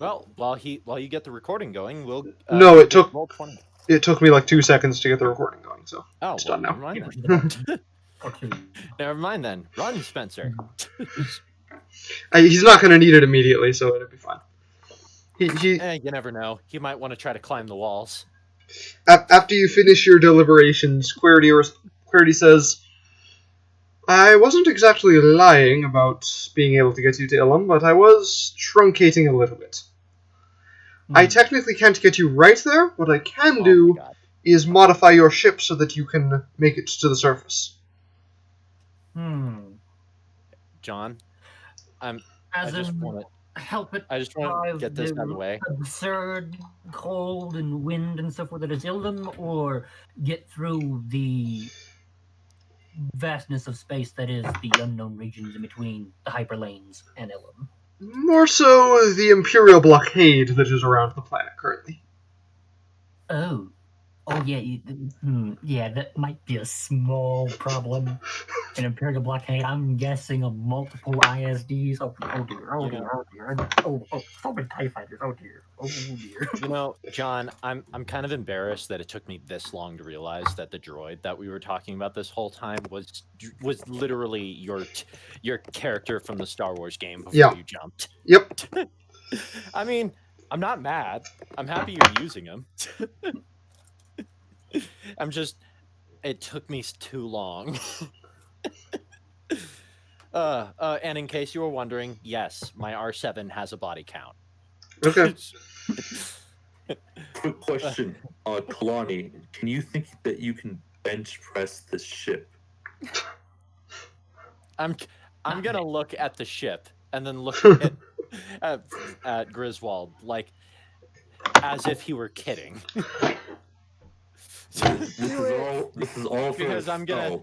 Well, while you get the recording going, we'll No, you'll it get took roll 20. it took me like 2 seconds to get the recording going, so Oh, it's well, done never now. mind Push the then. button. Or two. Never mind then. Run, Spencer. He's not going to need it immediately, so it'll be fine. He You never know. He might want to try to climb the walls. After you finish your deliberations, Querity says, I wasn't exactly lying about being able to get you to Ilum, but I was truncating a little bit. I technically can't get you right there. What I can do is modify your ship so that you can make it to the surface. John, I As just in, want help it to survive get this out of the way. absurd cold and wind and so forth that is Ilum, or get through the vastness of space that is the unknown regions in between the hyperlanes and Ilum. More so the Imperial blockade that is around the planet currently. Oh yeah, yeah, that might be a small problem. An Imperial blockade, I'm guessing of multiple ISDs. Oh dear. So many TIE fighters. Oh dear. You know, John, I'm kind of embarrassed that it took me this long to realize that the droid that we were talking about this whole time was literally your character from the Star Wars game before you jumped. Yep. I mean, I'm not mad. I'm happy you're using him. It took me too long. And in case you were wondering, yes, my R7 has a body count. Okay. Quick question, Kalani, can you think that you can bench press this ship? I'm gonna look at the ship and then look at Griswold like as if he were kidding. This is all because I'm gonna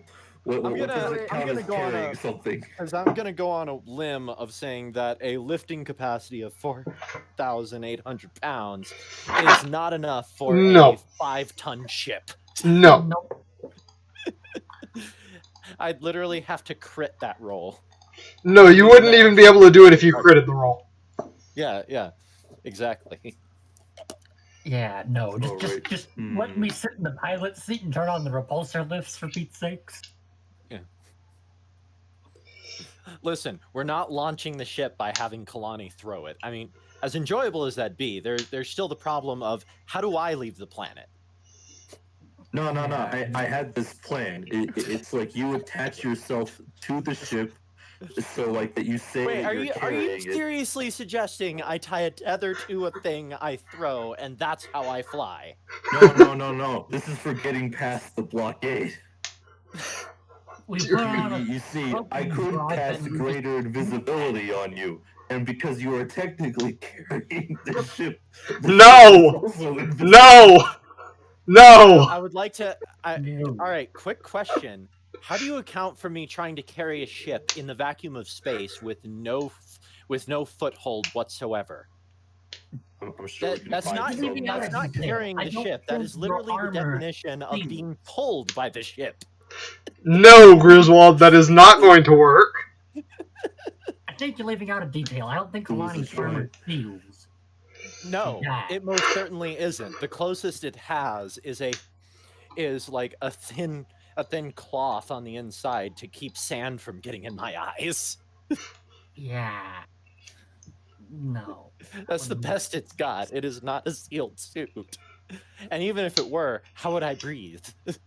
go on a limb of saying that a lifting capacity of 4,800 pounds is not enough for a 5-ton ship. No. I'd literally have to crit that roll. No, you wouldn't even be able to do it if you critted the roll. Yeah, exactly. Yeah, no, just let me sit in the pilot seat and turn on the repulsor lifts for Pete's sakes. Yeah. Listen, we're not launching the ship by having Kalani throw it. I mean, as enjoyable as that be, there's still the problem of how do I leave the planet? No. I had this plan. It's like you attach yourself to the ship, so like that you say. Wait, that are you seriously suggesting I tie a tether to a thing I throw, and that's how I fly? No. This is for getting past the blockade. You see, I could cast greater invisibility on you, and because you are technically carrying the ship. No! I would like to. All right, quick question. How do you account for me trying to carry a ship in the vacuum of space with no foothold whatsoever? I'm sure that's not carrying the ship. That is literally the definition of being pulled by the ship. No, Griswold, that is not going to work. I think you're leaving out a detail. I don't think Kalani's armor feels. No, it most certainly isn't. The closest it has is like a thin cloth on the inside to keep sand from getting in my eyes. Yeah. No. That's the best it's got. It is not a sealed suit. And even if it were, how would I breathe? This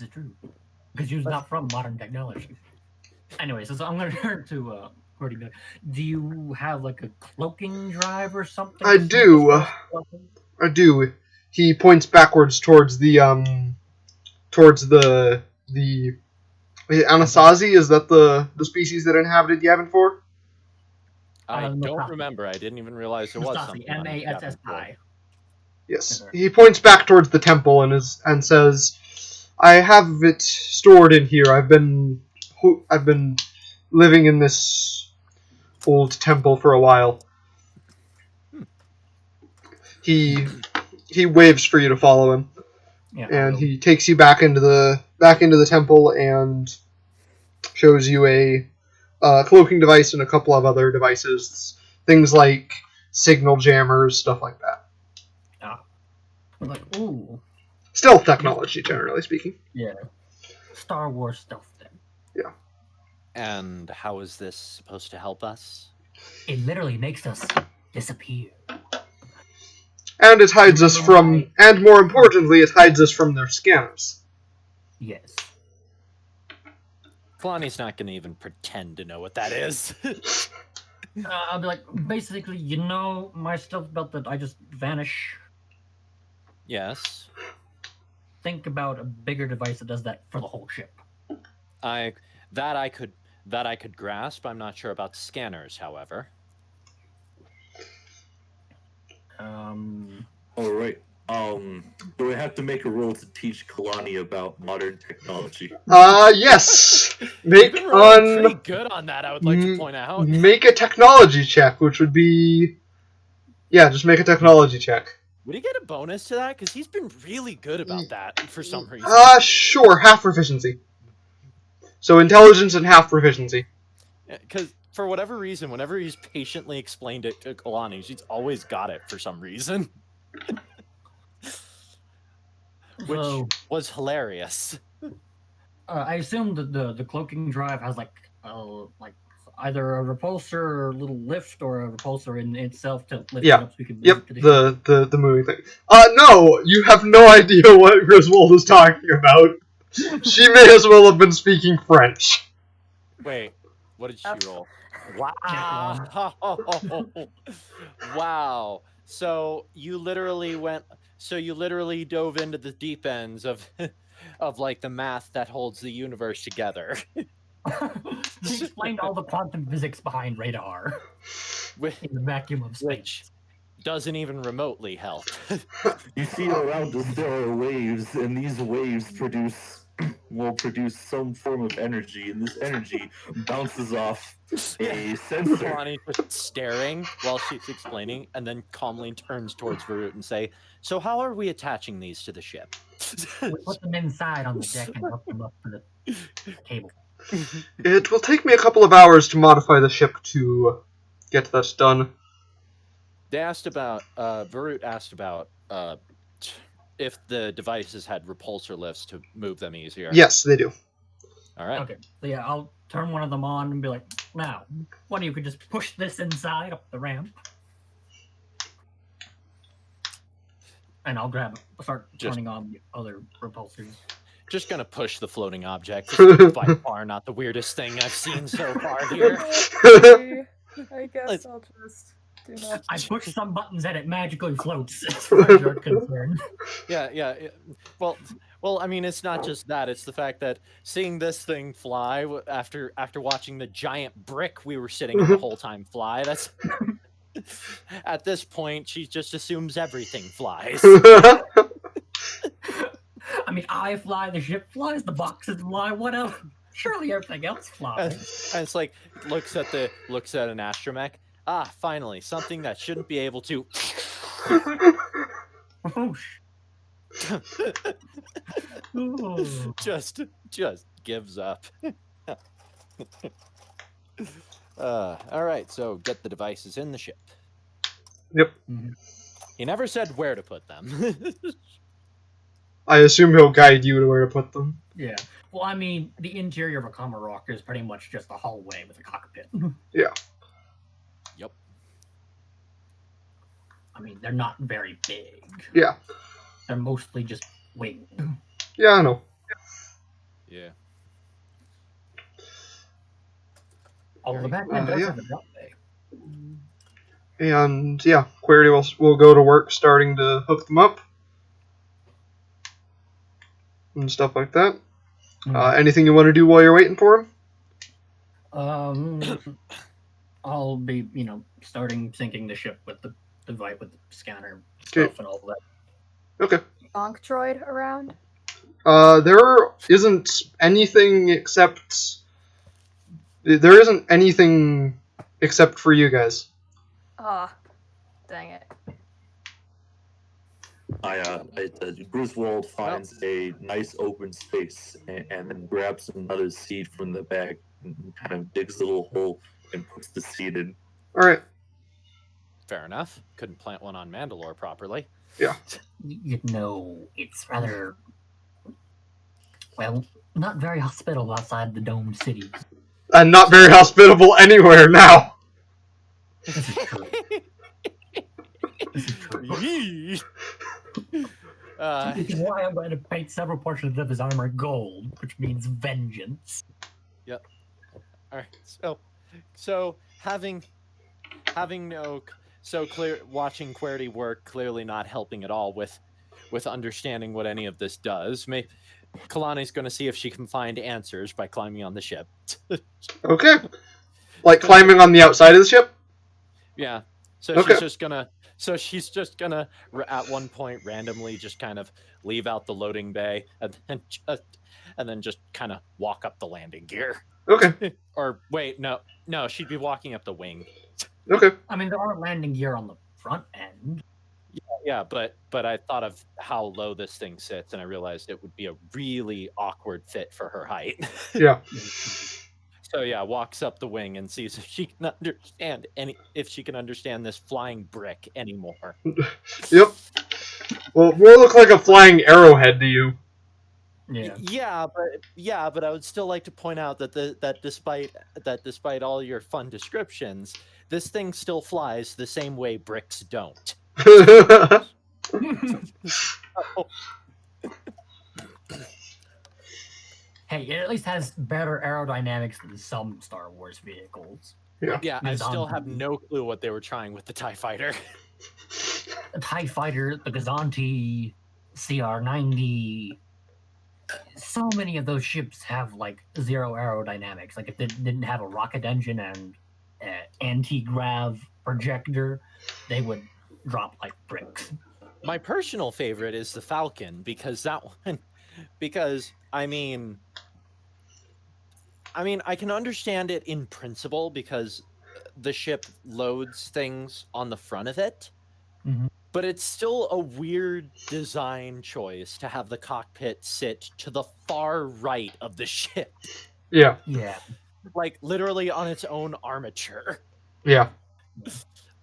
is true. Because you're not from modern technology. Anyway, so I'm going to turn to Gordy. Do you have like a cloaking drive or something? I do. He points backwards towards the Anasazi. Is that the species that inhabited Yavin 4? I don't remember. I didn't even realize there was something. MASSI. Yes. He points back towards the temple and says, "I have it stored in here. I've been living in this old temple for a while." He waves for you to follow him, and he takes you back into the temple and shows you a cloaking device and a couple of other devices, things like signal jammers, stuff like that. We're like, ooh, Stealth technology, generally speaking. yeah, Star Wars stuff. Then And how is this supposed to help us? it literally makes us disappear. And it hides us from, and more importantly, it hides us from their scanners. Yes. Kalani's not going to even pretend to know what that is. I'll be like, basically, you know, my stealth belt that I just vanish. Yes. Think about a bigger device that does that for the whole ship. I could grasp. I'm not sure about scanners, however. All right. Do I have to make a rule to teach Kalani about modern technology? Yes. You've been rolling pretty good on that, I would like to point out. Make a technology check, which would be, just make a technology check. Would he get a bonus to that? Because he's been really good about that for some reason. Sure, half proficiency. So intelligence and half proficiency. Because for whatever reason, whenever he's patiently explained it to Kalani, she's always got it for some reason. Which was hilarious. I assume that the cloaking drive has like either a repulsor or a little lift or a repulsor in itself to lift it up so we can move Yep, to the moving thing. No, you have no idea what Griswold is talking about. She may as well have been speaking French. Wait, what did she roll? Wow. Wow. So you literally dove into the deep ends of like the math that holds the universe together. She explained all the quantum physics behind radar in the vacuum of space. Which doesn't even remotely help. You see around us there are waves, and these waves will produce some form of energy, and this energy bounces off a sensor. Kalani just staring while she's explaining, and then calmly turns towards Varut and say, "So how are we attaching these to the ship?" We put them inside on the deck and hook them up to the cable. It will take me a couple of hours to modify the ship to get that done. They asked about, Varut asked about if the devices had repulsor lifts to move them easier. Yes, they do. All right. Okay, so yeah, I'll turn one of them on and be like, now, one of you could just push this inside up the ramp. And I'll start turning on the other repulsors. Just gonna push the floating object. It's by far not the weirdest thing I've seen so far here. I guess I'll just do not. I push some buttons and it magically floats, as far as you're concerned. Yeah. Well, I mean, it's not just that. It's the fact that seeing this thing fly after watching the giant brick we were sitting in the whole time fly, that's... At this point, she just assumes everything flies. I mean, I fly, the ship flies, the boxes fly, what else? Surely everything else flies. And it's like, looks at an astromech. Ah, finally, something that shouldn't be able to... just gives up. All right, so get the devices in the ship. Yep. He never said where to put them. I assume he'll guide you to where to put them. Yeah. Well, I mean, the interior of a Commodore is pretty much just a hallway with a cockpit. Yeah. Yep. I mean, they're not very big. Yeah. They're mostly just winged. Yeah, I know. Yeah. All the back end does have a drop bay. And yeah, Query will go to work starting to hook them up. And stuff like that. Anything you want to do while you're waiting for him? I'll be, starting syncing the ship with the device, with the scanner stuff and all that. Okay. Bonk droid around? There isn't anything except... There isn't anything except for you guys. Ah, dang it. Griswold finds a nice open space and then grabs another seed from the bag and kind of digs a little hole and puts the seed in. Alright. Fair enough. Couldn't plant one on Mandalore properly. You know, it's rather, well, not very hospitable outside the domed cities. And not very hospitable anywhere now. This is true. This is true. Yee. Which is why I'm going to paint several portions of his armor gold, which means vengeance. All right. So having no clear watching Querity work, clearly not helping at all with understanding what any of this does. Kalani's going to see if she can find answers by climbing on the ship. Okay. Like climbing on the outside of the ship? Yeah. So Okay. she's just gonna at one point randomly just kind of leave out the loading bay and then just kind of walk up the landing gear. Okay. Or wait, no, she'd be walking up the wing. Okay. I mean, there are landing gear on the front end. Yeah, but I thought of how low this thing sits, and I realized it would be a really awkward fit for her height. Yeah. So yeah, walks up the wing and sees if she can understand this flying brick anymore. Yep. Well, it will look like a flying arrowhead to you. Yeah. Yeah, but I would still like to point out that despite all your fun descriptions, this thing still flies the same way bricks don't. Hey, it at least has better aerodynamics than some Star Wars vehicles. Yeah, I still have no clue what they were trying with the TIE Fighter. The TIE Fighter, the Gazanti, CR-90. So many of those ships have like zero aerodynamics. Like if they didn't have a rocket engine and anti-grav projector, they would drop like bricks. My personal favorite is the Falcon because I mean I can understand it in principle because the ship loads things on the front of it. Mhm. But it's still a weird design choice to have the cockpit sit to the far right of the ship. Yeah. Yeah. Like literally on its own armature. Yeah.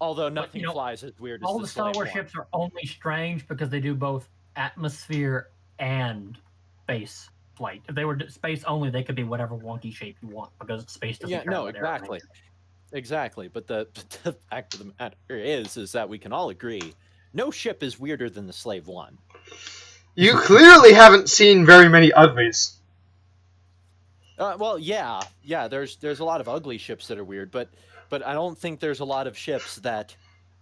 Although nothing flies as weird as all the Star Slave Wars One. ships are only strange because they do both atmosphere and space flight. If they were space only, they could be whatever wonky shape you want because space doesn't care about aerodynamics. Exactly. But the fact of the matter is that we can all agree no ship is weirder than the Slave One. You clearly haven't seen very many uglies. Well, yeah. There's a lot of ugly ships that are weird, but I don't think there's a lot of ships that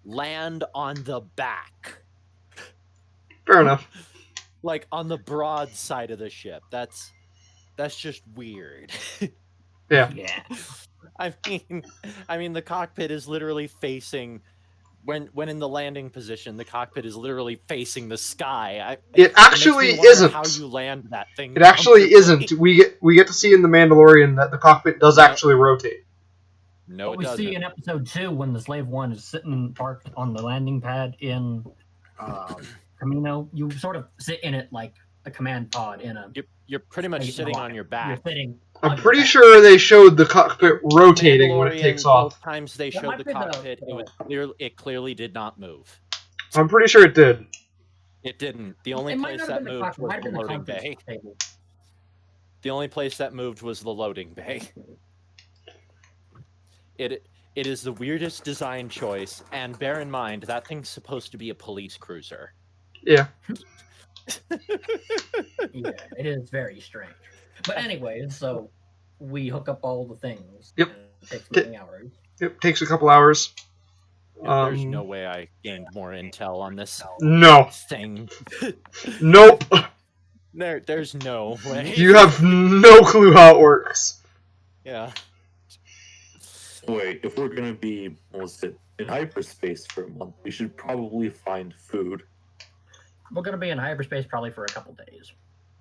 land on the back, Fair enough. like on the broad side of the ship. That's just weird. Yeah. Yeah. I mean, the cockpit is literally facing. When in the landing position, the cockpit is literally facing the sky. It actually makes me wonder isn't. how you land that thing. It actually comfortably. isn't. We get to see in the Mandalorian that the cockpit does No. actually rotate. No, What it we doesn't. see in episode 2 when the Slave One is sitting parked on the landing pad in Camino, you sort of sit in it like a command pod in a. You're pretty much space sitting on rocket. your back. You're sitting. I'm on your pretty back. sure they showed the cockpit rotating when it Mandalorian, takes off. Both times they That showed might the be the- cockpit, it clearly did not move. I'm pretty sure it did. It didn't. The only It might place not that have been the moved cockpit, it was might have the been the loading conference bay. table. The only place that moved was the loading bay. It is the weirdest design choice, and bear in mind that thing's supposed to be a police cruiser. Yeah. Yeah, it is very strange. But anyways, so we hook up all the things. Yep. And it takes many hours. It takes a couple hours. There's no way I gained more intel on this No. thing. Nope. There's no way. You have no clue how it works. Yeah. Wait, if we're gonna be, in hyperspace for a month, we should probably find food. We're gonna be in hyperspace probably for a couple days.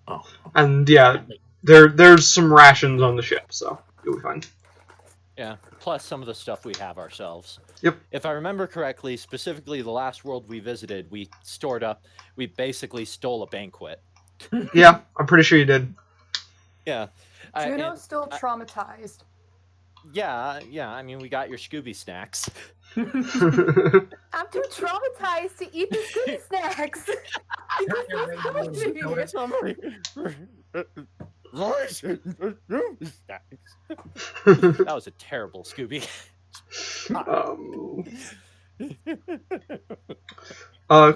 Oh, And yeah, At least. there's some rations on the ship, so you'll be fine. Yeah, plus some of the stuff we have ourselves. Yep. If I remember correctly, specifically the last world we visited, we basically stole a banquet. Yeah, I'm pretty sure you did. Yeah. Juno's still traumatized. Yeah. I mean, we got your Scooby snacks. I'm too traumatized to eat the Scooby snacks. Because that's Somebody. That was a terrible Scooby.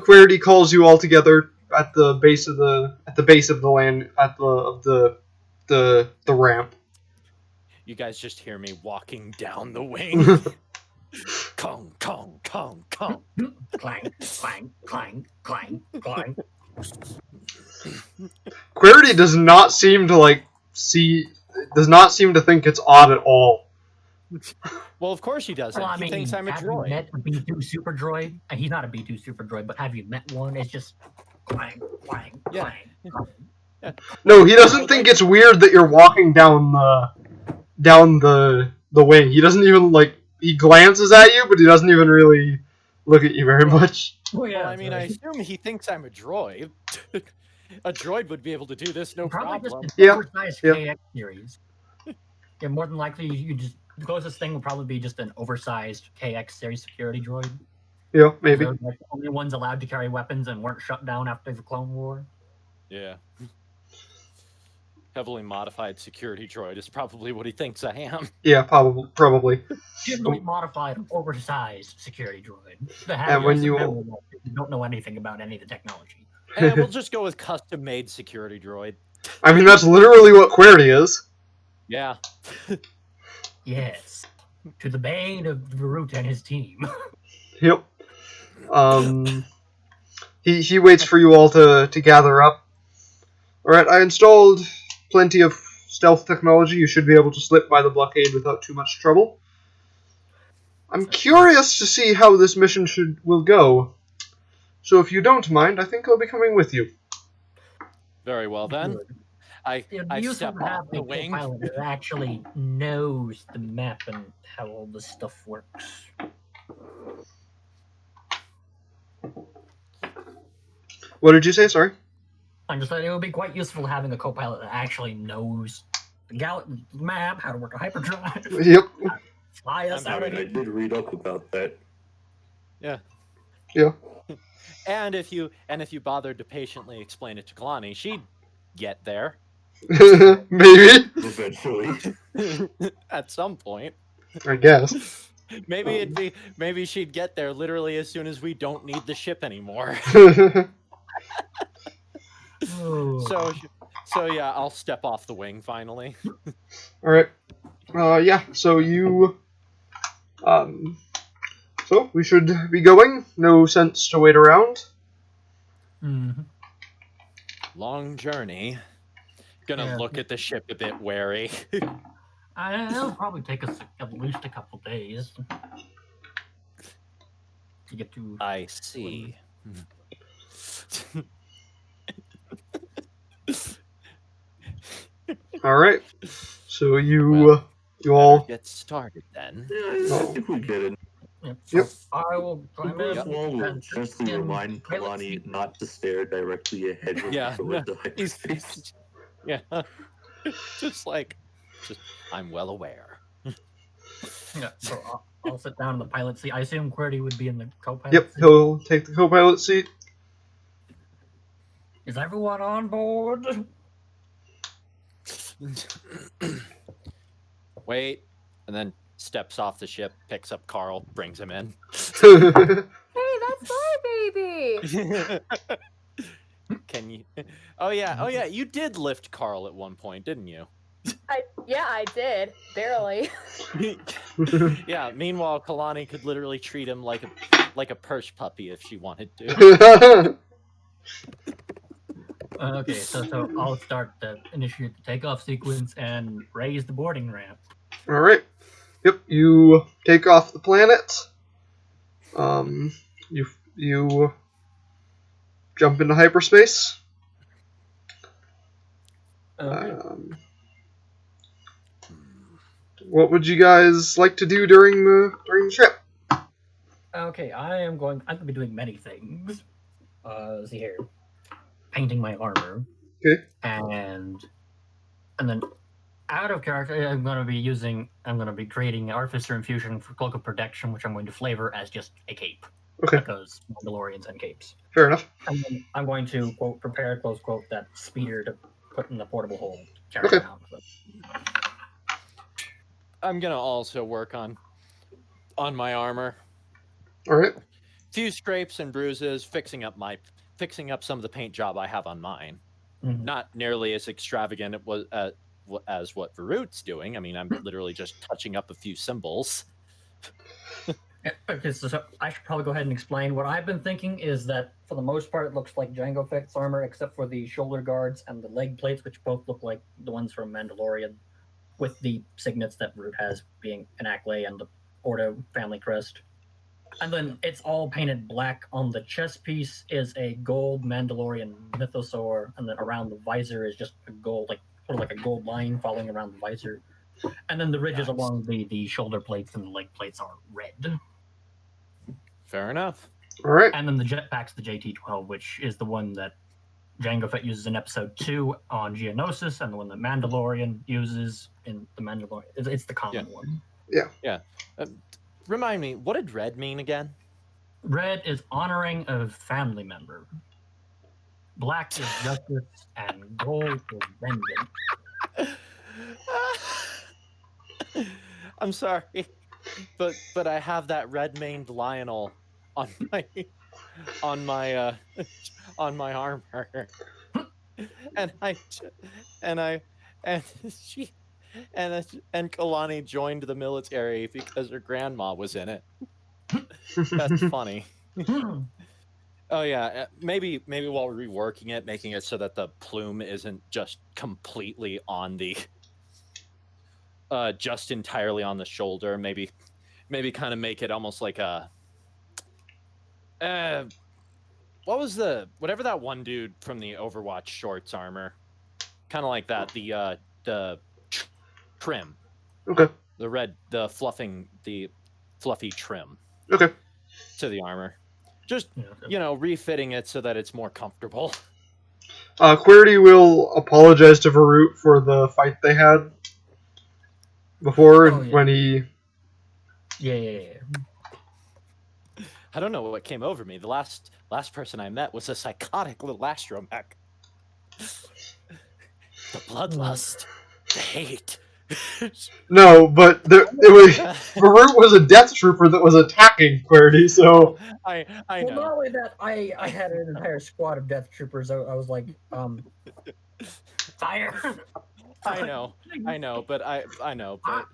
Querity calls you all together at the base of the land at the ramp. You guys just hear me walking down the wing. Kong, Kong, Kong, Kong. Clang, clang, clang, clang, clang. Querity does not seem to think it's odd at all. Well, of course he doesn't. Well, I He mean, thinks I'm a have you droid. met a B2 super droid? He's not a B2 super droid, but have you met one? It's just clang, clang, Yeah. clang. No, he doesn't think it's weird that you're walking down the wing. He doesn't even he glances at you, but he doesn't even really look at you very much. Well, yeah, Well, I mean, I assume he thinks I'm a droid. A droid would be able to do this, no probably problem. just an Yeah, oversized yeah. KX series. Yeah, more than likely, the closest thing would probably be just an oversized KX series security droid. Yeah, maybe. Those are the only ones allowed to carry weapons and weren't shut down after the Clone War. Yeah. Heavily modified security droid is probably what he thinks I am. Yeah, probably. Heavily modified, oversized security droid. And when you don't know anything about any of the technology. And we'll just go with custom-made security droid. I mean, that's literally what Querity is. Yeah. Yes. To the bane of Varut and his team. Yep. He waits for you all to gather up. Alright, I installed plenty of stealth technology. You should be able to slip by the blockade without too much trouble. I'm curious to see how this mission will go. So if you don't mind, I think I'll be coming with you. Very well then. I step off the a wing. pilot that actually knows the map and how all this stuff works. What did you say? Sorry. I'm just saying it would be quite useful having a co-pilot that actually knows the map, how to work a hyperdrive. Yep. Fly us out. I did read up about that. Yeah. Yeah. And if you bothered to patiently explain it to Kalani, she'd get there. Maybe. Eventually. At some point. I guess. Maybe she'd get there literally as soon as we don't need the ship anymore. So yeah, I'll step off the wing finally. Alright. Yeah, so you... So, we should be going. No sense to wait around. Mm-hmm. Long journey. Gonna look at the ship a bit wary. It'll probably take us at least a couple days to get to... I see. Alright. So you all... Get started then. Yeah, I think we get it. Yep. I will climb in. Wall will gently remind Kalani not to stare directly ahead when Yeah, we go into hyperspace. Yeah. I'm well aware. Yeah, so I'll sit down in the pilot seat. I assume QWERTY would be in the co-pilot Yep, seat. he'll take the co-pilot seat. Is everyone on board? Wait, and then steps off the ship, picks up Carl, brings him in. Hey, that's my baby! Can you? Oh yeah, you did lift Carl at one point, didn't you? I did. Barely. Yeah. Meanwhile, Kalani could literally treat him like a purse puppy if she wanted to. Okay, so I'll initiate the takeoff sequence and raise the boarding ramp. Alright. Yep, you take off the planet. You jump into hyperspace. Okay. What would you guys like to do during the trip? Okay, I'm going to be doing many things. Let's see here. Painting my armor. Okay. And then Out of character, I'm going to be creating Artificer Infusion for Cloak of Protection, which I'm going to flavor as just a cape. Okay. Because Mandalorians and capes. Fair enough. And then I'm going to, quote, prepare, close quote, that speeder to put in the portable hold to carry Okay. around. So. I'm gonna also work on my armor. All right. Few scrapes and bruises, fixing up some of the paint job I have on mine. Mm-hmm. Not nearly as extravagant as what Varut's doing. I mean, I'm literally just touching up a few symbols. Okay, so I should probably go ahead and explain. What I've been thinking is that, for the most part, it looks like Jango Fett's armor, except for the shoulder guards and the leg plates, which both look like the ones from Mandalorian, with the signets that Varut has, being an Acklay and the Ordo family crest. And then it's all painted black. On the chest piece is a gold Mandalorian mythosaur, and then around the visor is just a gold, sort of like a gold line following around the visor. And then the ridges Nice. along the shoulder plates and the leg plates are red. Fair enough. All right. And then the jetpack's the JT-12, which is the one that Jango Fett uses in Episode 2 on Geonosis, and the one that Mandalorian uses in the Mandalorian. It's the common one. Yeah. Remind me, what did red mean again? Red is honoring a family member. Black is justice, and gold is vengeance. I'm sorry, but I have that red-maned Lionel on my armor, and Kalani joined the military because her grandma was in it. That's funny. Oh yeah, maybe while reworking it, making it so that the plume isn't just completely on the just entirely on the shoulder. Maybe kind of make it almost like a whatever that one dude from the Overwatch shorts armor, kind of like that. The trim. Okay. The fluffy trim. Okay. To the armor. Just, refitting it so that it's more comfortable. Querity will apologize to Varut for the fight they had before when he... Yeah. I don't know what came over me. The last person I met was a psychotic little astromech. The bloodlust. The hate. No, but Varut was a death trooper that was attacking Querity, so... I know. Well, not only that, I had an entire squad of death troopers. I was like, fire! I know, but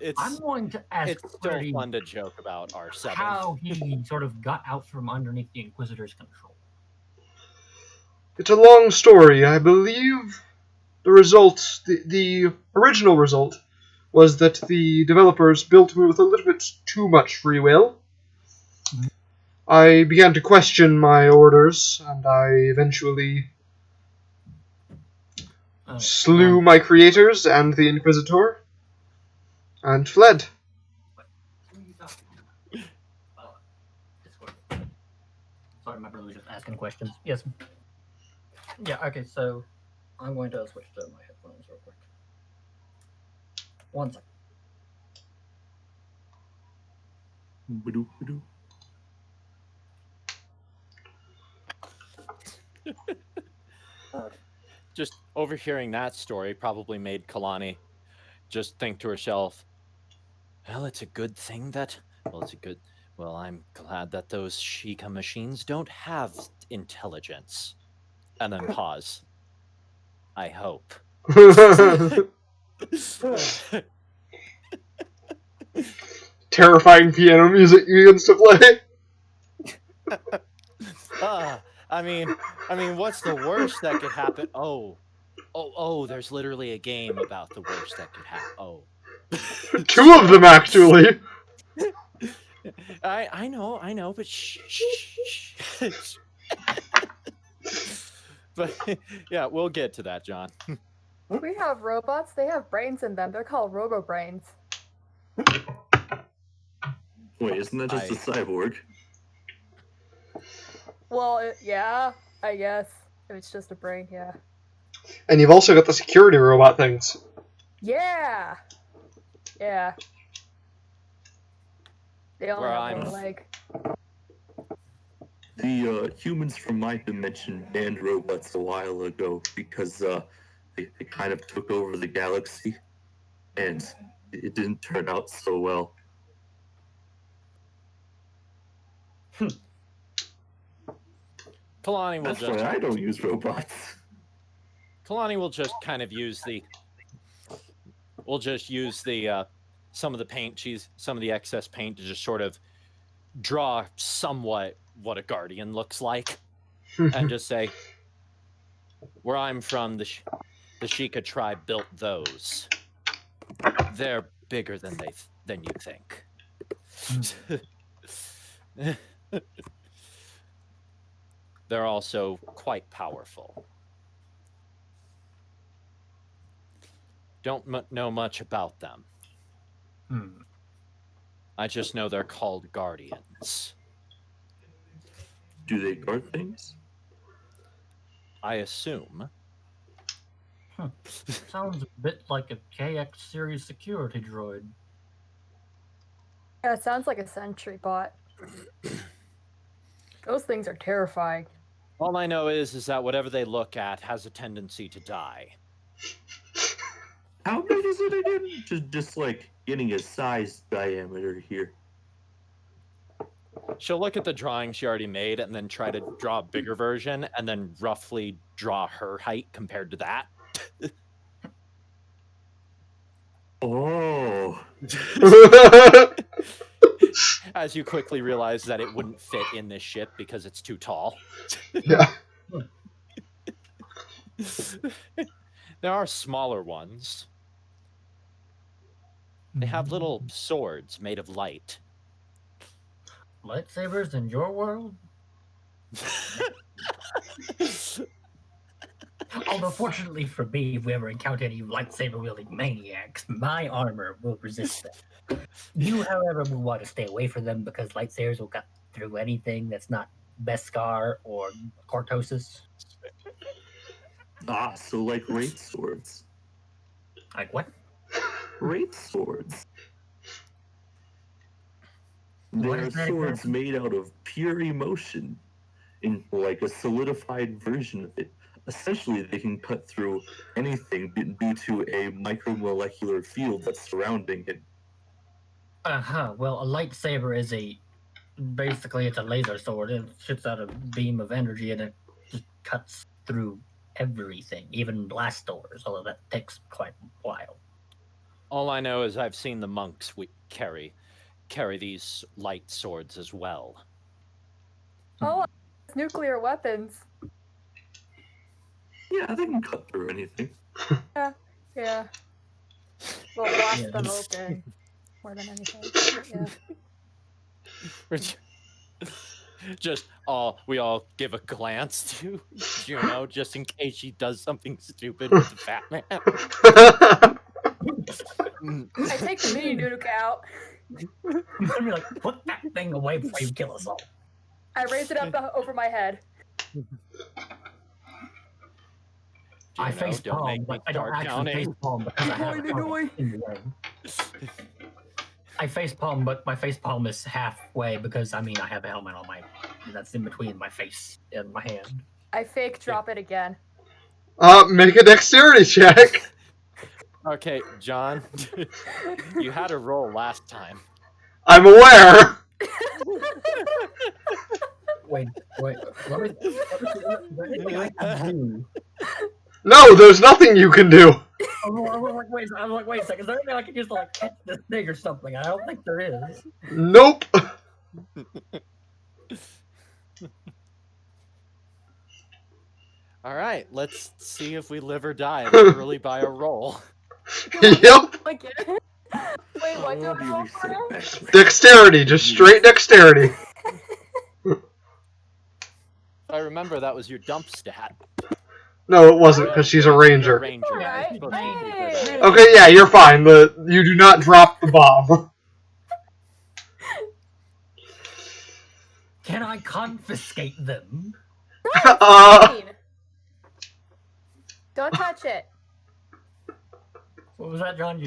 it's... I'm going to ask it's still Querity fun to joke about R7. how he sort of got out from underneath the Inquisitor's control. It's a long story. I believe the original result was that the developers built me with a little bit too much free will. Mm-hmm. I began to question my orders, and I eventually slew my creators and the Inquisitor, and fled. Sorry, my brother was just asking questions. Yes. Yeah, okay, so I'm going to switch to my headphones real quick. 1 second. Just overhearing that story probably made Kalani just think to herself, well, it's a good thing that... Well, I'm glad that those Sheikah machines don't have intelligence. And then pause. I hope. Terrifying piano music begins to play. I mean, what's the worst that could happen? Oh, there's literally a game about the worst that could happen. Oh. 2 of them, actually. I know, but shh. But yeah, we'll get to that, John. We have robots. They have brains in them. They're called robo-brains. Wait, isn't that just a cyborg? Well, yeah, I guess. If it's just a brain, yeah. And you've also got the security robot things. Yeah. Yeah. They only Where have I'm- one leg. The humans from my dimension banned robots a while ago because they kind of took over the galaxy, and it didn't turn out so well. Kalani will That's just why I don't use robots. Kalani will just kind of use the. We'll just use the some of the paint. Some of the excess paint to just sort of draw somewhat what a guardian looks like, and just say, "Where I'm from, the Sheikah tribe built those. They're bigger than than you think." They're also quite powerful. Don't know much about them. Hmm. I just know they're called guardians. Do they guard things? I assume. Sounds a bit like a KX series security droid. Yeah, it sounds like a sentry bot. Those things are terrifying. All I know is that whatever they look at has a tendency to die. How big is it again? Just like getting a size diameter here. She'll look at the drawing she already made and then try to draw a bigger version and then roughly draw her height compared to that. Oh. As you quickly realize that it wouldn't fit in this ship because it's too tall. Yeah. There are smaller ones. They have little swords made of light. Lightsabers in your world? Although, fortunately for me, if we ever encounter any lightsaber-wielding maniacs, my armor will resist them. You, however, will want to stay away from them because lightsabers will cut through anything that's not Beskar or Cortosis. Ah, so like wraith swords. Like what? Wraith swords. What They're is that swords exactly? made out of pure emotion, in like a solidified version of it. Essentially, they can cut through anything due to a micromolecular field that's surrounding it. Well, a lightsaber is basically it's a laser sword. It shoots out a beam of energy and it just cuts through everything, even blast doors, although that takes quite a while. All I know is I've seen the monks carry these light swords as well. Oh, it's nuclear weapons. Yeah, they can cut through anything. Yeah. We'll blast Yeah. them open more than anything. Yeah. Just we all give a glance to Juno just in case she does something stupid with the fat man. I take the mini nuke out. I'm gonna be like, put that thing away before you kill us all. I raise it up over my head. I Juno, face don't palm, make me but I don't start actually face counting. palm because I have a Annoy. target in the way. I face palm, but my face palm is halfway because I have a helmet on that's in between my face and my hand. I fake drop it again. Make a dexterity check. Okay, John, you had a roll last time. I'm aware. Wait. What is anything I can do? No, there's nothing you can do. I'm like, wait a second. Is there anything I can use to like catch this thing or something? I don't think there is. Nope. All right, let's see if we live or die literally by a roll. Yep. Again? Wait, what do We'll I be roll reset for? back to Dexterity, just straight dexterity. If I remember, that was your dump stat. No, it wasn't, because she's a You're a ranger. ranger. Alright, You're supposed to be good at hey. it. Okay, yeah, you're fine, but you do not drop the bomb. Can I confiscate them? Fine. Don't touch it. What was that, John?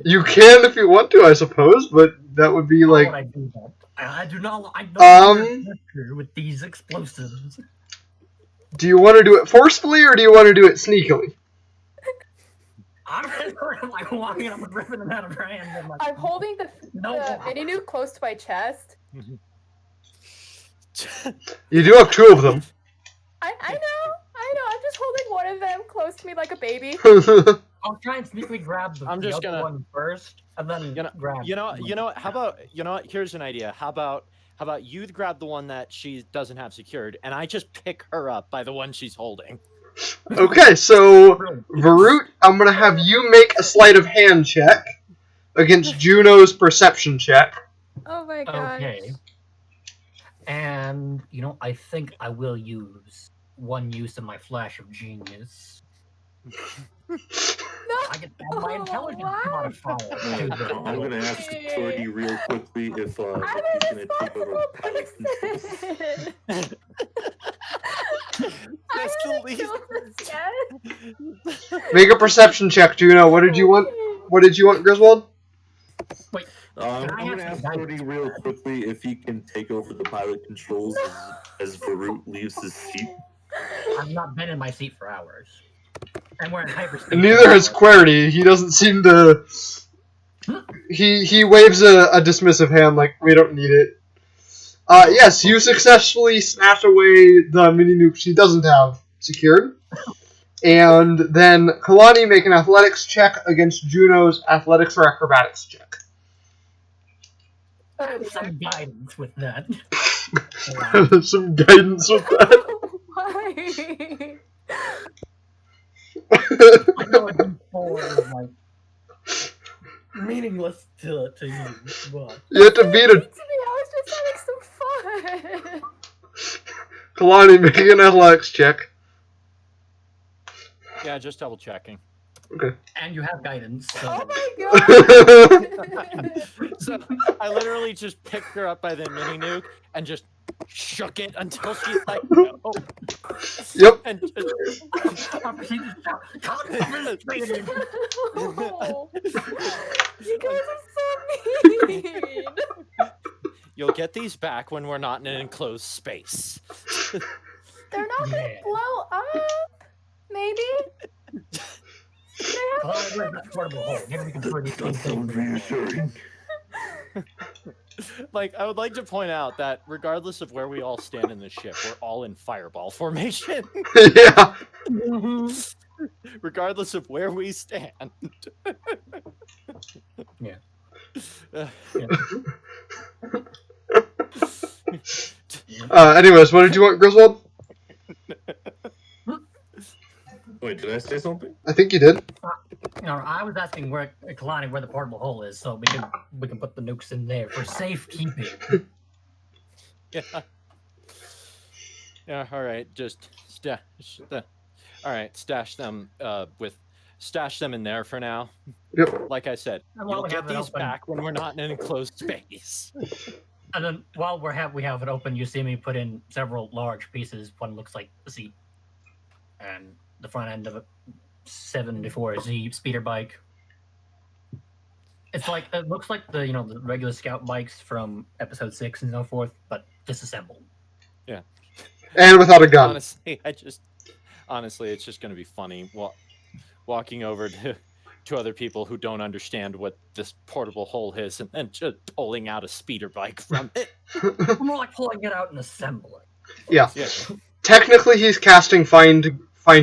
You can if you want to, I suppose, but that would be How like. would I do that? I do not. I don't want with these explosives. Do you want to do it forcefully or do you want to do it sneakily? I'm just sort of like walking up and ripping them out of her hands. And like, I'm holding the mini nuke close to my chest. You do have two of them. I know. I'm just holding one of them close to me like a baby. I'll try and sneakily grab the other one first, and then grab. You know what? How about Here's an idea. How about you grab the one that she doesn't have secured, and I just pick her up by the one she's holding. Okay, so Varut, I'm gonna have you make a sleight of hand check against Juno's perception check. Oh my gosh. Okay. And I think I will use one use of my flash of genius. No. I get my intelligence modifier. I'm gonna ask Shorty real quickly if he's gonna take over pilot controls. That's the least. Make a perception check, Juno. What did you want? What did you want, Griswold? Wait. I'm gonna ask Shorty real quickly if he can take over the pilot controls as Varut leaves his seat. I've not been in my seat for hours. And we're in hyperspace. Neither has Querity. He doesn't seem to. He waves a dismissive hand like we don't need it. Yes, you successfully snatch away the mini nuke she doesn't have secured. And then Kalani, make an athletics check against Juno's athletics or acrobatics check. I have some guidance with that. Some guidance with that. Why? I know a D4 is like meaningless to use, but You have to beat To a me, I was just having some fun. Kalani, make an athletics check. Yeah, just double checking. Okay. and you have guidance. So. Oh my god! So I literally just picked her up by the mini nuke and just shook it until she's like, no. Yep. And Oh, you guys are so mean. You'll get these back when we're not in an enclosed space. They're not gonna blow up. Maybe. That sounds reassuring. Like, I would like to point out that regardless of where we all stand in the ship, we're all in fireball formation. Yeah. Regardless of where we stand. Yeah. Anyways, what did you want, Griswold? Wait, did I say something? I think you did. No, I was asking Kalani where the portable hole is, so we can put the nukes in there for safekeeping. Yeah. Yeah. All right. Just stash them. Stash them in there for now. Yep. Like I said, you'll get these back when we're not in an enclosed space. And then while we have it open, you see me put in several large pieces. One looks like the seat, and the front end of a 74Z speeder bike. It looks like the the regular scout bikes from episode 6 and so forth, but disassembled. Yeah. And without a gun. Honestly, it's just going to be funny walking over to other people who don't understand what this portable hole is, and then just pulling out a speeder bike from it. More like pulling it out and assembling. Yeah. Yeah. Technically, he's casting find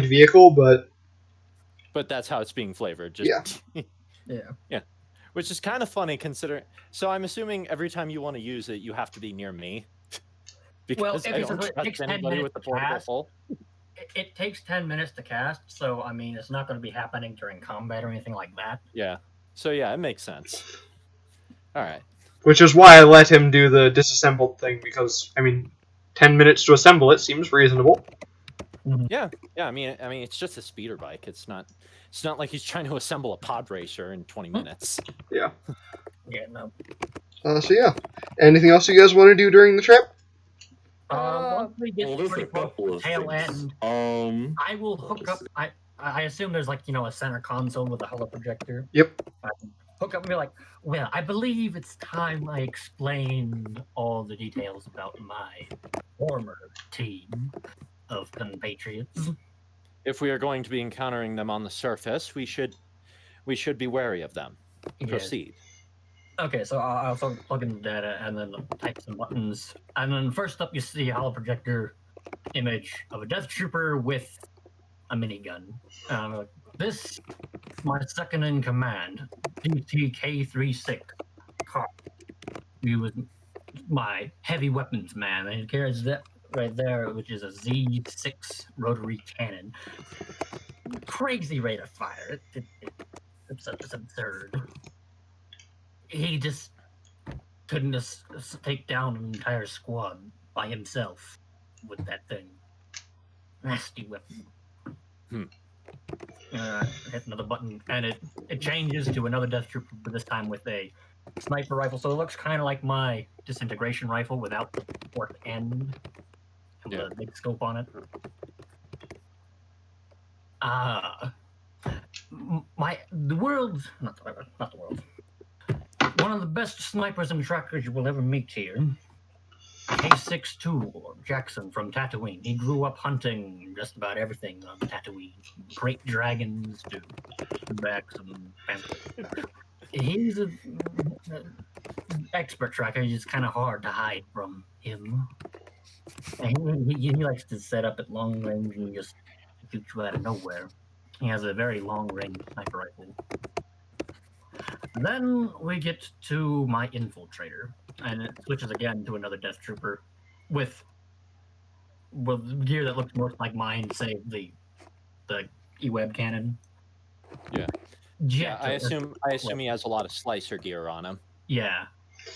vehicle, but that's how it's being flavored. Yeah. Which is kind of funny considering. So I'm assuming every time you want to use it, you have to be near me. Because I don't trust anybody with the portable hole. It takes 10 minutes to cast, so I mean, it's not going to be happening during combat or anything like that. Yeah. So yeah, it makes sense. All right. which is why I let him do the disassembled thing, because 10 minutes to assemble it seems reasonable. Yeah. I mean, it's just a speeder bike. It's not like he's trying to assemble a pod racer in 20 minutes. Yeah. Yeah, no. So yeah, anything else you guys want to do during the trip? Once we get Well, there's pretty a close couple to of the tail things. end, I will hook up. I assume there's like, a center console with a holo projector. Yep. I can hook up and be like, well, I believe it's time I explain all the details about my former team of compatriots. If we are going to be encountering them on the surface, we should be wary of them. Yes. Proceed. Okay, so I'll sort of plug in the data and then type some buttons. And then first up, you see a holoprojector image of a Death Trooper with a minigun. This is my second in command, DTK36 Carp. He was my heavy weapons man, and he carries that right there, which is a Z6 rotary cannon. Crazy rate of fire. It's absurd. He just couldn't just take down an entire squad by himself with that thing. Nasty weapon. Hit another button, and it changes to another Death Trooper, but this time with a sniper rifle. So it looks kind of like my disintegration rifle without the forked end and the big scope on it. The world's not the world. One of the best snipers and trackers you will ever meet here. K62 Jackson from Tatooine. He grew up hunting just about everything on Tatooine, from great dragons to backs and panthers. He's an expert tracker. It's kind of hard to hide from him. And he likes to set up at long range and just shoot you out of nowhere. He has a very long range sniper rifle. Then we get to my infiltrator, and it switches again to another Death Trooper with gear that looks most like mine, save the E-web cannon. Yeah, I assume he has a lot of slicer gear on him. Yeah,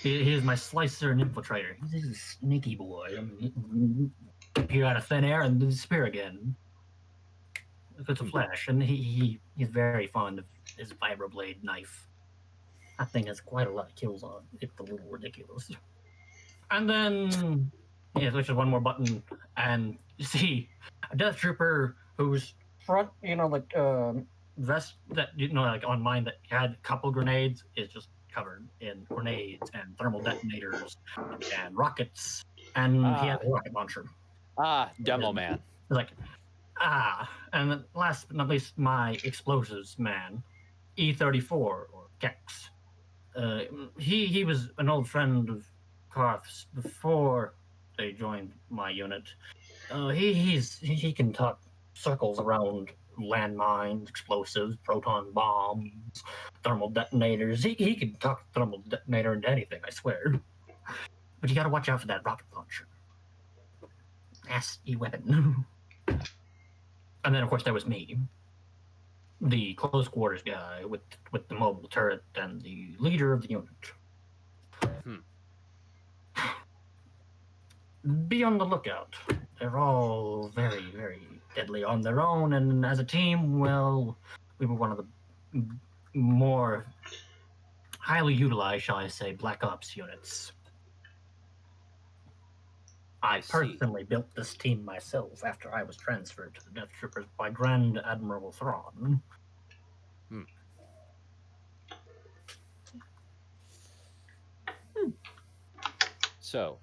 he's my slicer and infiltrator. He's a sneaky boy. I mean, he appear out of thin air and disappear again. If it's a flash, and he's very fond of his vibroblade knife. That thing has quite a lot of kills on it. It's a little ridiculous. And then, switches one more button, and you see a Death Trooper whose front, vest that, like on mine that had a couple grenades is just covered in grenades and thermal detonators and rockets, and he has a rocket launcher. Demo man. Like, and then last but not least, my explosives man, E34 or Kex. He was an old friend of Karth's before they joined my unit. He can talk circles around landmines, explosives, proton bombs, thermal detonators. He can talk thermal detonator into anything, I swear. But you gotta watch out for that rocket launcher. Nasty weapon. And then, of course, there was me, the close quarters guy with the mobile turret and the leader of the unit. Be on the lookout. They're all very, very deadly on their own, and as a team, well, we were one of the more highly utilized, shall I say, Black Ops units. I personally built this team myself after I was transferred to the Death Troopers by Grand Admiral Thrawn. So,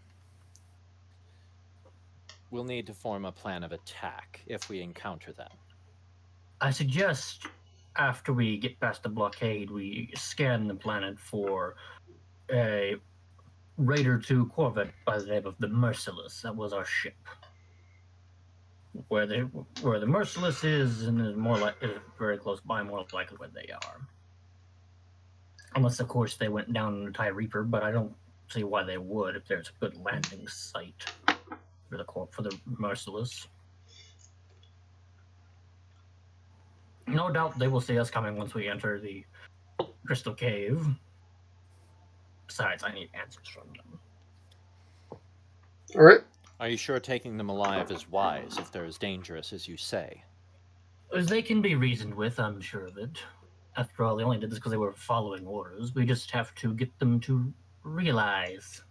we'll need to form a plan of attack if we encounter them. I suggest after we get past the blockade, we scan the planet for a Raider 2 Corvette by the name of the Merciless. That was our ship. Where the Merciless is, and is very close by, more likely where they are. Unless, of course, they went down in the TIE Reaper, but I don't see why they would if there's a good landing site for the Merciless. No doubt they will see us coming once we enter the Crystal Cave. Besides, I need answers from them. All right. Are you sure taking them alive is wise if they're as dangerous as you say? They can be reasoned with, I'm sure of it. After all, they only did this because they were following orders. We just have to get them to realize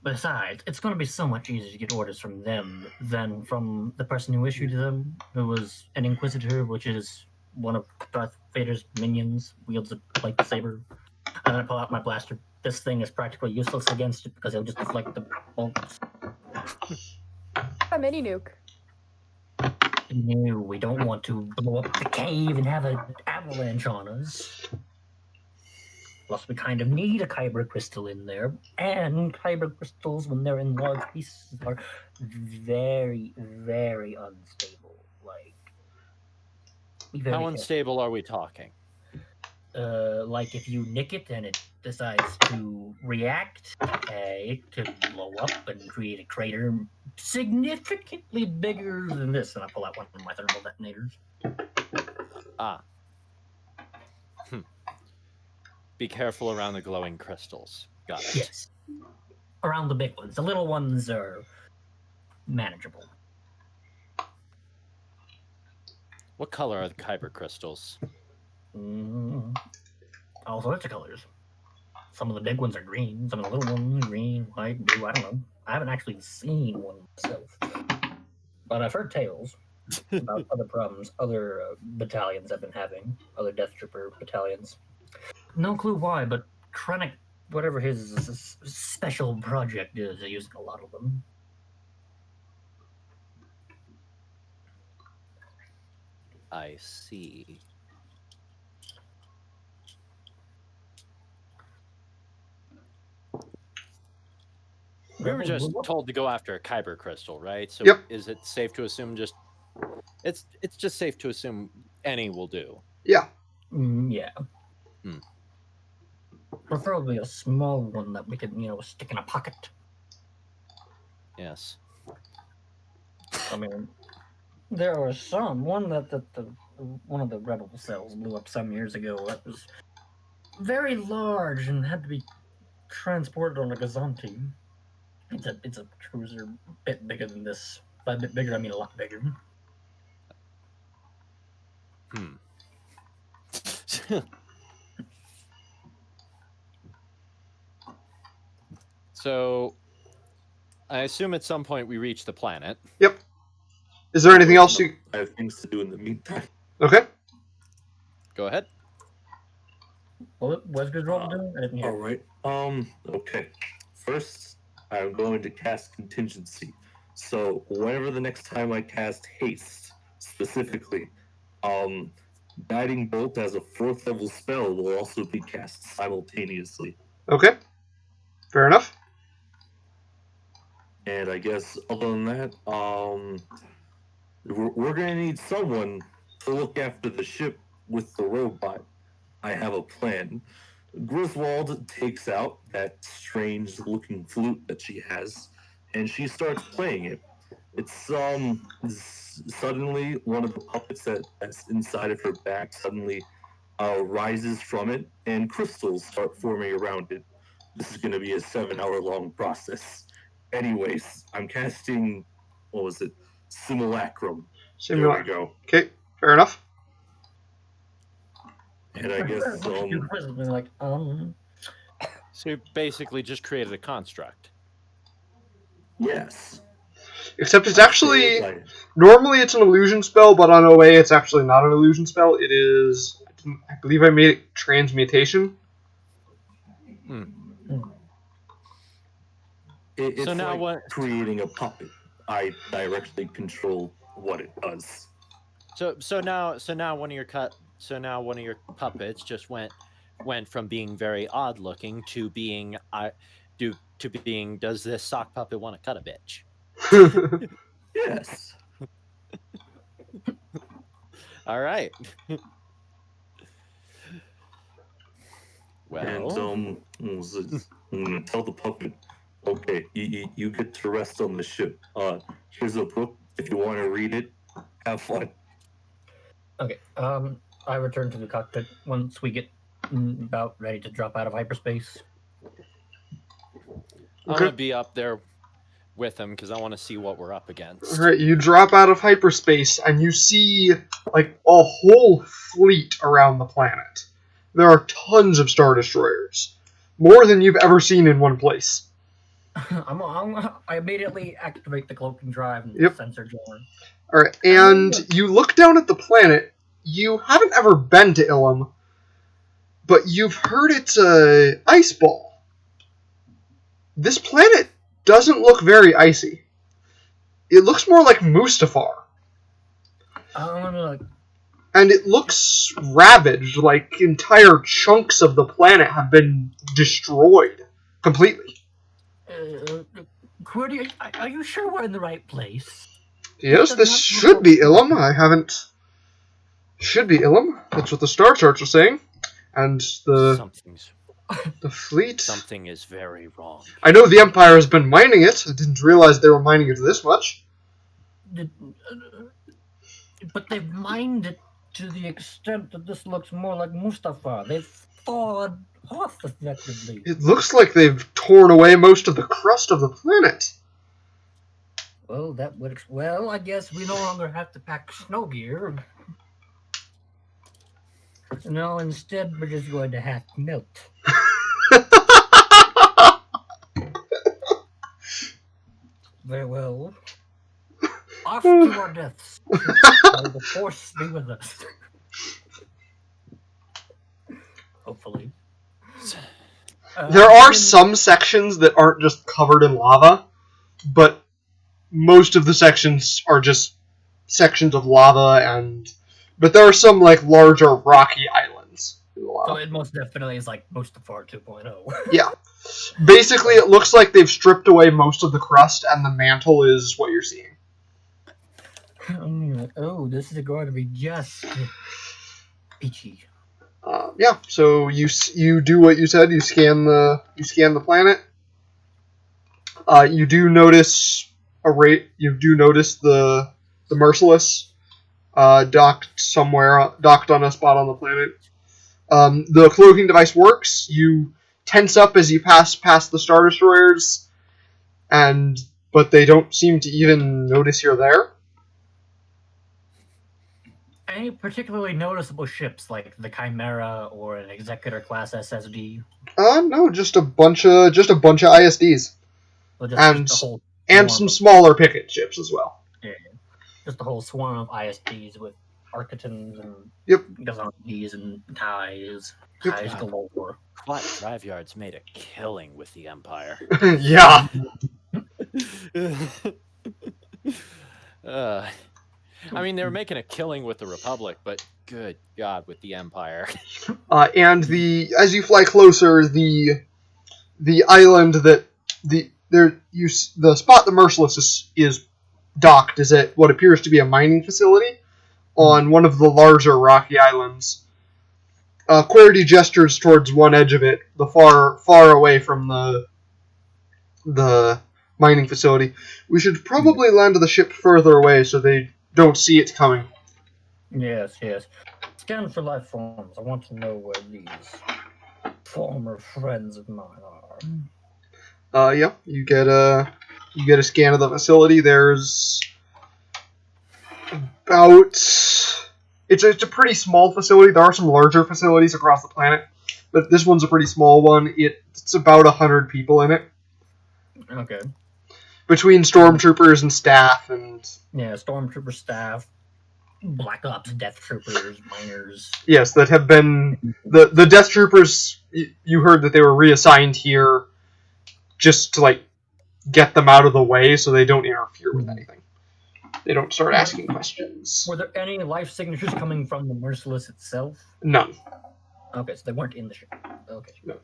Besides, it's going to be so much easier to get orders from them than from the person who issued them, who was an Inquisitor, which is one of Darth Vader's minions, wields a lightsaber. And then I pull out my blaster. This thing is practically useless against it because it'll just deflect the bolts. A mini nuke. No, we don't want to blow up the cave and have an avalanche on us. Plus, we kind of need a kyber crystal in there, and kyber crystals, when they're in large pieces, are very, very unstable. Like, be very How careful. unstable are we talking? Like if you nick it and it decides to react, it could blow up and create a crater significantly bigger than this. And I pull out one of my thermal detonators. Ah. Be careful around the glowing crystals. Got it. Yes. Around the big ones. The little ones are manageable. What color are the kyber crystals? All sorts of colors. Some of the big ones are green. Some of the little ones green, white, blue. I don't know. I haven't actually seen one myself, but I've heard tales about other problems other battalions have been having. Other Death Trooper battalions. No clue why, but Krennic, whatever his special project is, they're using a lot of them. I see. We were just told to go after a kyber crystal, right? So Yep. Is it safe to assume it's just safe to assume any will do? Yeah. Yeah. Preferably a small one that we could, stick in a pocket. Yes. I mean, there were some. One that one of the rebel cells blew up some years ago. That was very large and had to be transported on a Gazanti. It's a cruiser, a bit bigger than this. By a bit bigger, I mean a lot bigger. So, I assume at some point we reach the planet. Yep. Is there anything else you... I have things to do in the meantime. Okay. Go ahead. What was good roll doing? I didn't hear. All right. Okay. First, I'm going to cast contingency. So whenever the next time I cast haste, specifically, guiding bolt as a 4th level spell will also be cast simultaneously. Okay. Fair enough. And I guess other than that, we're gonna need someone to look after the ship with the robot. I have a plan. Griswold takes out that strange-looking flute that she has, and she starts playing it. It's suddenly one of the puppets that's inside of her back suddenly rises from it, and crystals start forming around it. This is going to be a 7-hour-long process. Anyways, I'm casting, what was it? Simulacrum. There we go. Okay, fair enough. And I guess, So you basically just created a construct. yes. Except it's actually... Normally it's an illusion spell, but on OA it's actually not an illusion spell. It is... I believe I made it transmutation. It's so now like creating a puppet. I directly control what it does. So now one of your puppets just went from being very odd looking to being does this sock puppet want to cut a bitch? Yes. All right. Well, and I'm gonna tell the puppet, okay, you get to rest on the ship. Here's a book. If you want to read it, have fun. Okay. I return to the cockpit once we get about ready to drop out of hyperspace. I'm gonna be up there with him because I want to see what we're up against. Alright, you drop out of hyperspace and you see like a whole fleet around the planet. There are tons of Star Destroyers. More than you've ever seen in one place. I immediately activate the cloaking drive and Yep. sensor jammer. Alright, and you look down at the planet. You haven't ever been to Ilum, but you've heard it's a ice ball. This planet doesn't look very icy. It looks more like Mustafar. And it looks ravaged, like entire chunks of the planet have been destroyed completely. Qwerty, are you sure we're in the right place? Yes, this should be Ilum. I haven't... Should be Ilum. That's what the star charts are saying. And the fleet... Something is very wrong. I know the Empire has been mining it. I didn't realize they were mining it this much. But they've mined it to the extent that this looks more like Mustafar. They've thawed off effectively. It looks like they've torn away most of the crust of the planet. Well, that would... Well, I guess we no longer have to pack snow gear. No, instead we're just going to have to melt. Very well. Off to our deaths. May the force be with us. Hopefully. There are some sections that aren't just covered in lava, but most of the sections are just sections of lava, but there are some like larger rocky islands in the lava. So it most definitely is like Mustafar 2.0. Yeah. Basically, it looks like they've stripped away most of the crust, and the mantle is what you're seeing. Oh, this is going to be just peachy. Yeah. So you do what you said. You scan the planet. You do notice the Merciless docked on a spot on the planet. The cloaking device works. You tense up as you pass past the Star Destroyers, but they don't seem to even notice you're there. Any particularly noticeable ships like the Chimera or an Executor class SSD? No, just a bunch of ISDs, and some smaller picket ships as well. Yeah, just a whole swarm of ISDs with Architons and Gazantes and ties galore. What graveyards made a killing with the Empire? Yeah. I mean, they were making a killing with the Republic, but good God, with the Empire. And as you fly closer, the island that the spot the Merciless is docked is at what appears to be a mining facility on one of the larger rocky islands. Qwerty gestures towards one edge of it, the far away from the mining facility. We should probably land the ship further away so they don't see it coming. Yes. Scan for life forms. I want to know where these former friends of mine are. Yeah. You get a scan of the facility. There's about... It's a pretty small facility. There are some larger facilities across the planet, but this one's a pretty small one. It's about 100 people in it. Okay. Between stormtroopers and staff and... Yeah, stormtrooper staff, Black Ops death troopers, miners. Yes, that have been... The death troopers, you heard that they were reassigned here just to, get them out of the way so they don't interfere with anything. They don't start asking questions. Were there any life signatures coming from the Merciless itself? None. Okay, so they weren't in the ship. Okay. No.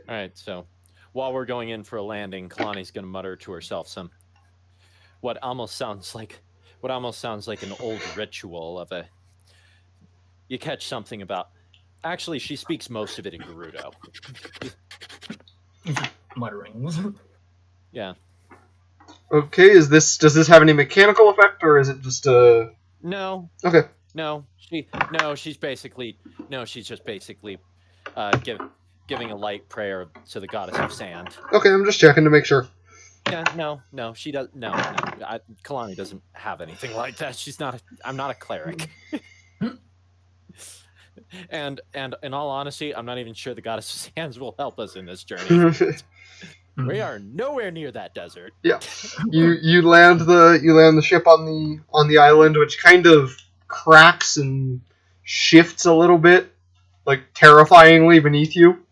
Alright, so while we're going in for a landing, Kalani's going to mutter to herself what almost sounds like an old ritual of a... You catch something about... Actually, she speaks most of it in Gerudo. Mutterings. Yeah. Okay, does this have any mechanical effect, or is it just a... No. Okay. She's just basically giving a light prayer to the goddess of sand. Okay, I'm just checking to make sure. Yeah, no, she does. No. Kalani doesn't have anything like that. I'm not a cleric. And in all honesty, I'm not even sure the goddess's hands will help us in this journey. We are nowhere near that desert. Yeah, you land the ship on the island, which kind of cracks and shifts a little bit, like terrifyingly beneath you.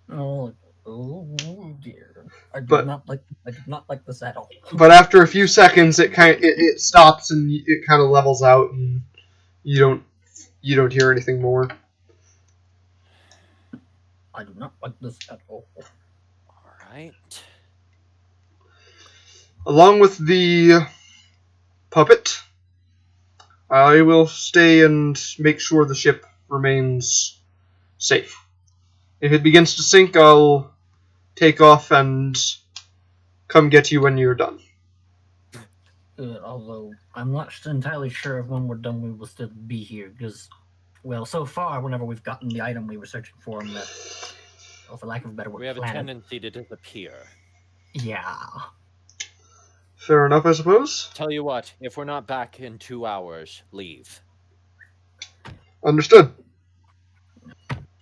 Oh dear! I did But- not like this at all. But after a few seconds, it stops and it kind of levels out, and you don't hear anything more. I do not like this at all. All right. Along with the puppet, I will stay and make sure the ship remains safe. If it begins to sink, I'll take off and come get you when you're done. Good, although I'm not entirely sure if when we're done we will still be here, because, well, so far, whenever we've gotten the item we were searching for, for lack of a better word, We have a planet. tendency to disappear. Yeah. Fair enough, I suppose. Tell you what, if we're not back in 2 hours, leave. Understood.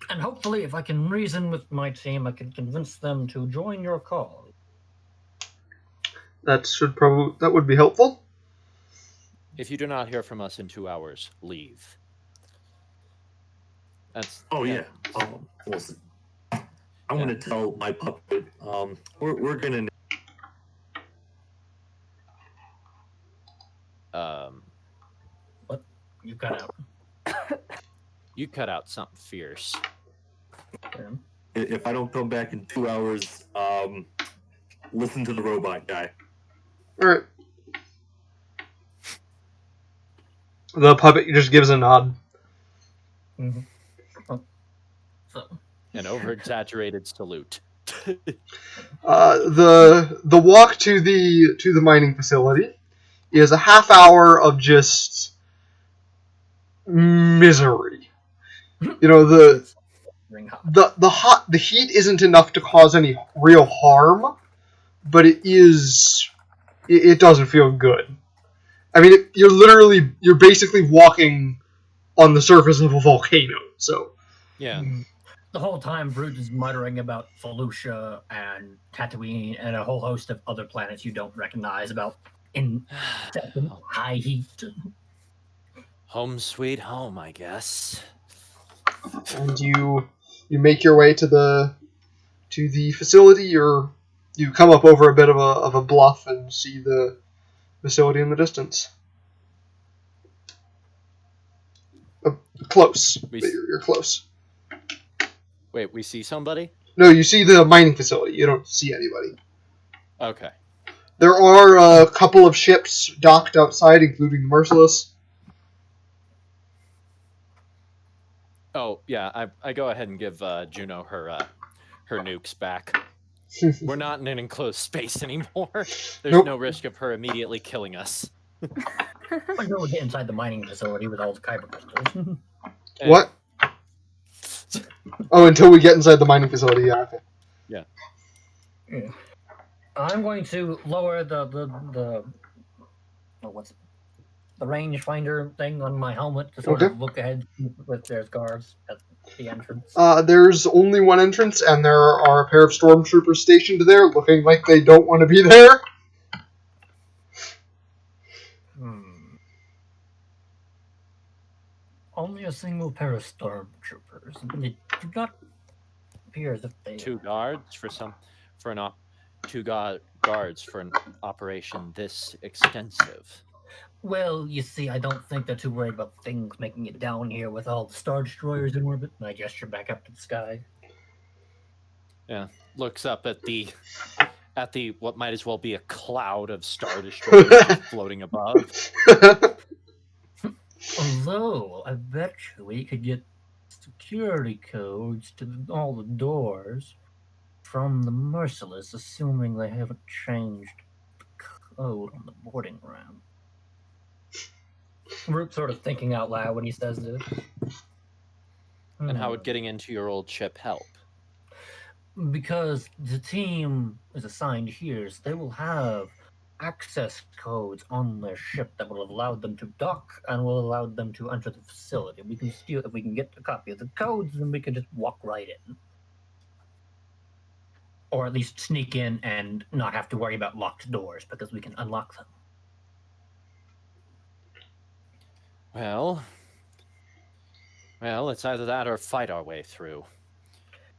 And hopefully, if I can reason with my team, I can convince them to join your cause. That would be helpful. If you do not hear from us in 2 hours, leave. That's. Oh yeah. Listen, I'm gonna tell my puppet. We're gonna. What? You cut out. You cut out something fierce. Okay. If I don't come back in 2 hours, listen to the robot guy. Alright. The puppet just gives a nod. Mm-hmm. Oh. So. An over-exaggerated salute. The walk to the mining facility is a half hour of just misery. You know, the heat isn't enough to cause any real harm, but it doesn't feel good. I mean, you're basically walking on the surface of a volcano. So Yeah. The whole time, Brute is muttering about Felucia and Tatooine and a whole host of other planets you don't recognize about high heat. Home sweet home, I guess. and you make your way to the facility, or you come up over a bit of a bluff and see the facility in the distance. Close. You're close. Wait, we see somebody? No, you see the mining facility. You don't see anybody. Okay. There are a couple of ships docked outside, including the Merciless. Oh, yeah, I go ahead and give Juno her nukes back. We're not in an enclosed space anymore. There's no risk of her immediately killing us. I go get inside the mining facility with all the kyber crystals. What? Oh, until we get inside the mining facility, yeah. Okay. Yeah. I'm going to lower the rangefinder thing on my helmet to sort of look ahead if there's guards at the entrance. There's only one entrance, and there are a pair of stormtroopers stationed there, looking like they don't want to be there. Only a single pair of stormtroopers. It do not appear as if they... Two guards for an operation this extensive. Well, you see, I don't think they're too worried about things making it down here with all the Star Destroyers in orbit. And I gesture back up to the sky. Yeah, looks up at the what might as well be a cloud of Star Destroyers floating above. Although, I bet you we could get security codes to all the doors from the Merciless, assuming they haven't changed the code on the boarding ramp. Root's sort of thinking out loud when he says this. And how would getting into your old ship help? Because the team is assigned here, so they will have access codes on the ship that will allow them to dock and will allow them to enter the facility. We can steal if we can get a copy of the codes, then we can just walk right in. Or at least sneak in and not have to worry about locked doors because we can unlock them. Well, it's either that or fight our way through.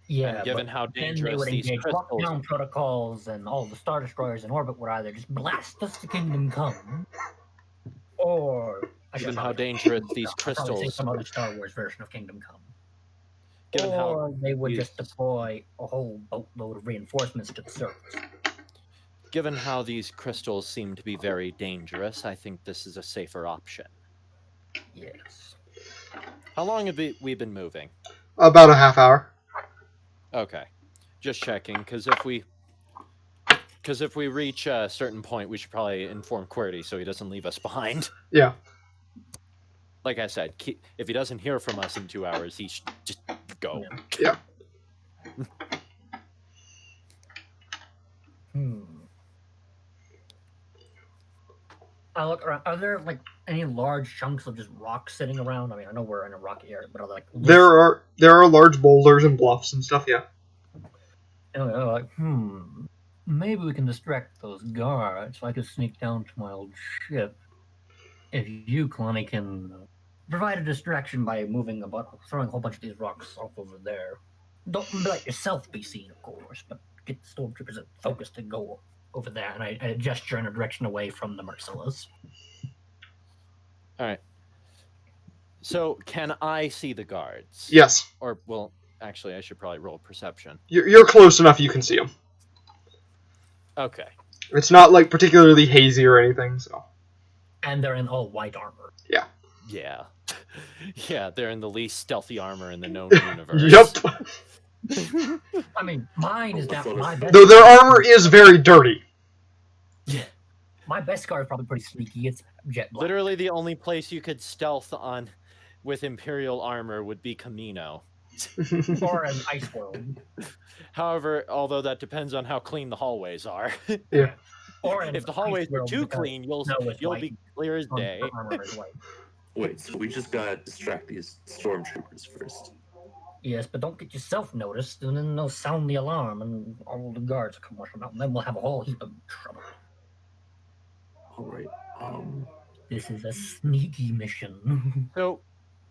Yeah, And given but how then they dangerous would these engage crystals, lockdown protocols, and all the Star Destroyers in orbit would either just blast us to Kingdom Come, or given how dangerous these I'll probably say crystals, some other Star Wars version of Kingdom Come. given how Or they would these- just deploy a whole boatload of reinforcements to the surface. given how these crystals seem to be very dangerous, I think this is a safer option. Yes. How long have we been moving? About a half hour. Okay, just checking, because if we reach a certain point, we should probably inform QWERTY so he doesn't leave us behind. Yeah. Like I said, if he doesn't hear from us in 2 hours, he should just go. Yeah. I look around. Are there like any large chunks of just rock sitting around? I mean, I know we're in a rocky area, but are there like There are large boulders and bluffs and stuff. Yeah. And they're like, maybe we can distract those guards so I could sneak down to my old ship. If you, Kalani, can provide a distraction by throwing a whole bunch of these rocks off over there. Don't let yourself be seen, of course, but get the stormtroopers focused to go over there, and I gesture in a direction away from the Merciless. All right. So, can I see the guards? Yes. Or, well, actually, I should probably roll perception. You're close enough you can see them. Okay. It's not like particularly hazy or anything, so. And they're in all white armor. Yeah. Yeah. Yeah, they're in the least stealthy armor in the known universe. Yep. I mean, mine is down. My best. Though their armor is very dirty. Yeah. My best guard is probably pretty sneaky. It's jet black. Literally, the only place you could stealth on with Imperial armor would be Camino. Or an ice world. However, although that depends on how clean the hallways are. Yeah. Or an If the hallways ice are world too because clean, you'll white. be clear as day. Armor is white. Wait, so we just gotta distract these stormtroopers first. Yes, but don't get yourself noticed, and then they'll sound the alarm, and all the guards will come rushing out, and then we'll have a whole heap of trouble. Alright, This is a sneaky mission. So,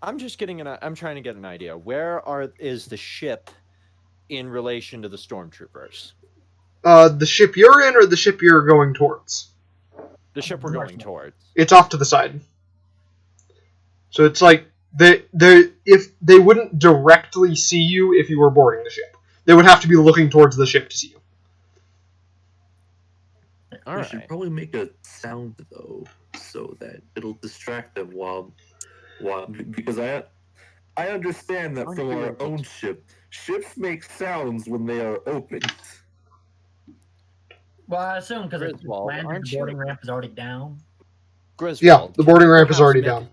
I'm just getting I'm trying to get an idea. Where is the ship in relation to the stormtroopers? The ship you're in or the ship you're going towards? The ship we're going towards. It's off to the side. So it's like if they wouldn't directly see you if you were boarding the ship. They would have to be looking towards the ship to see you. All we right. should probably make a sound though, so that it'll distract them while because I understand that from our own ship, ships make sounds when they are open. Well, I assume because it's Griswold, landed, aren't the you? boarding ramp is already down. Griswold, Yeah, the boarding ramp is perhaps already make- down.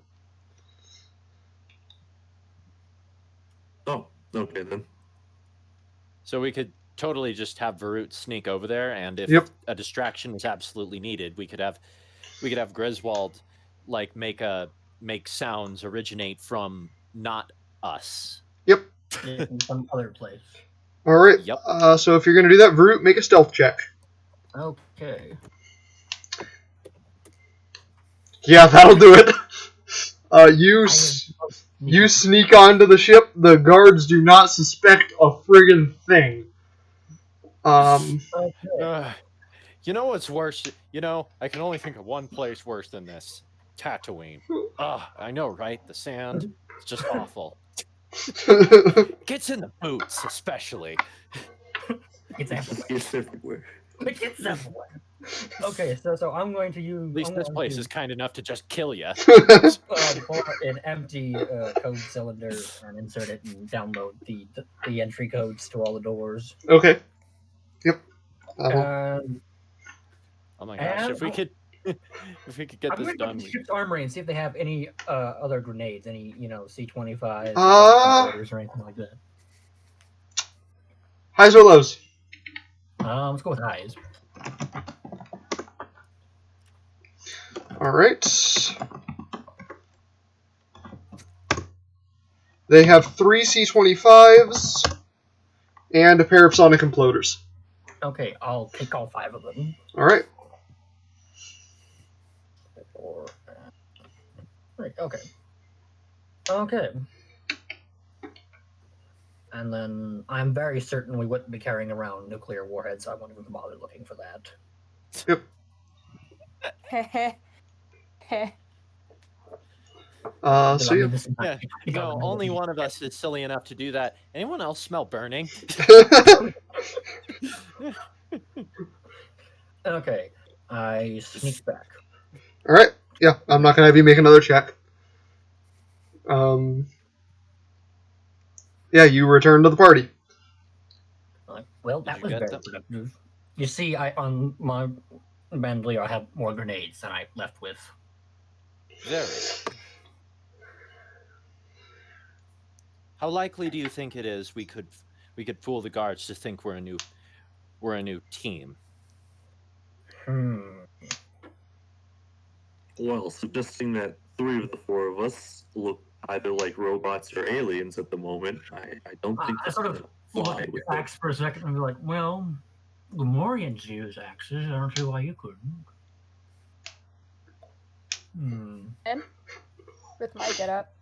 Oh, okay then. So we could totally just have Varut sneak over there, and if Yep. a distraction is absolutely needed, we could have Griswold like make sounds originate from not us. Yep. In some other place. Alright. Yep. So if you're going to do that, Varut, make a stealth check. Okay. Yeah, that'll do it. You sneak onto the ship. The guards do not suspect a friggin' thing. You know what's worse? You know, I can only think of one place worse than this. Tatooine. I know, right? The sand. It's just awful. Gets in the boots, especially. It's everywhere. It's everywhere. It's everywhere. Okay, so I'm going to use. At least this place is kind enough to just kill you. Pull out an empty code cylinder and insert it and download the entry codes to all the doors. Okay. Yep. Oh my gosh! If we could get I'm this going to go done. to the ship's armory and see if they have any other grenades, any C-25s or anything like that. Highs or lows? Let's go with highs. Alright. They have 3 C-25s and a pair of sonic imploders. Okay, I'll take all 5 of them. Alright. Right, okay. Okay. And then I'm very certain we wouldn't be carrying around nuclear warheads, so I won't even bother looking for that. Yep. So yeah. Yeah, no, only one of us is silly enough to do that. Anyone else smell burning? Okay, I sneak back. Alright. Yeah, I'm not going to have you make another check. Yeah, you return to the party. Well, Did that you was get very them? productive. You see, on my bandolier I have more grenades than I left with. Very. How likely do you think it is we could fool the guards to think we're a new team? Well, suggesting that 3 of the 4 of us look either like robots or aliens at the moment, I don't think I that's sort gonna of look fly at with your it. axe for a second and be like, well, the Morians use axes. I don't see why you couldn't. And with my getup.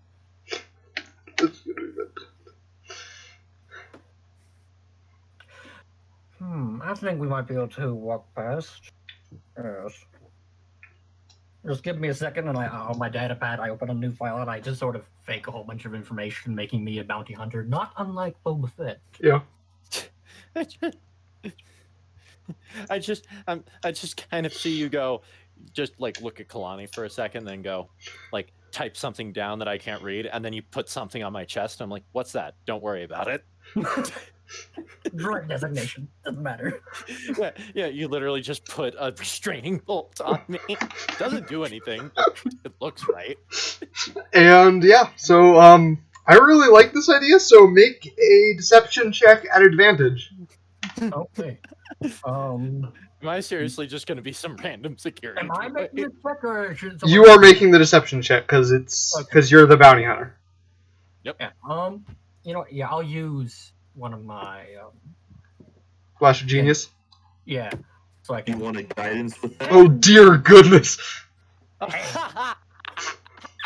I think we might be able to walk past. Yes. Just give me a second, and on my data pad, I open a new file, and I just sort of fake a whole bunch of information, making me a bounty hunter, not unlike Boba Fett. Yeah. I just kind of see you go, just like look at Kalani for a second, then go, like type something down that I can't read, and then you put something on my chest. I'm like, what's that? Don't worry about it. Droid designation doesn't matter. Yeah, you literally just put a restraining bolt on me. Doesn't do anything, but it looks right. And yeah, so I really like this idea, so make a deception check at advantage. Okay. Am I seriously just going to be some random security? Am I making this check, or should You are making the deception check because you're the bounty hunter. Yep. Yeah. You know, yeah, I'll use one of my Flash of Genius. Yeah. So I Do you can. want a guidance with that? Oh dear goodness! I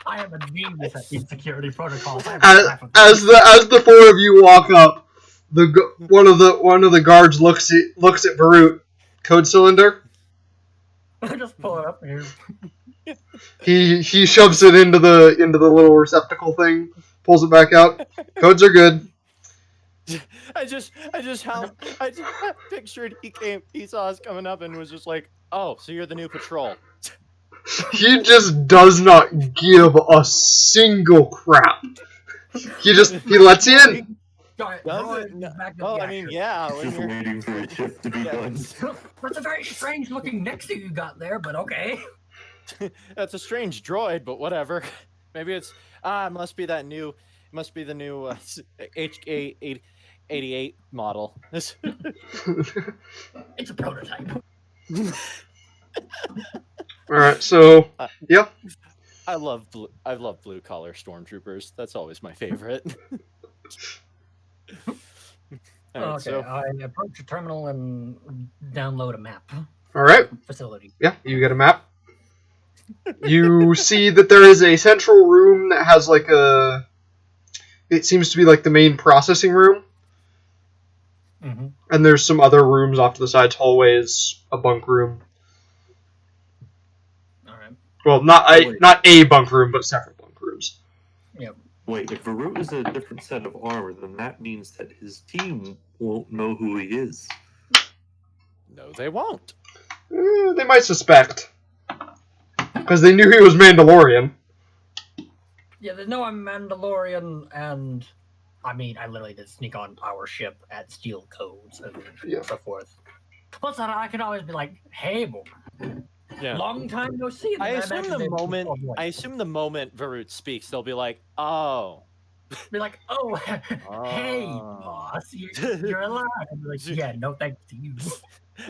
am a genius at these security protocols. As the 4 of you walk up, one of the guards looks at Varut. Code cylinder. I just pull it up here. He shoves it into the little receptacle thing, pulls it back out. Codes are good. I just pictured he saw us coming up and was just like, oh, so you're the new patrol. He just does not give a single crap. He lets you in. Well, I mean, yeah. He's just waiting for a shift to be done. That's a very strange looking nexus you got there, but okay. That's a strange droid, but whatever. Maybe it's it must be the new HK88 model. It's a prototype. All right, so yeah. I love blue collar stormtroopers. That's always my favorite. Right, okay, so I approach a terminal and download a map. All right. Facility. Yeah, you get a map. You see that there is a central room that has like a. It seems to be like the main processing room. Mm-hmm. And there's some other rooms off to the sides, hallways, a bunk room. All right. Well, not a bunk room, but separate bunk rooms. Yep. Wait, if Varut is a different set of armor, then that means that his team won't know who he is. no, they won't. They might suspect. Because they knew he was Mandalorian. Yeah, they know I'm Mandalorian, and I mean, I literally did sneak on our ship at steel codes and so forth. Plus, I can always be like, "Hey, boy, Yeah. long time no see." I assume the moment Varut speaks, they'll be like, "Oh." Be like, "Oh, hey, boss, you're alive." I'd be like, "Yeah, no thanks to you."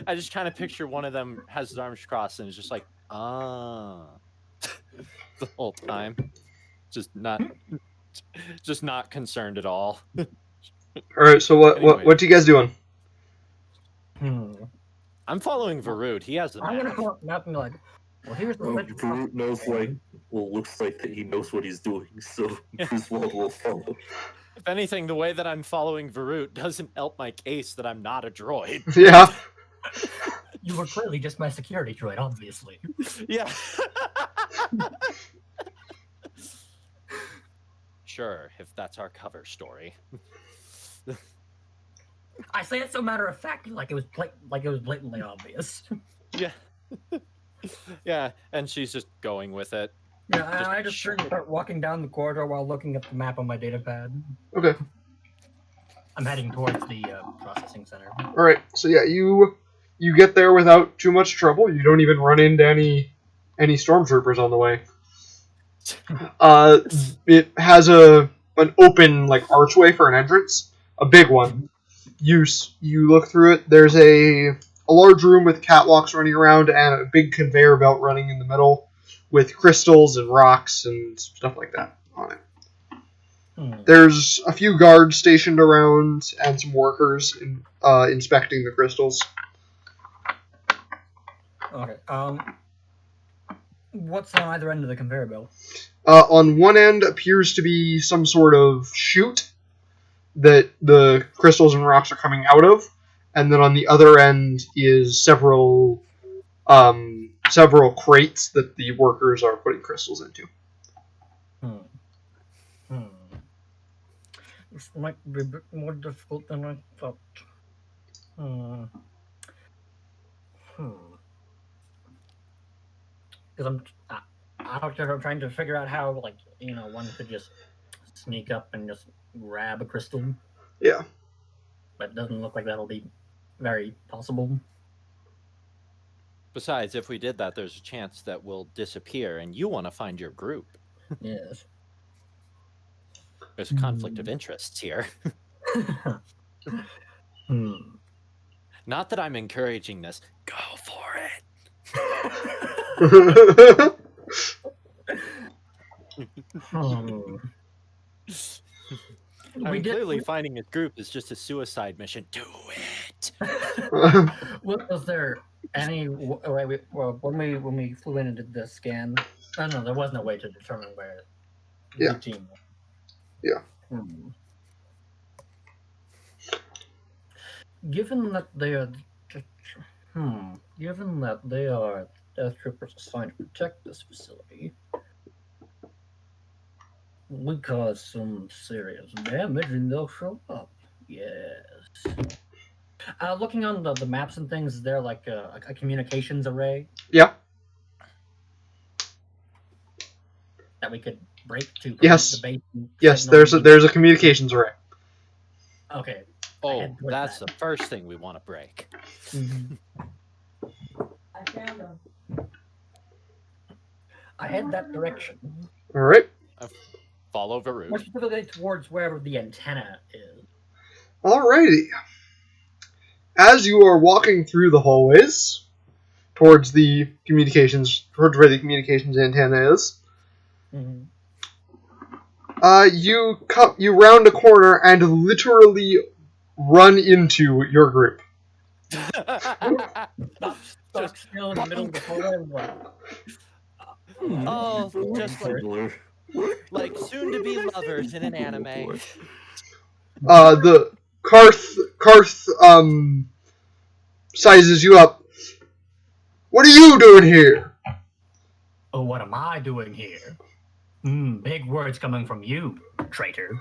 I just kind of picture one of them has his arms crossed and is just like, "Ah." the whole time. Just not concerned at all. Alright, so what you guys doing? I'm following Varut. He has the I'm gonna map. pull up the map and be like, well, here's the Groot knows, like, well, looks like that he knows what he's doing, so Griswold will follow. If anything, the way that I'm following Varut doesn't help my case that I'm not a droid. Yeah. You were clearly just my security droid, obviously. Yeah. Sure, if that's our cover story. I say it so matter of fact, like it was blatantly obvious. Yeah. Yeah, and she's just going with it. Yeah, I just start walking down the corridor while looking at the map on my data pad. Okay. I'm heading towards the processing center. Alright, so yeah, you get there without too much trouble. You don't even run into any stormtroopers on the way. It has an open like archway for an entrance, a big one. You look through it. There's a large room with catwalks running around and a big conveyor belt running in the middle with crystals and rocks and stuff like that on it. There's a few guards stationed around and some workers inspecting the crystals. Okay. What's on either end of the conveyor belt? On one end appears to be some sort of chute that the crystals and rocks are coming out of, and then on the other end is several crates that the workers are putting crystals into. This might be a bit more difficult than I thought. Because I'm out there trying to figure out how, like, one could just sneak up and just grab a crystal. Yeah. But it doesn't look like that'll be very possible. Besides, if we did that, there's a chance that we'll disappear, and you want to find your group. Yes. There's a conflict of interests here. Not that I'm encouraging this. Go for it. I'm clearly finding a group is just a suicide mission. Do it. Was there any way when we flew in and did the scan? I don't know. There was no way to determine where the team was. Yeah. Given that they are Death Troopers assigned to protect this facility, we cause some serious damage and they'll show up. Yes. Looking on the maps and things, is there like a communications array? Yeah. That we could break to yes. The base. Yes, there's a communications array. Okay. Oh, that's the first thing we want to break. I found them. I head that direction. All right. Follow Varut. More specifically towards wherever the antenna is. Alrighty. As you are walking through the hallways towards where the communications antenna is, you round a corner and literally run into your group. Stuck still in the middle of the hallway. Oh, just like soon-to-be lovers in an anime. The Karth sizes you up. What are you doing here? Oh, what am I doing here? Big words coming from you, traitor.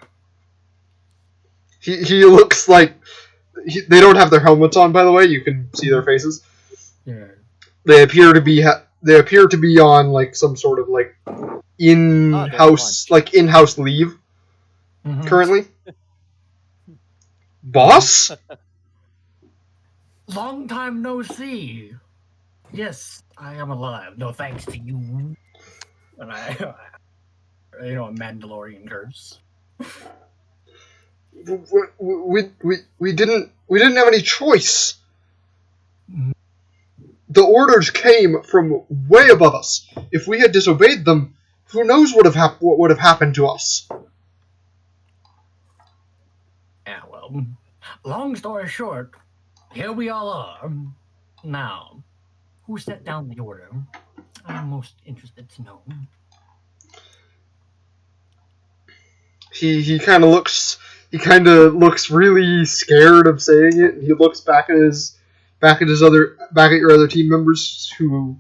He looks like they don't have their helmets on. By the way, you can see their faces. Yeah. They appear to be on like some sort of like in-house leave currently. Boss? Long time no see. Yes, I am alive. No thanks to you. And a Mandalorian curse. We didn't have any choice. The orders came from way above us. If we had disobeyed them, who knows what would have happened to us? Yeah, well, long story short, here we all are. Now, who set down the order? I'm most interested to know. He kind of looks really scared of saying it. He looks back at your other team members, who,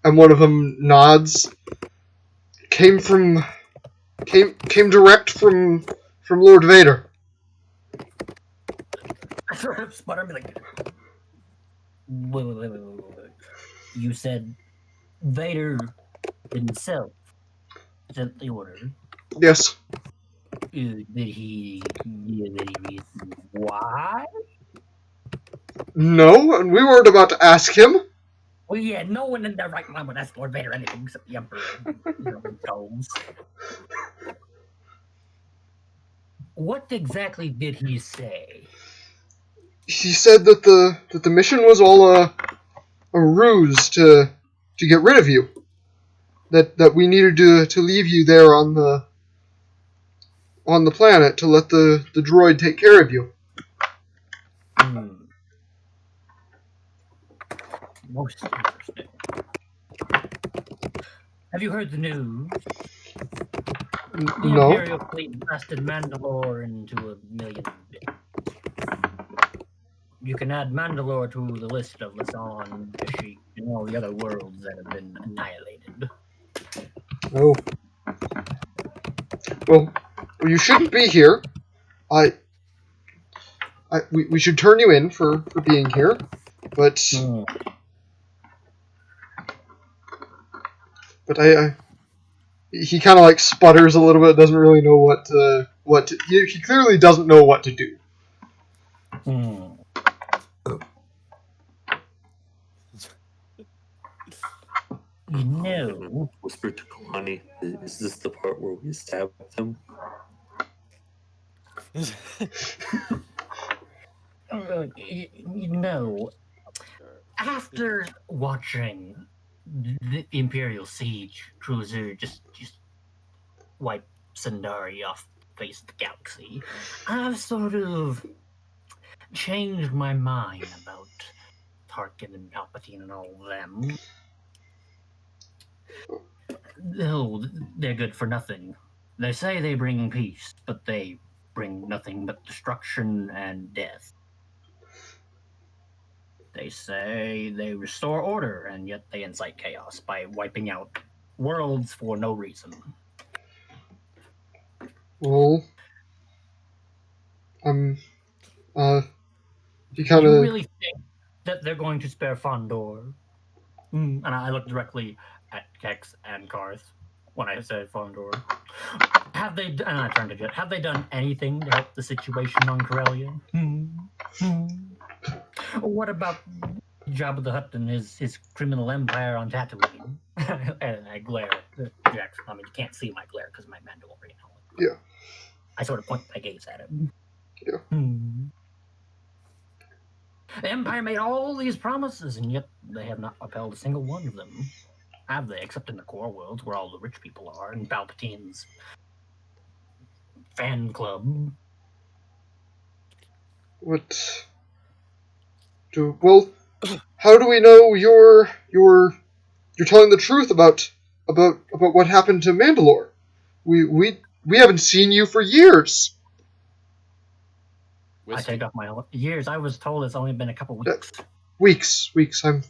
and one of them nods. Came direct from Lord Vader. I sort of sputter and be like, wait. You said Vader himself sent the order. Yes. Did he give any reason why? No, and we weren't about to ask him. Well, yeah, no one in their right mind would ask Lord Vader anything except the Emperor. Goes. What exactly did he say? He said that the mission was all a ruse to get rid of you. That we needed to leave you there on the planet to let the droid take care of you. Most interesting. Have you heard the news? The No. Imperial fleet blasted Mandalore into a million bits. You can add Mandalore to the list of Lasan, Kashyyyk, and all the other worlds that have been annihilated. Oh. Well, you shouldn't be here. We should turn you in for being here, but he kind of like sputters a little bit, doesn't really know what to he clearly doesn't know what to do. No. Whisper to Kalani, is this the part where we stab them? No. After watching the Imperial Siege cruiser just wipe Sundari off the face of the galaxy, I've sort of changed my mind about Tarkin and Palpatine and all of them. No, they're good for nothing. They say they bring peace, but they bring nothing but destruction and death. They say they restore order, and yet they incite chaos by wiping out worlds for no reason. Well, he kind You of. really think that they're going to spare Fondor? And I look directly at Kex and Karth when I said Fondor. Have they? And I turned to Jet. Have they done anything to help the situation on Corellia? What about Jabba the Hutt and his criminal empire on Tatooine? And I glare at Jax. I mean, you can't see my glare because of my Mandalorian helmet. Yeah. I sort of point my gaze at him. Yeah. The Empire made all these promises, and yet they have not upheld a single one of them. Have they? Except in the core worlds, where all the rich people are, and Palpatine's fan club. What? Well, how do we know you're telling the truth about what happened to Mandalore? We haven't seen you for years. I take off my years. I was told it's only been a couple weeks. Weeks. I'm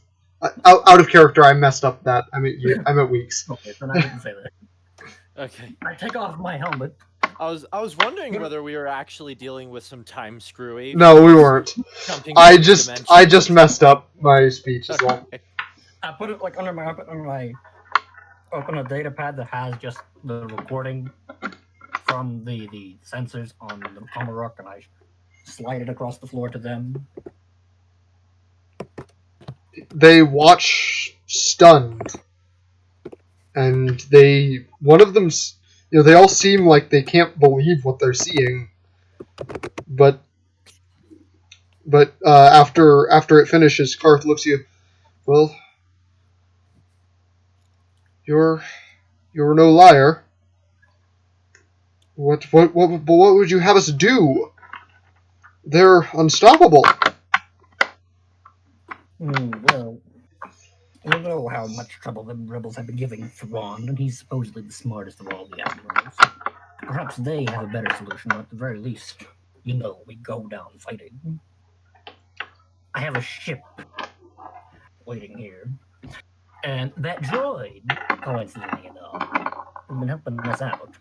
out of character. I messed up that. I meant weeks. Okay, then I didn't say that. Okay. I take off my helmet. I was wondering whether we were actually dealing with some time screwy. No, we weren't. I just messed up my speech as well. I put it like under my armpit, open a data pad that has just the recording from the sensors on the rock, and I slide it across the floor to them. They watch stunned, and one of them, they all seem like they can't believe what they're seeing. But after it finishes, Karth looks at you. Well, you're You're no liar. What would you have us do? They're unstoppable. Well, we know how much trouble the rebels have been giving Thrawn, and he's supposedly the smartest of all the admirals. Perhaps they have a better solution, or at the very least, we go down fighting. I have a ship waiting here, and that droid, coincidentally enough, has been helping us out.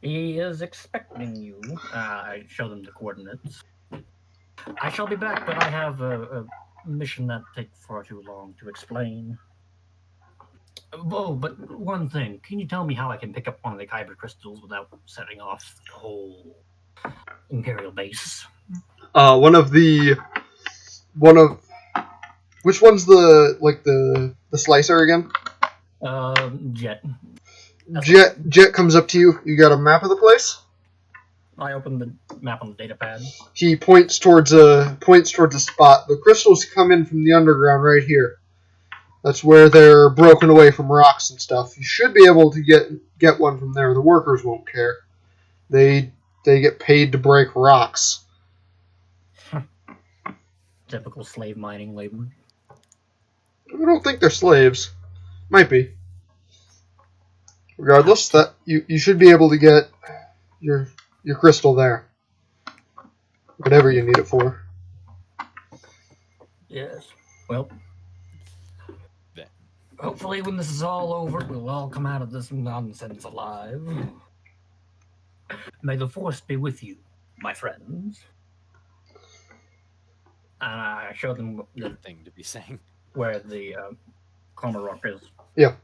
He is expecting you. I show them the coordinates. I shall be back, but I have a mission that takes far too long to explain. Oh, but one thing. Can you tell me how I can pick up one of the kyber crystals without setting off the whole Imperial base? Which one's the slicer again? Jet. Jet comes up to you. You got a map of the place? I open the map on the data pad. He points towards a spot. The crystals come in from the underground right here. That's where they're broken away from rocks and stuff. You should be able to get one from there. The workers won't care. They get paid to break rocks. Typical slave mining labor. I don't think they're slaves. Might be. Regardless, that you should be able to get your crystal there. Whatever you need it for. Yes. Well, hopefully when this is all over, we'll all come out of this nonsense alive. May the Force be with you, my friends. And I show them Good thing to be saying. where the Rock is. Yeah.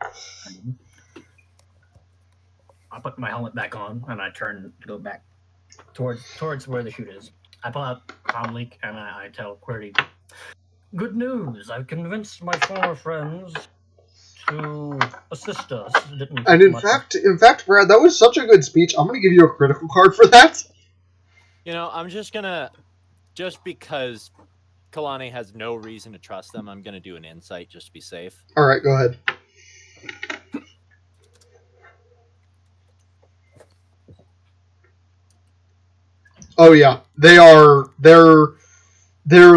I put my helmet back on, and I turn to go back towards where the chute is. I pull out Comleak, and I tell Query, "Good news! I've convinced my former friends to assist us." And in fact, Brad, that was such a good speech. I'm going to give you a critical card for that. I'm just because Kalani has no reason to trust them, I'm going to do an insight just to be safe. All right, go ahead. Oh yeah, they're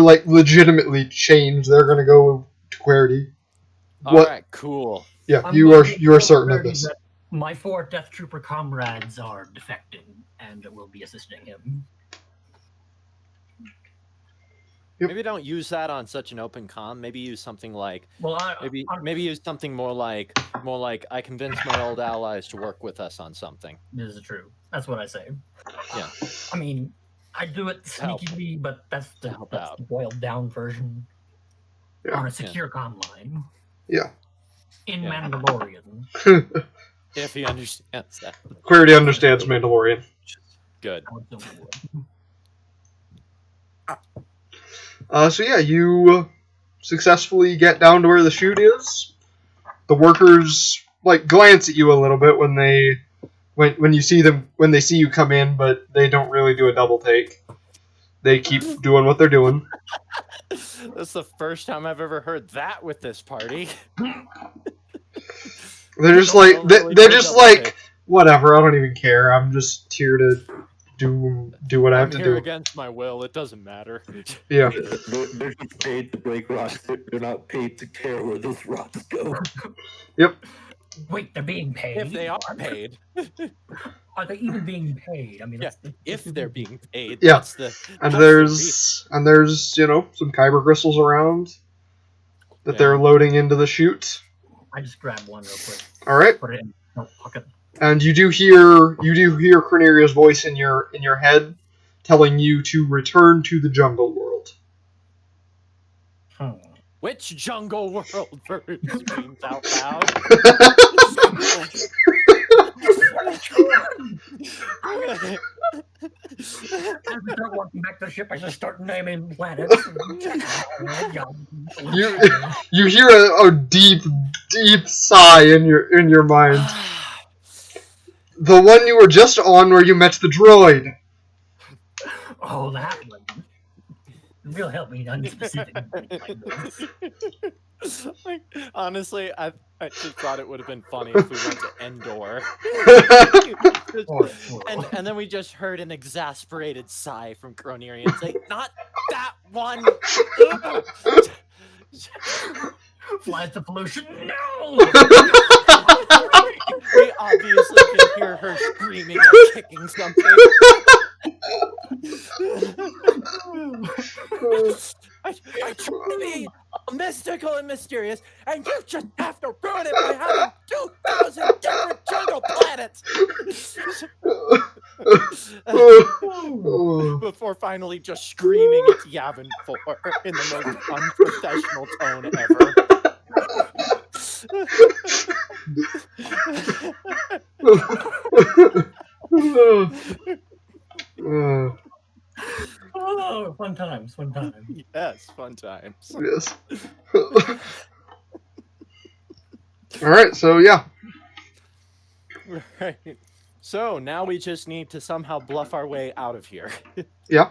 like legitimately changed. They're going to go to Querity. All right, cool. Yeah, you are certain of this. My 4 Death Trooper comrades are defecting and will be assisting him. Yep. Maybe don't use that on such an open comm. Maybe use something like maybe use something more like I convinced my old allies to work with us on something. This is true. That's what I say. Yeah. I mean, I do it sneakily, but that's the boiled down version. Yeah. On a secure comm line. Yeah. In Mandalorian. If he understands that. Querity understands Mandalorian. Good. So yeah, you successfully get down to where the chute is. The workers glance at you a little bit when they see you come in, but they don't really do a double take. They keep doing what they're doing. That's the first time I've ever heard that with this party. They're just like whatever. I don't even care. I'm just here to do what I have to do. I'm here against my will. It doesn't matter. Yeah. They're just paid to break rocks. They're not paid to care where those rocks go. Yep. Wait, they're being paid. If they are paid. Are they even being paid? I mean, if they're being paid. Yeah. There's some kyber crystals around that they're loading into the chute. I just grab one real quick. All right. Put it in my pocket. And you do hear Cornelia's voice in your head, telling you to return to the jungle world. Which jungle world bird screams out loud? As we start walking back to the ship, I just start naming planets. You hear a deep sigh in your mind. The one you were just on where you met the droid. Oh, that one. Real help me unspecific. Like, honestly, I just thought it would have been funny if we went to Endor. And then we just heard an exasperated sigh from Cronerian say, "Not that one!" Flies to pollution. No! We obviously can hear her screaming and kicking something. I try to be mystical and mysterious, and you just have to ruin it by having 2,000 different jungle planets! Before finally just screaming it's Yavin 4 in the most unprofessional tone ever. Oh, fun times, fun times. Yes, fun times. Yes. Alright, so yeah. Right. So now we just need to somehow bluff our way out of here. Yeah.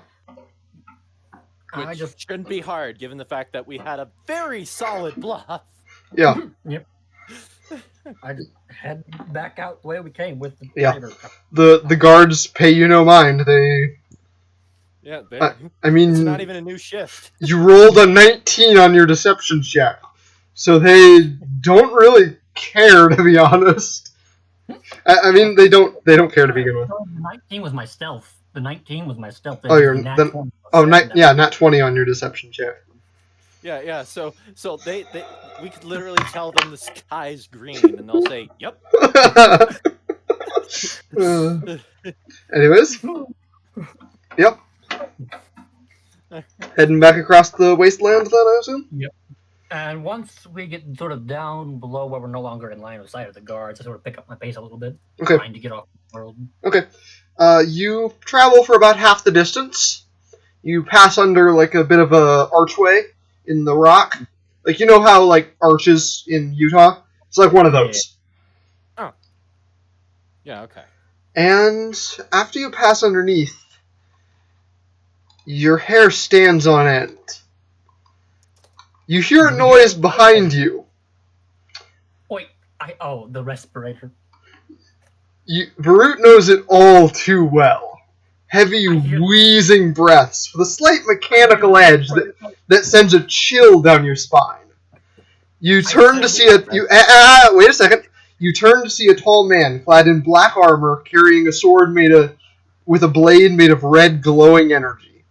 Which shouldn't be hard, given the fact that we had a very solid bluff. Yeah. Yep. I just head back out the way we came with the Yeah. paper. The guards pay you no mind. They... Yeah, I mean... it's not even a new shift. You rolled a 19 on your deception check. So they don't really care, to be honest. I mean, they don't care to begin with. The 19 was my stealth. The 19 was my stealth. Oh, you're... Nat Then, 20 oh, was yeah, nat 20 on your deception check. Yeah. So they we could literally tell them the sky's green, and they'll say, "Yep." Anyways. Yep. Heading back across the wasteland, then, I assume? Yep. And once we get sort of down below where we're no longer in line of sight of the guards, I sort of pick up my pace a little bit, Okay. trying to get off the world. Okay. You travel for about half the distance. You pass under, like, a bit of a archway in the rock. Like, you know how, like, arches in Utah? It's like one of those. Oh. Yeah, okay. And after you pass underneath, your hair stands on end. You hear a noise behind you. Wait, the respirator. Varut knows it all too well. Heavy, wheezing breaths with a slight mechanical edge that sends a chill down your spine. You turn to see wait a second. You turn to see a tall man clad in black armor, carrying a sword with a blade made of red, glowing energy.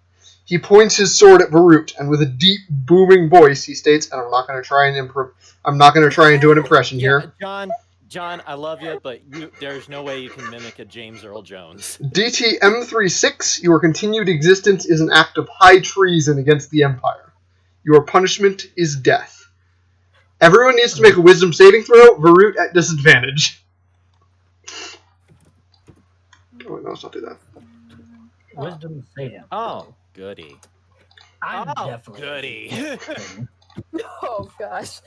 He points his sword at Varut, and with a deep, booming voice, he states, and I'm not going to try and do an impression here. John, I love you, but there's no way you can mimic a James Earl Jones. DT M36, your continued existence is an act of high treason against the Empire. Your punishment is death. Everyone needs to make a wisdom saving throw, Varut at disadvantage. Oh, no, let's not do that. Wisdom saving. Oh, goody. I'm definitely goody. Oh gosh.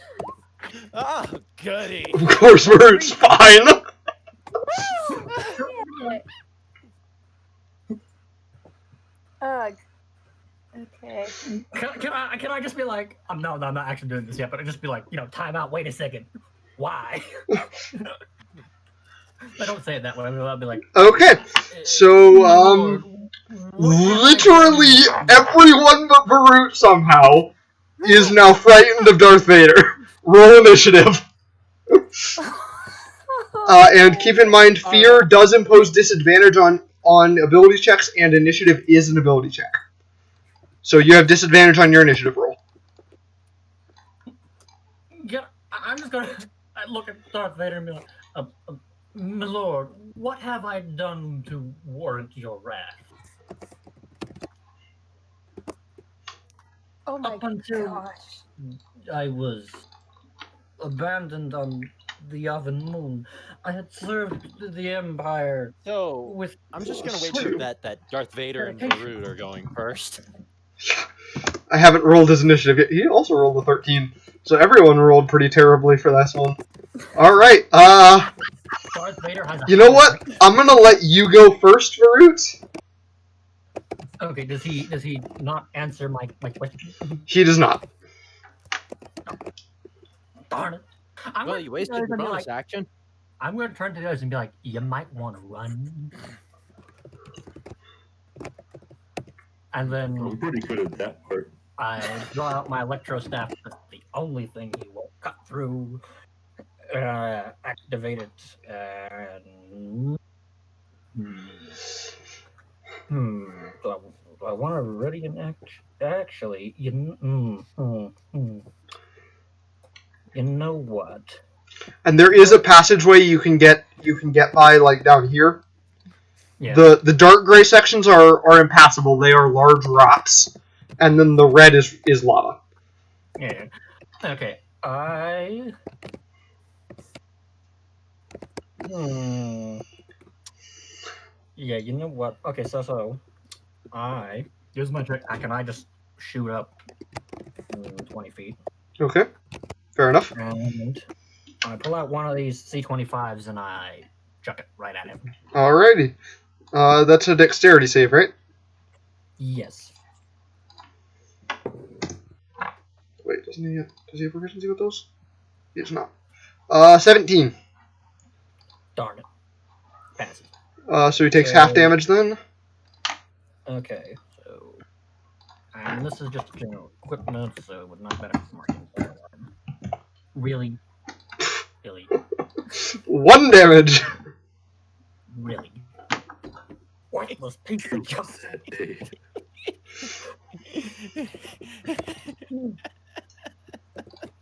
Oh, goody. Of course, Varut's fine. Okay. Can I just be like, no, I'm not actually doing this yet, but I'll just be like, time out, wait a second. Why? I don't say it that way. I'll be like, Okay, so, literally everyone but Varut somehow is now frightened of Darth Vader. Roll initiative. And keep in mind, fear does impose disadvantage on ability checks, and initiative is an ability check. So you have disadvantage on your initiative roll. Yeah, I'm just gonna look at Darth Vader and be like, my lord, what have I done to warrant your wrath? Oh my Up until gosh. I was abandoned on the Yavin moon, I had served the Empire So, with... I'm just going to wager that Darth Vader and Varut are going first. I haven't rolled his initiative yet. He also rolled a 13. So everyone rolled pretty terribly for this one. Alright, Darth Vader has a you know what? I'm gonna let you go first, Varut. Okay, does he not answer my question? He does not. Darn it. I'm Well, gonna you turn to wasted the others your and be bonus like, action. I'm gonna turn to the others and be like, you might want to run. And I'm then pretty good at that part. I draw out my electro staff. That's the only thing he will cut through. Activate it. And... Do I want to ready an act? Actually, you know what? And there is a passageway you can get by like down here. Yeah. The dark gray sections are impassable. They are large rocks, and then the red is lava. Yeah. Okay. Yeah, you know what? Okay, so here's my trick. Can I just shoot up 20 feet? Okay, fair enough. And I pull out one of these C25s and I chuck it right at him. Alrighty. That's a dexterity save, right? Yes. Wait, does he have proficiency with those? He does not. 17. Darn it. Passes. So he takes half damage then. Okay, so... And this is just general equipment, so it would not benefit from marking. Really? Really? 1 damage. Really? Worthless piece of junk. That day.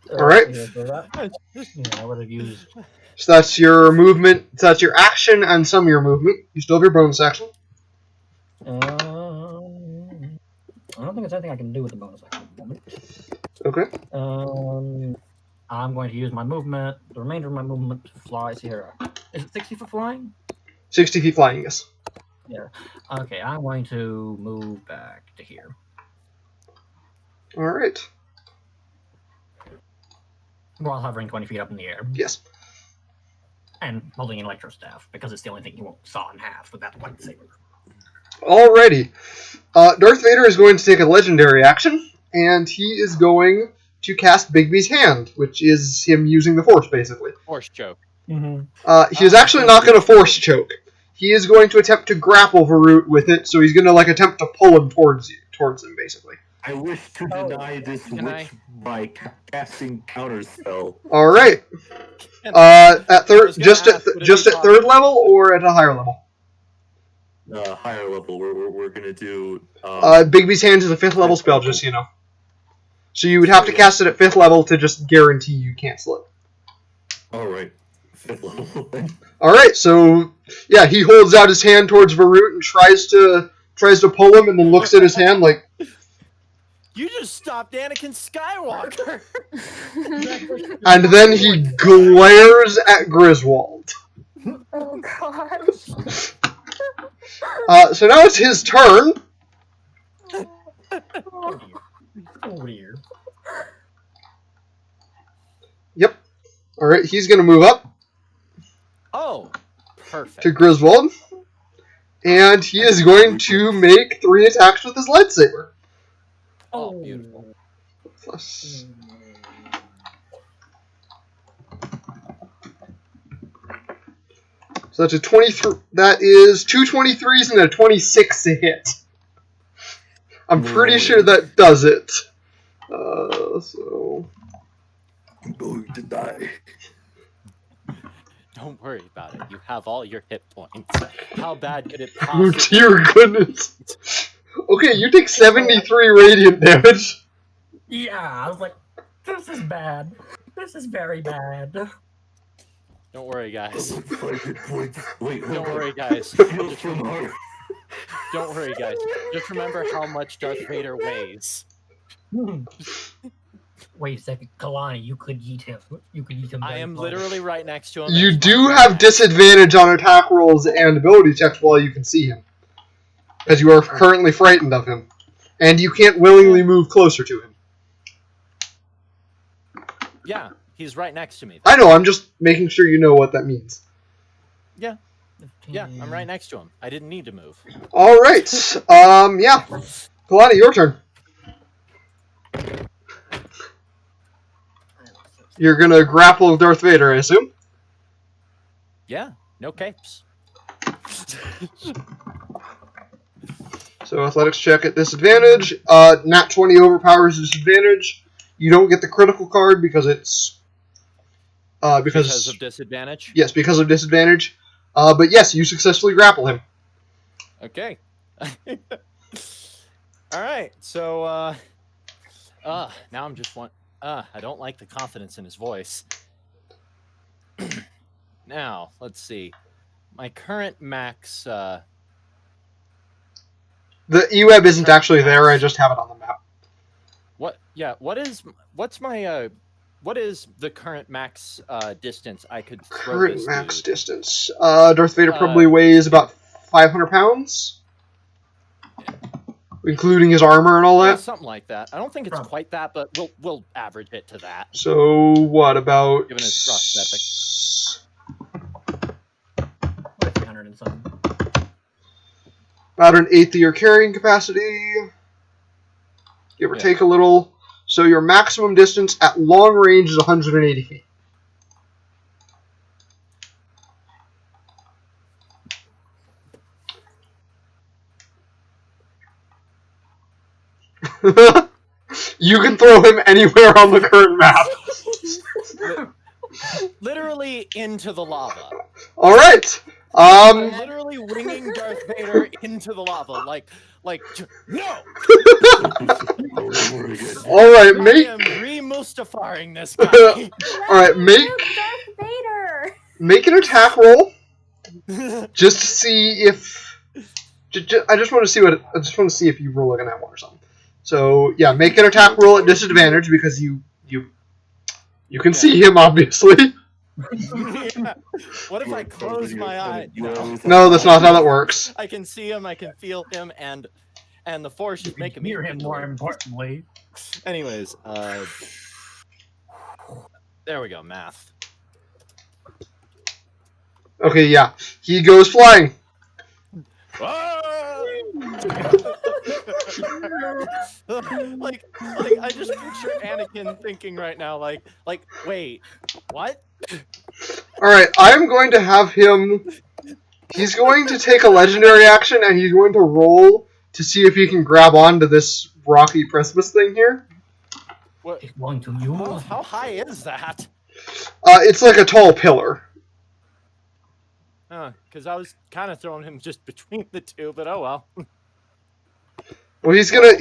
Alright. So that, I would have used... So that's your movement. So that's your action and some of your movement. You still have your bonus action. I don't think there's anything I can do with the bonus action at the moment. Okay. I'm going to use my movement, the remainder of my movement to fly. See here. Is it 60 for flying? 60 feet flying, yes. Yeah. Okay, I'm going to move back to here. Alright. While hovering 20 feet up in the air. Yes. And holding an electro staff, because it's the only thing you won't saw in half with that lightsaber. Alrighty. Darth Vader is going to take a legendary action, and he is going to cast Bigby's Hand, which is him using the Force, basically. Force choke. Mm-hmm. He is actually not going to Force choke. He is going to attempt to grapple Varut with it, so he's going to attempt to pull him towards him, basically. I wish to deny this witch by casting counterspell. All right. At third, just at third level or at a higher level. Higher level. We're gonna do. Bigby's Hands is a 5th level spell, just so you know. So you would have to cast it at 5th level to just guarantee you cancel it. All right, 5th level. All right. So yeah, he holds out his hand towards Varut and tries to pull him, and then looks at his hand like. You just stopped Anakin Skywalker. And then he glares at Griswold. Oh gosh. So now it's his turn. Oh dear. Yep. Alright, he's going to move up Oh, perfect. to Griswold. And he is going to make 3 attacks with his lightsaber. Oh, beautiful. Plus. So that's a 23. That is 2 23s and a 26 to hit. I'm pretty sure that does it. So. I'm going to die. Don't worry about it. You have all your hit points. How bad could it Oh possibly dear goodness. Okay, you take 73 radiant damage. Yeah, I was like, this is bad. This is very bad. Don't worry, guys. Wait, Don't worry, guys. Heal from heart. Don't worry, guys. Just remember how much Darth Vader weighs. Wait a second, Kalani, you could eat him. You could eat him. I am literally right next to him. You and do my have back. disadvantage on attack rolls and ability checks while you can see him. Because you are currently frightened of him. And you can't willingly move closer to him. Yeah, he's right next to me. I know, I'm just making sure you know what that means. Yeah. 15, Yeah, I'm right next to him. I didn't need to move. All right. Yeah. Kalani, your turn. You're gonna grapple with Darth Vader, I assume. Yeah, no capes. So athletics check at disadvantage. Nat 20 overpowers disadvantage. You don't get the critical card because it's Because of disadvantage? yes, because of disadvantage. But yes, you successfully grapple him. Okay. Alright, so now I'm just I don't like the confidence in his voice. Now, let's see. My current max The E-Web isn't actually there, I just have it on the map. what is the current max distance I could throw Current this max dude? distance. Darth Vader probably weighs about 500 pounds. Including his armor and all Yeah, that. something like that. I don't think it's quite that, but we'll average it to that. So what about Given his prosthetic. 300 and something. about an eighth of your carrying capacity? Give or take a little. So your maximum distance at long range is 180 feet. You can throw him anywhere on the current map. Literally into the lava. All right. I'm literally winging Darth Vader into the lava, like no. All right, I make. am re-Mustafa'ing this guy. All right, make Darth Vader. make an attack roll just to see if. I just want to see what. I just want to see if you roll like an nat 1 or something. So yeah, make an attack roll at disadvantage because you can see him obviously. Yeah. What if I close my eye? No, that's not how that works. I can see him, I can feel him, and the force is making me Hear him more importantly. Anyways, there we go, math. Okay, yeah, he goes flying. like I just picture Anakin thinking right now, like wait, what? All right, I'm going to have him. He's going to take a legendary action, and he's going to roll to see if he can grab onto this rocky precipice thing here. What? He's going to use. How high is that? It's like a tall pillar. Because I was kind of throwing him just between the two, but oh well. Well, he's gonna.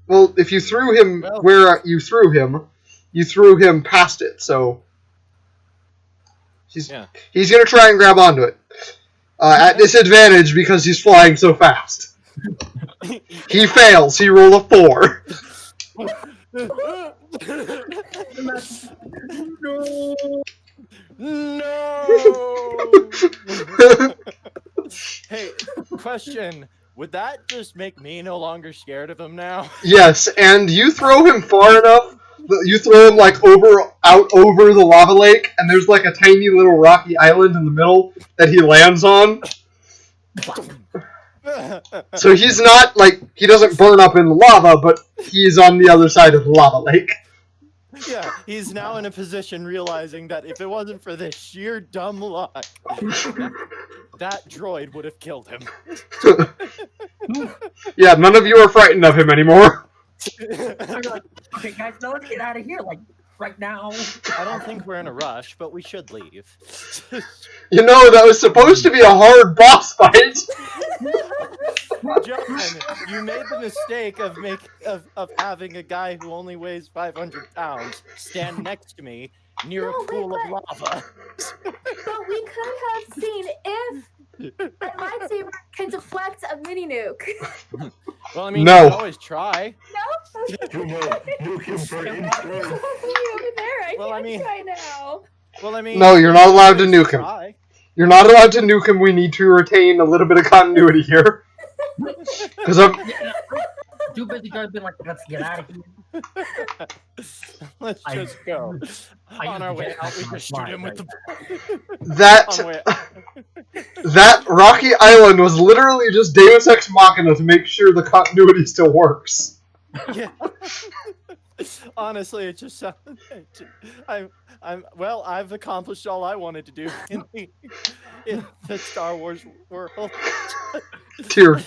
Well, if you threw him where you threw him past it. So he's gonna try and grab onto it at disadvantage because he's flying so fast. He fails. He rolled a 4. No. Hey, question. Would that just make me no longer scared of him now? Yes, and you throw him far enough that you throw him like out over the lava lake, and there's like a tiny little rocky island in the middle that he lands on. So he's not like he doesn't burn up in the lava, but he's on the other side of the lava lake. Yeah, he's now in a position realizing that if it wasn't for this sheer dumb luck, that droid would have killed him. Yeah, none of you are frightened of him anymore. Okay, guys, now let's get out of here, like, right now. I don't think we're in a rush, but we should leave. You know, that was supposed to be a hard boss fight. John, you made the mistake of having a guy who only weighs 500 pounds stand next to me near a pool of lava. But we could have seen if that lightsaber can deflect a mini nuke. Well, I mean, No. you can always try. No? Nuke him for intro. Over there, I Well, I can't mean- try now. Well, I mean, No, you're not allowed to always nuke him. try. You're not allowed to nuke him. We need to retain a little bit of continuity here. Because Too busy guys being like, let's get out of here. Let's just go. On our way out, we just shoot him with the. On that the way out. That rocky island was literally just Deus Ex Machina to make sure the continuity still works. Yeah. Honestly, it just sounds. Well. I've accomplished all I wanted to do in the Star Wars world. Dear,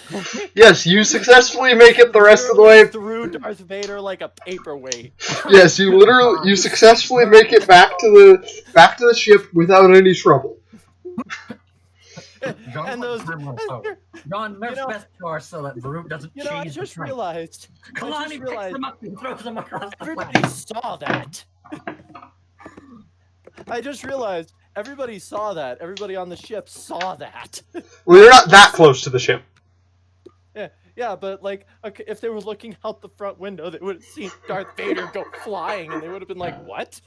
yes, you successfully make it the rest of the way. Through Darth Vader like a paperweight. Yes, you successfully make it back to the ship without any trouble. John, And those. John, there's know- best course so that Varut doesn't You know, I cheese just the train. realized. Kalani picks realized them up and throws them across the everybody planet. saw that. I just realized everybody saw that. Everybody on the ship saw that. Well, you're not that close to the ship. Yeah, but like, okay, if they were looking out the front window, they would have seen Darth Vader go flying, and they would have been like, "What?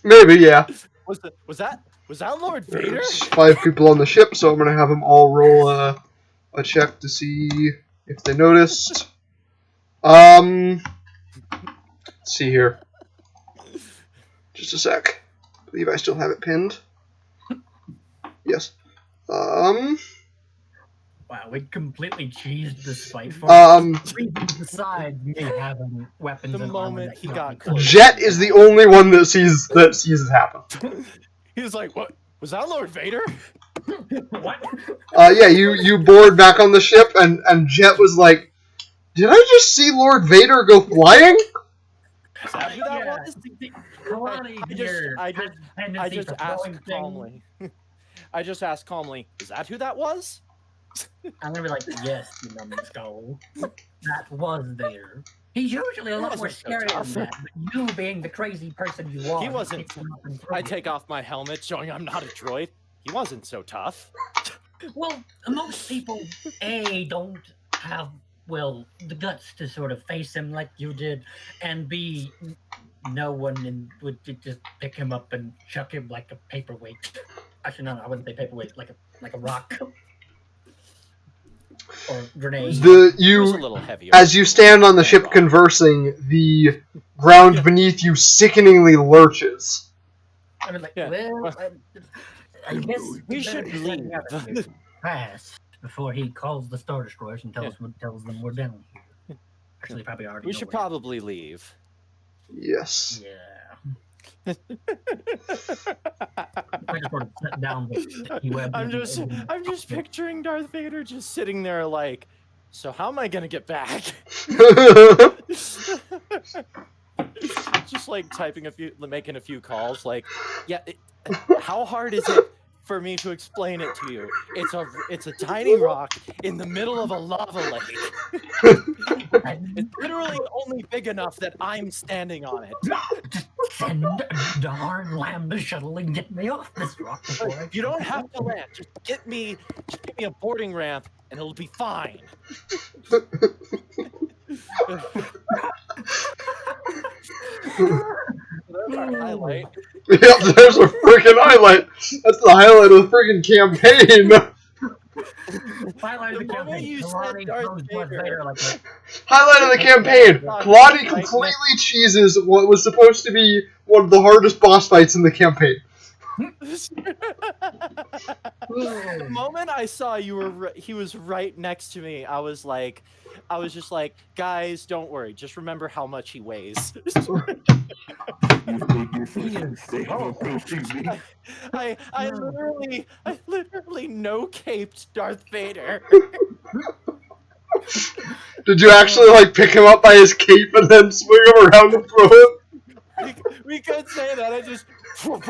Maybe, yeah. Was that Lord Vader?" There's 5 people on the ship, so I'm gonna have them all roll a check to see if they noticed. Let's see here. Just a sec. I believe I still have it pinned. Yes. Wow, we completely cheesed this fight for besides me having weapons The and armor moment that he cannot got be close. Jet is the only one that sees it happen. He was like, "What? Was that Lord Vader?" What? Yeah, you board back on the ship, and Jet was like, "Did I just see Lord Vader go flying?" Is that who that was? Kalani here I has a tendency I just for asked throwing things. calmly. I just asked calmly, "Is that who that was?" I'm gonna be like, yes, you numbskull. That was there. He's usually a lot more wasn't so scary than tough. that, but you being the crazy person you are. He wasn't. picks him up and throws I him. take off my helmet, showing I'm not a droid. He wasn't so tough. Well, most people, A, don't have, well, the guts to sort of face him like you did, and B, no one would just pick him up and chuck him like a paperweight. Actually, no, I wouldn't say paperweight, like a rock. Or grenade. He was a You little heavier. as you stand on the ship conversing, the ground beneath you sickeningly lurches. I mean, like, Yeah. well, I guess We should leave. fast before he calls the Star Destroyers and tells them we're down here. Actually, probably already. We know should we're down. probably leave. Yes. Yeah. I just sort of set down the web. I'm just picturing Darth Vader just sitting there like, so how am I gonna get back? Just like making a few calls. Like, yeah, how hard is it for me to explain it to you? It's a tiny rock in the middle of a lava lake. It's literally only big enough that I'm standing on it. Just send a darn lambda shuttle and get me off this rock before I You don't have to land. Just get me a boarding ramp, and it'll be fine. That's our highlight. Yep, there's a freaking highlight. That's the highlight of the freaking campaign. Highlight of The the moment campaign. you said Kalani Darth throws Darth Vader. Vader like a Highlight of the campaign. Claudia completely cheeses what was supposed to be one of the hardest boss fights in the campaign. The moment I saw he was right next to me, I was just like, guys, don't worry. Just remember how much he weighs. I literally no-caped Darth Vader. Did you actually like pick him up by his cape and then swing him around and throw him? We could say that. I just. I was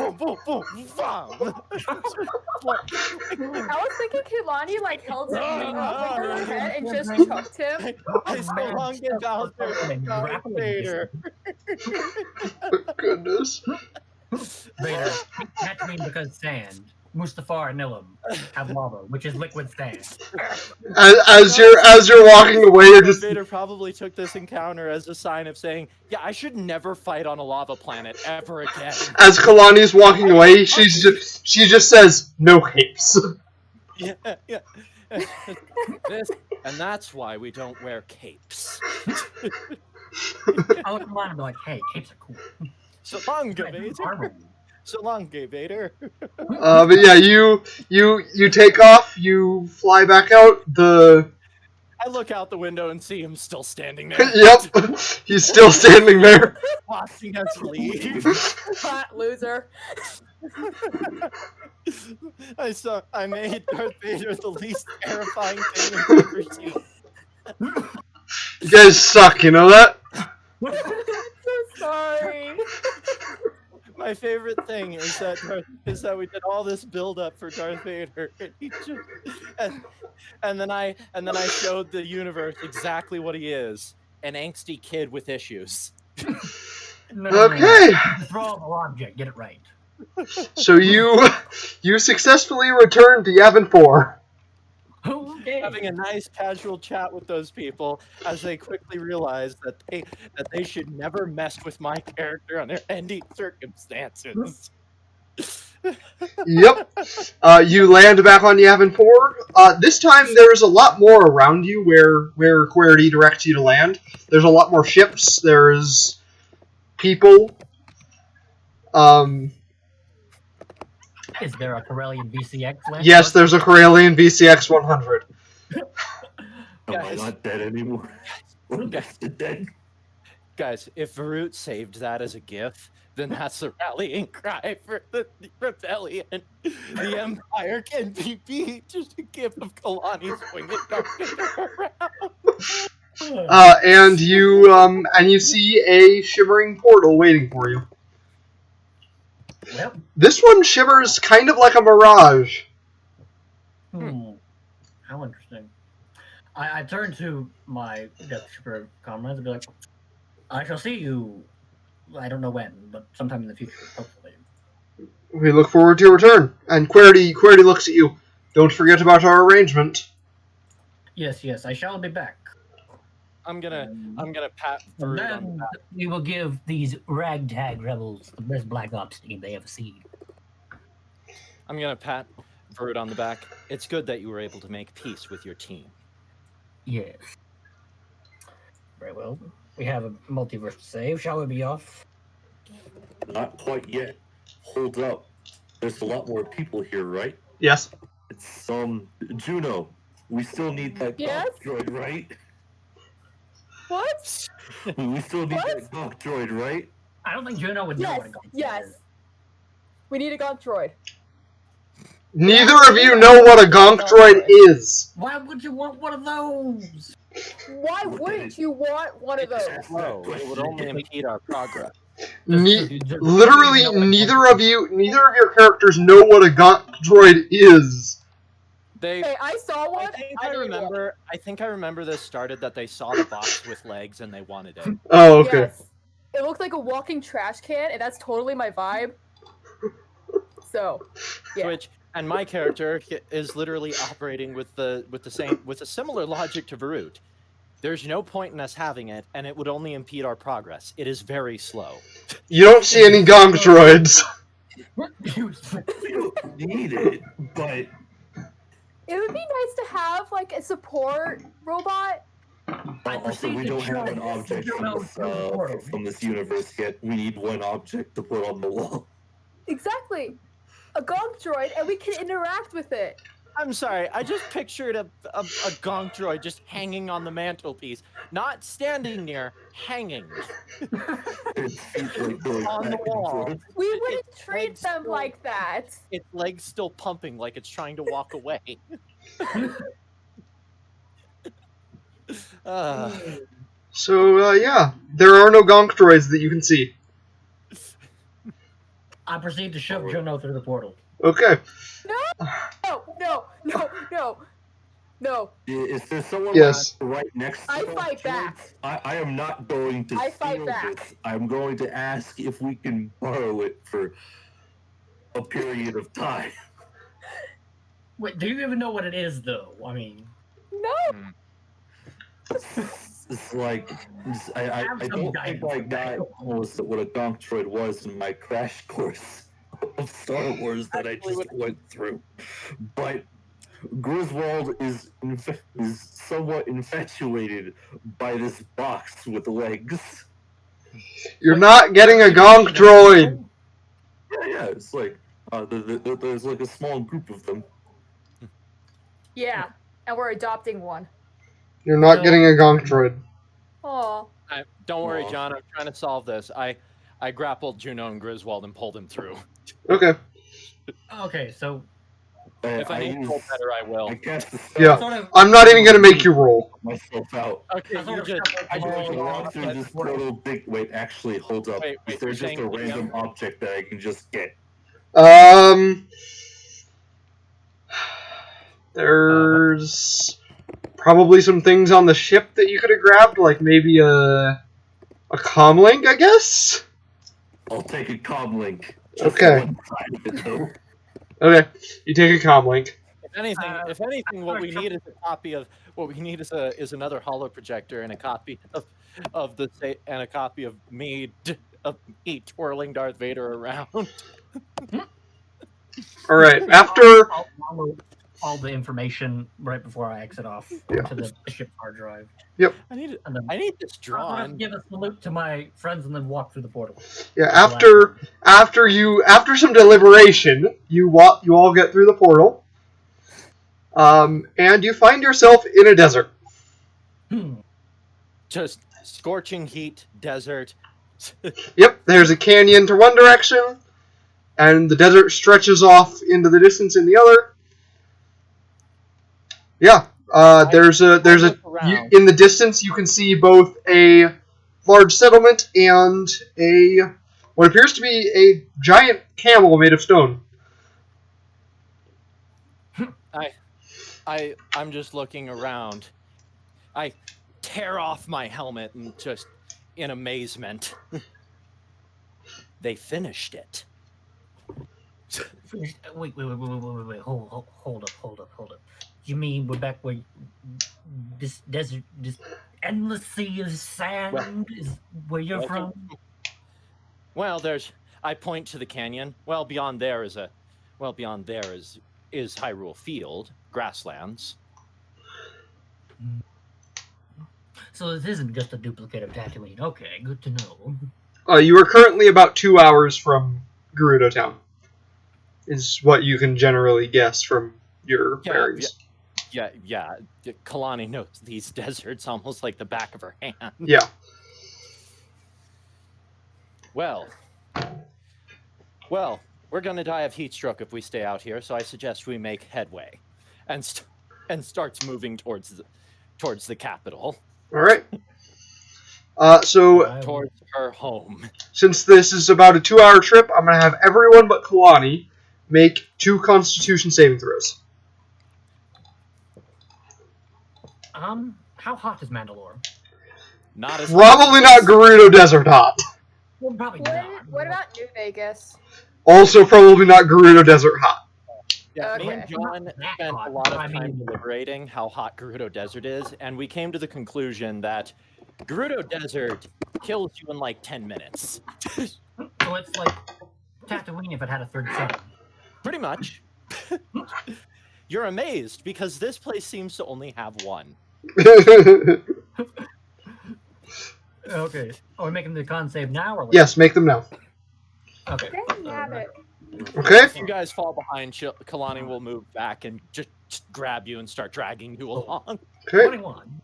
thinking Kehlani like held him over her head and just choked him. I swung it out there with Darth Vader. Goodness. Vader. Catch me because sand. Mustafar and Ilum have lava, which is liquid sand. As you're walking away, you're just Vader probably took this encounter as a sign of saying, "Yeah, I should never fight on a lava planet ever again." as Kalani's walking away, she just says no capes. Yeah. And that's why we don't wear capes. I look around and be like, hey, capes are cool. So long, Armor. So long, Gay Vader. But yeah, you take off. You fly back out. I look out the window and see him still standing there. Yep, he's still standing there. Watching us leave. Fat loser. I made Darth Vader the least terrifying thing I've ever seen. You guys suck. You know that? I'm so sorry. My favorite thing is that we did all this build up for Darth Vader, and he just and then I showed the universe exactly what he is, an angsty kid with issues. Okay. Throwable object. Get it right. So you successfully returned to Yavin 4. Okay. Having a nice casual chat with those people as they quickly realize that they should never mess with my character under any circumstances. Yep. You land back on Yavin 4. This time there's a lot more around you where Querity directs you to land. There's a lot more ships. There's people. Is there a Corellian VCX left? Yes, there's a Corellian VCX 100. Am I Guys. not dead anymore? I'm dead. Guys, if Varut saved that as a GIF, then that's a rallying cry for the rebellion. The Empire can be beat. Just a GIF of Kalani swinging Darth Vader around. And you see a shimmering portal waiting for you. Well, This one shimmers kind of like a mirage. how interesting. I turn to my Death Shipper comrades and be like, I shall see you, I don't know when, but sometime in the future, hopefully. We look forward to your return. And Querity looks at you. Don't forget about our arrangement. Yes, I shall be back. I'm gonna pat And Varut on the then back. we will give these ragtag rebels the best Black Ops team they ever seen. I'm gonna pat Varut on the back. It's good that you were able to make peace with your team. Yes. Very well. We have a multiverse to save. Shall we be off? Not quite yet. Hold up. There's a lot more people here, right? Yes. It's Juno. We still need that Yes? droid, right? What? We still need What? that Gawk droid, right? I don't think Juno would know Yes. what a gun Yes. is. We need a gonk droid. Neither of you know what a gonk droid is. Why would you want one of those? Why wouldn't you want one of those? Slow. It would only impede our progress. Literally, neither of your characters know what a gonk droid is. They. Hey, I saw one. I think I remember this started that they saw the box with legs and they wanted it. Oh, okay. Yes. It looked like a walking trash can, and that's totally my vibe. So, yeah. Which and my character is literally operating with a similar logic to Varut. There's no point in us having it, and it would only impede our progress. It is very slow. You don't see any gonk droids. We don't need it, but It would be nice to have like a support robot. also we don't have an object from this universe yet. We need one object to put on the wall. Exactly. A gonk droid, and we can interact with it. I'm sorry, I just pictured a gonk droid just hanging on the mantelpiece. Not standing near, hanging. Its feet like going On the back and wall. forth. We wouldn't It's treat like them still- like that. Its legs still pumping like it's trying to walk away. So, yeah, there are no gonk droids that you can see. I proceed to shove Juno through the portal. Okay. No. Is there someone Yes. right next to I that fight droid? back. I am not going to I fight steal back. this. I'm going to ask if we can borrow it for a period of time. Wait, do you even know what it is, though? I mean, No. It's like I don't think I got almost what a gonk droid was in my crash course of Star Wars that I just went through, but Griswold is somewhat infatuated by this box with legs. You're not getting a gonk droid. Yeah, Yeah, it's like there's like a small group of them. Yeah, and we're adopting one. You're not No. getting a gonk droid. Oh, Don't worry, Aw. John. I'm trying to solve this. I grappled Juno and Griswold and pulled him through. Okay. Okay, so If I need to roll better, I will. I cast the Yeah. sort of I'm not even gonna make you roll. myself out. Okay, I sort you of just. shuffled I the just I roll can along walk through with this the portal. portal big. Wait, actually, hold up. Wait, Is there you're just a saying random object that I can just get? There's probably some things on the ship that you could have grabbed, like maybe a comlink, I guess. I'll take a comm link. Just Okay. one side of it, though. Okay, you take a comlink. If anything, what we need is a copy of is another holo projector and a copy of and a copy of me twirling Darth Vader around. All right. After I'll download all the information right before I exit off Yeah. to the ship hard drive. I need And then I need this I'll sort of drawn. give a salute to my friends and then walk through the portal. yeah, That's after some deliberation, you all get through the portal, and you find yourself in a desert. Just scorching heat, desert. Yep, there's a canyon to one direction, and the desert stretches off into the distance in the other. Yeah, there's a look around. in the distance you can see both a large settlement and what appears to be a giant camel made of stone. I'm just looking around. I tear off my helmet and just in amazement. They finished it. Wait, hold up. You mean we're back where this desert, this endless sea of sand is where you're welcome. from? Well, I point to the canyon. Well, beyond there is Hyrule Field, grasslands. So this isn't just a duplicate of Tatooine. Okay, good to know. You are currently about 2 hours from Gerudo Town, is what you can generally guess from your bearings. Yeah. Kalani knows these deserts almost like the back of her hand. Yeah. Well, we're gonna die of heat stroke if we stay out here. So I suggest we make headway, and starts moving towards the capital. All right. So Towards her home. since this is about a 2-hour trip, I'm gonna have everyone but Kalani make 2 Constitution saving throws. How hot is Mandalore? Not as Probably not Gerudo Desert hot. Well, probably not. what about New Vegas? Also, probably not Gerudo Desert hot. Yeah, me and Okay. John Not spent hot, a lot but of I time mean- deliberating how hot Gerudo Desert is, and we came to the conclusion that Gerudo Desert kills you in like 10 minutes. So it's like Tatooine if it had a third sun. Pretty much. You're amazed because this place seems to only have one. Okay. Are we making the con save now or later? Yes, make them now. Okay. Dang nabbit. Okay. If you guys fall behind, Kalani will move back and just grab you and start dragging you along. Okay. 21.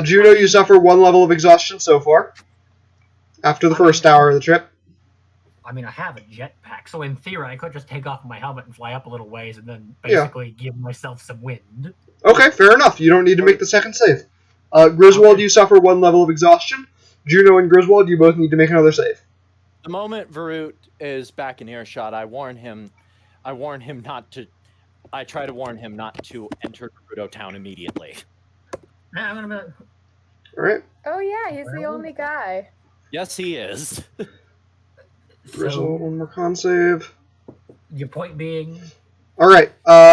Juno, you suffer 1 level of exhaustion so far. After the first hour of the trip. I mean, I have a jetpack, so in theory, I could just take off my helmet and fly up a little ways and then Yeah. basically give myself some wind. Okay, fair enough. You don't need to make the second save. Griswold, you suffer 1 level of exhaustion. Juno and Griswold, you both need to make another save. The moment Varut is back in earshot, I try to warn him not to enter Gerudo Town immediately. Nah, I'm gonna. Alright. Oh yeah, he's the Well- only guy. Yes, he is. Griswold, So, 1 more con save. your point being, Alright,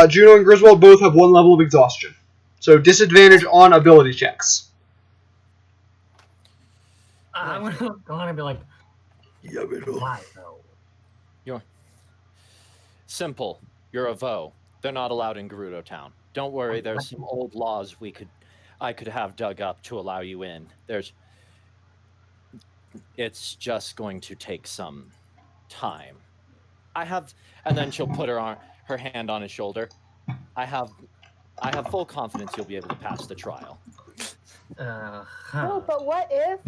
Juno and Griswold both have 1 level of exhaustion. So disadvantage on ability checks. I'm gonna go on and be like, Yeah, but why though? Simple. You're a Vo. They're not allowed in Gerudo Town. Don't worry, there's some old laws I could have dug up to allow you in. It's just going to take some time. and then she'll put her hand on his shoulder. I have full confidence you'll be able to pass the trial. No, but what if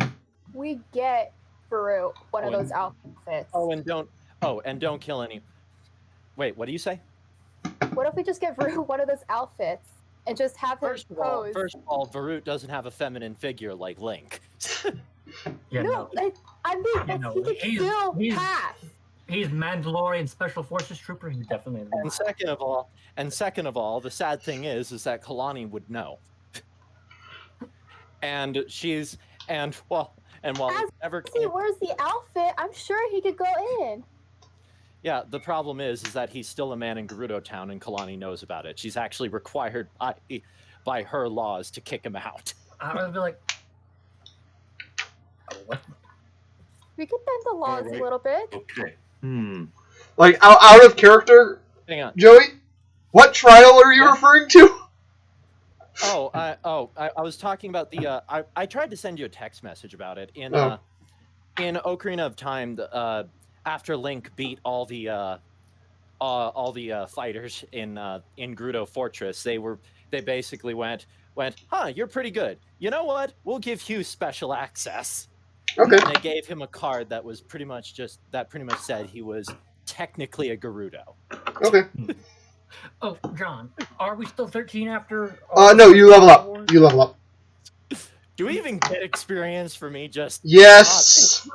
we get Farouk one of those outfits? And don't kill any. Wait, what do you say? What if we just get Farouk one of those outfits and just have him pose? First of all, Varut doesn't have a feminine figure like Link. Yeah, no, I mean, You know, he could still pass. He's Mandalorian Special Forces trooper. He definitely. And second of all, the sad thing is that Kalani would know. And while never he wears the outfit, I'm sure he could go in. Yeah, the problem is that he's still a man in Gerudo Town, and Kalani knows about it. She's actually required by her laws to kick him out. I would be like, what? We could bend the laws a little bit. Okay. Like, out of character, Hang on. Joey? What trial are you referring to? I was talking about the. I tried to send you a text message about it in Ocarina of Time. After Link beat all the fighters in Gerudo Fortress, they basically went, you're pretty good. You know what? We'll give you special access. Okay. And they gave him a card that was pretty much said he was technically a Gerudo. Okay. Oh, John, are we still 13 after? No, you level up. You level up. Do we even get experience for me just... Yes!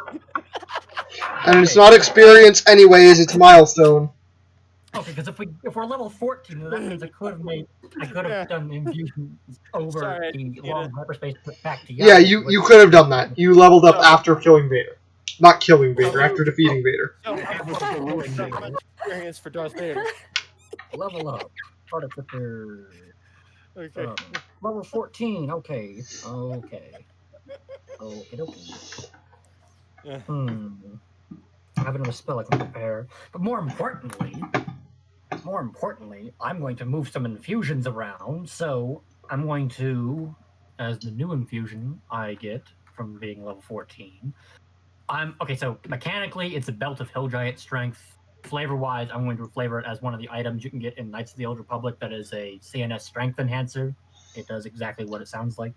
And it's not experience anyways, it's milestone. Okay, because if we're level 14, then that means I could have done infusions over the long hyperspace put back to Yeah, you could have done that. You leveled up after killing Vader. Not killing Vader, after defeating Vader. Experience for Darth Vader. Level up. Artificer. Okay. Level 14. Okay. Okay. Yeah. I have another spell I can prepare. But more importantly, I'm going to move some infusions around. So I'm going to, as the new infusion I get from being level 14, so mechanically it's a Belt of Hill Giant Strength. Flavor-wise, I'm going to flavor it as one of the items you can get in Knights of the Old Republic that is a CNS Strength Enhancer. It does exactly what it sounds like.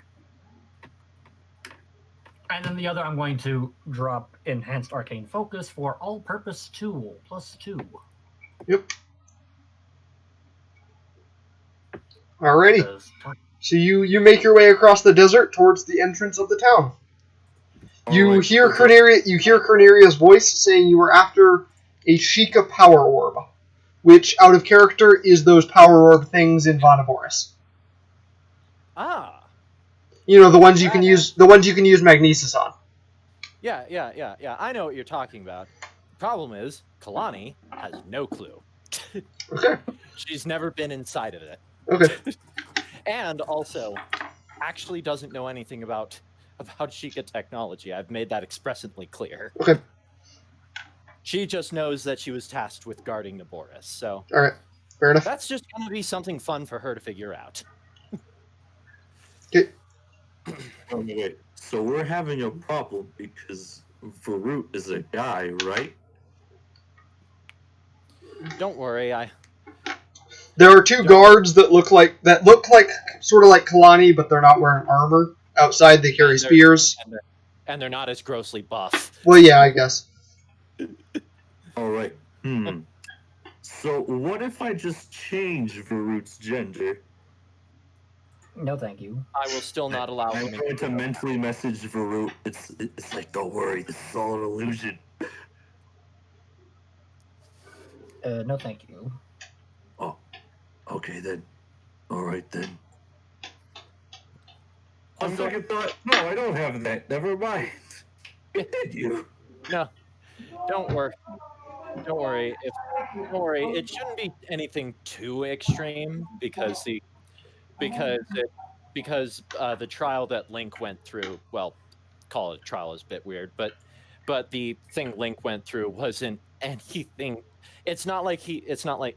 And then the other, I'm going to drop Enhanced Arcane Focus for All-Purpose Tool, +2. Yep. Alrighty. So you make your way across the desert towards the entrance of the town. You hear Corneria's voice saying you were after a Sheikah power orb, which, out of character, is those power orb things in Vonoboris. Ah. You know, the ones you can use magnesis on. Yeah. I know what you're talking about. Problem is, Kalani has no clue. Okay. She's never been inside of it. Okay. And also, actually doesn't know anything about Sheikah technology. I've made that expressly clear. Okay. She just knows that she was tasked with guarding Naboris, so... Alright, fair enough. That's just going to be something fun for her to figure out. Okay. Wait, so we're having a problem because Varut is a guy, right? Don't worry, There are two guards that look like sort of like Kalani, but they're not wearing armor. Outside, they carry spears. And they're not as grossly buff. Well, yeah, I guess. All right. So what if I just change Varut's gender? No, thank you. I will still not allow I'm him. going to mentally message Varut. It's like, don't worry, this is all an illusion. No, thank you. Oh, okay then. All right then. On second thought, no, I don't have that. Never mind. Did you? No, don't worry. Don't worry. Don't worry. It shouldn't be anything too extreme because the trial that Link went through. Well, call it a trial is a bit weird, but the thing Link went through wasn't anything. It's not like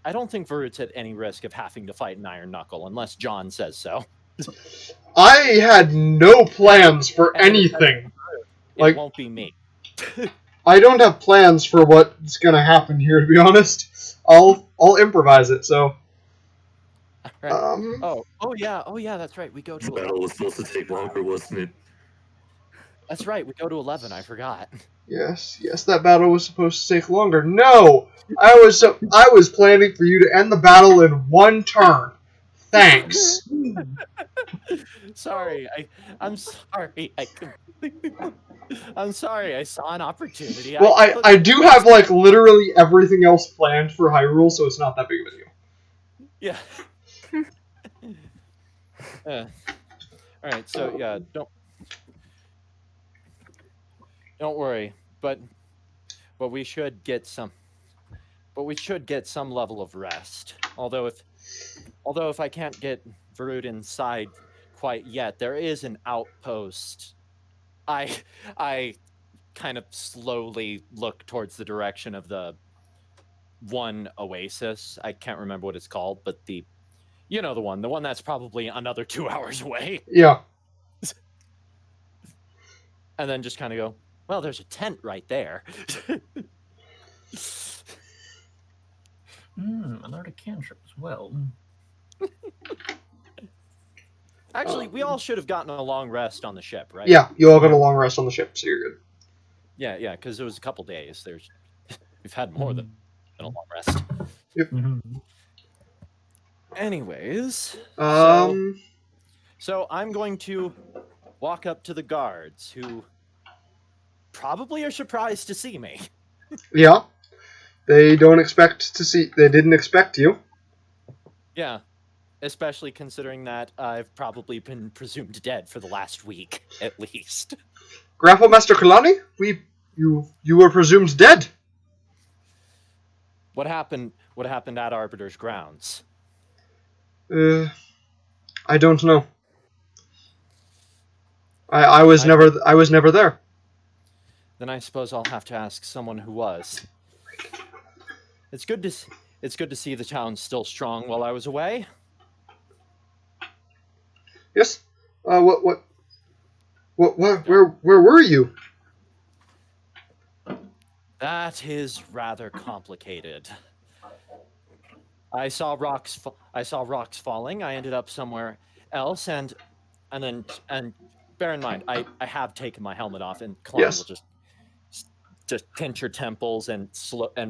I don't think Varut's at any risk of having to fight an Iron Knuckle unless John says so. I had no plans for anything. It won't be me. I don't have plans for what's gonna happen here, to be honest. I'll improvise it. So, Right. um, Oh yeah, that's right. We go This to battle 11. was supposed to take longer, wasn't it? That's right. We go to 11. I forgot. yes, that battle was supposed to take longer. No, I was planning for you to end the battle in one turn. Thanks. Sorry. I'm sorry. I'm sorry. I saw an opportunity. Well, I do have like literally everything else planned for Hyrule, so it's not that big of a deal. Yeah. All right. So yeah, don't worry. But we should get some. But we should get some level of rest. Although if I can't get Varud inside quite yet, there is an outpost. I kind of slowly look towards the direction of the one oasis. I can't remember what it's called, but the one that's probably another 2 hours away. Yeah. And then just kind of go, well, there's a tent right there. Another cantrip as well. Actually, we all should have gotten a long rest on the ship, right? Yeah, you all got a long rest on the ship, so you're good. Yeah, because it was a couple days. We've had more than a long rest. Mm-hmm. Anyways, Um, so I'm going to walk up to the guards, who probably are surprised to see me. yeah. They didn't expect you. Yeah, especially considering that I've probably been presumed dead for the last week, at least. Grapple Master Kalani, you were presumed dead. What happened at Arbiter's grounds? I don't know. I was never there. Then I suppose I'll have to ask someone who was. It's good to see the town still strong while I was away. Yes. Where were you? That is rather complicated. I saw rocks falling. I ended up somewhere else, and bear in mind, I have taken my helmet off, and Kalani Yes. will just pinch her temples and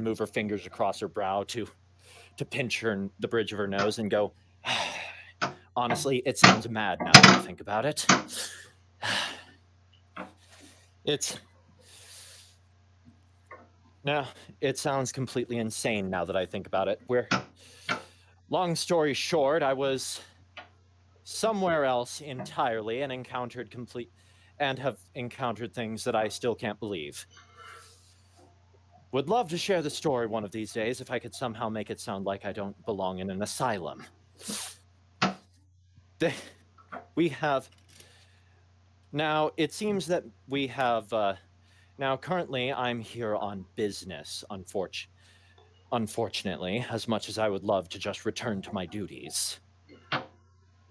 move her fingers across her brow to pinch the bridge of her nose and go, honestly, it sounds mad now that I think about it. It sounds completely insane now that I think about it. Long story short, I was somewhere else entirely and have encountered things that I still can't believe. Would love to share the story one of these days if I could somehow make it sound like I don't belong in an asylum. Now, it seems that we have... now, currently, I'm here on business, unfortunately, as much as I would love to just return to my duties.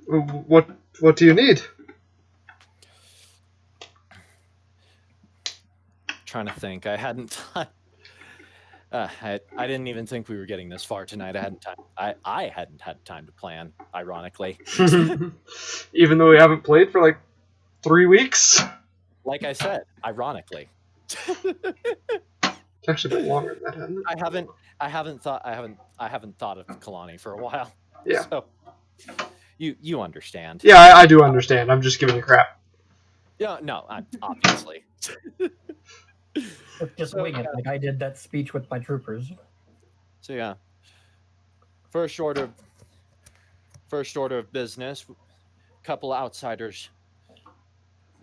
What do you need? Trying to think. I hadn't... I didn't even think we were getting this far tonight. I hadn't had time to plan, ironically. Even though we haven't played for like 3 weeks. Like I said, ironically. It's actually been longer than that, hasn't it? I haven't thought of Kalani for a while. Yeah. So you understand. Yeah, I do understand. I'm just giving you crap. Yeah, no, obviously. Just wing it, like I did that speech with my troopers. So yeah, first order of business. Couple outsiders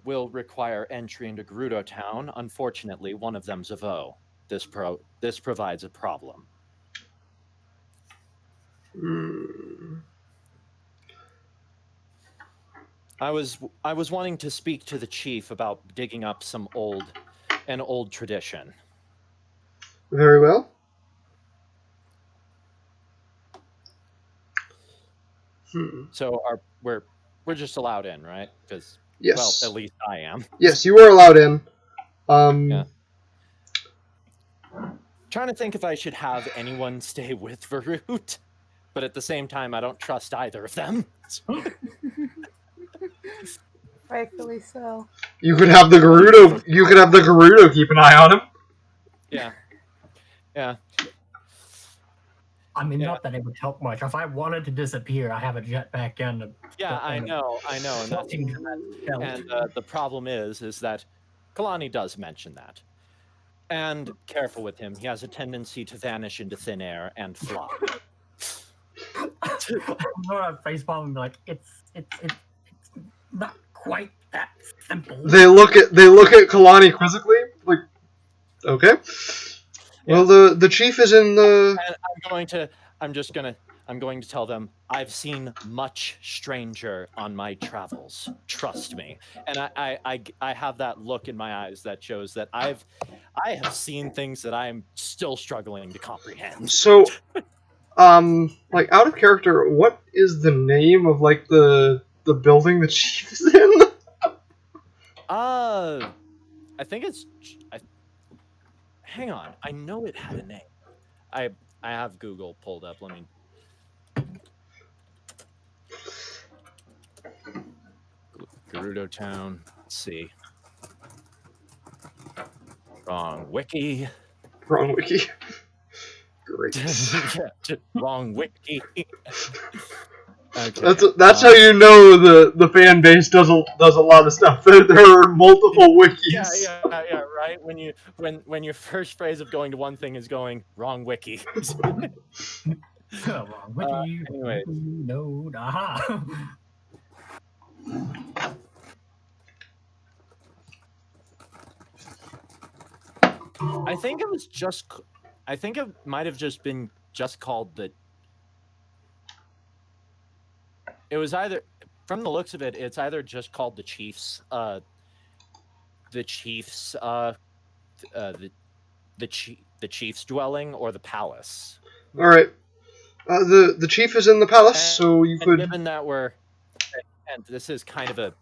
will require entry into Gerudo Town. Unfortunately, one of them's a Vo. This provides a problem. I was wanting to speak to the chief about digging up an old tradition. Very well. So we're just allowed in, right? Because Yes. well, at least I am. Yes, you were allowed in. Yeah. trying to think if I should have anyone stay with Varut, but at the same time, I don't trust either of them. Rightfully so. You could have the Gerudo. You could have the Gerudo keep an eye on him. Yeah. Yeah. I mean, Yeah. not that it would help much. If I wanted to disappear, I have a jetpack and a Yeah, I know, and that's floating belt. and the problem is that Kalani does mention that. And careful with him, he has a tendency to vanish into thin air and fly. I'm gonna facepalm and be like, it's not quite that simple. They look at Kalani quizzically, like, okay. Well, the chief is in the. And I'm going to tell them I've seen much stranger on my travels. Trust me. And I have that look in my eyes that shows that I have seen things that I'm still struggling to comprehend. So, like, out of character, what is the name of like the building the chief is in? I think it's. Hang on, I know it had a name. I have Google pulled up. Let me. Gerudo Town. Let's see. Wrong wiki. Wrong wiki. Great. Yeah, wrong wiki. Okay. That's how you know the fan base does a lot of stuff. There are multiple wikis. Yeah, right. When your first phrase of going to one thing is going wrong wiki. Wrong wiki. Anyways. No, aha. I think it was just. I think it might have just been just called the. It was either, from the looks of it, it's either just called the Chiefs. The Chiefs. The Chief's dwelling or the palace. All right. The chief is in the palace, so you could. Given that and this is kind of a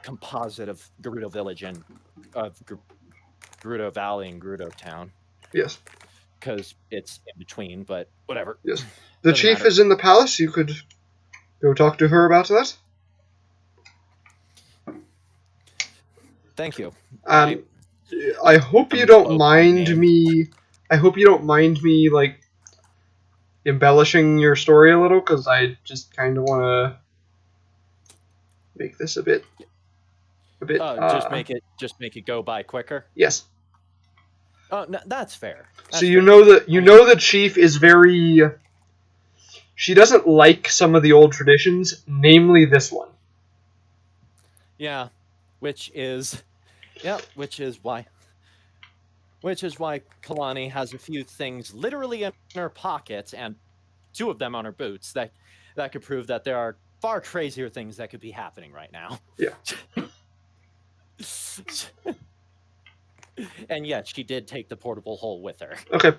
composite of Gerudo Village and of Gerudo Valley and Gerudo Town. Yes. Because it's in between, but whatever. Yes. The Doesn't chief matter. is in the palace. You could go talk to her about that. Thank you. I hope you don't mind me. I hope you don't mind me like embellishing your story a little, because I just kind of want to make this a bit. Just make it go by quicker. Yes. Oh, no, that's fair. So you know the chief is very. She doesn't like some of the old traditions, namely this one. Yeah, which is why Kalani has a few things literally in her pockets and 2 of them on her boots that could prove that there are far crazier things that could be happening right now. Yeah. And yet she did take the portable hole with her. Okay.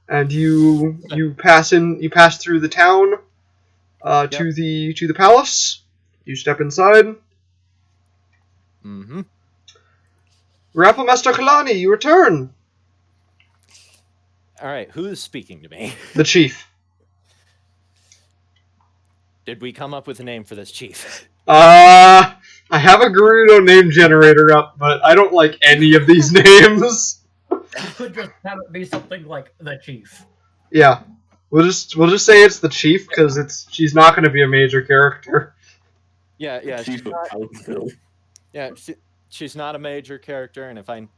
And you pass through the town to the palace. You step inside. Mm-hmm. Rappelmaster Kalani, you return. All right, who's speaking to me? The chief. Did we come up with a name for this chief? I have a Gerudo name generator up, but I don't like any of these names. You could just have it be something like the chief. Yeah, we'll just say it's the chief because she's not going to be a major character. Yeah. Chief of Townsville. Yeah, she's not a major character, and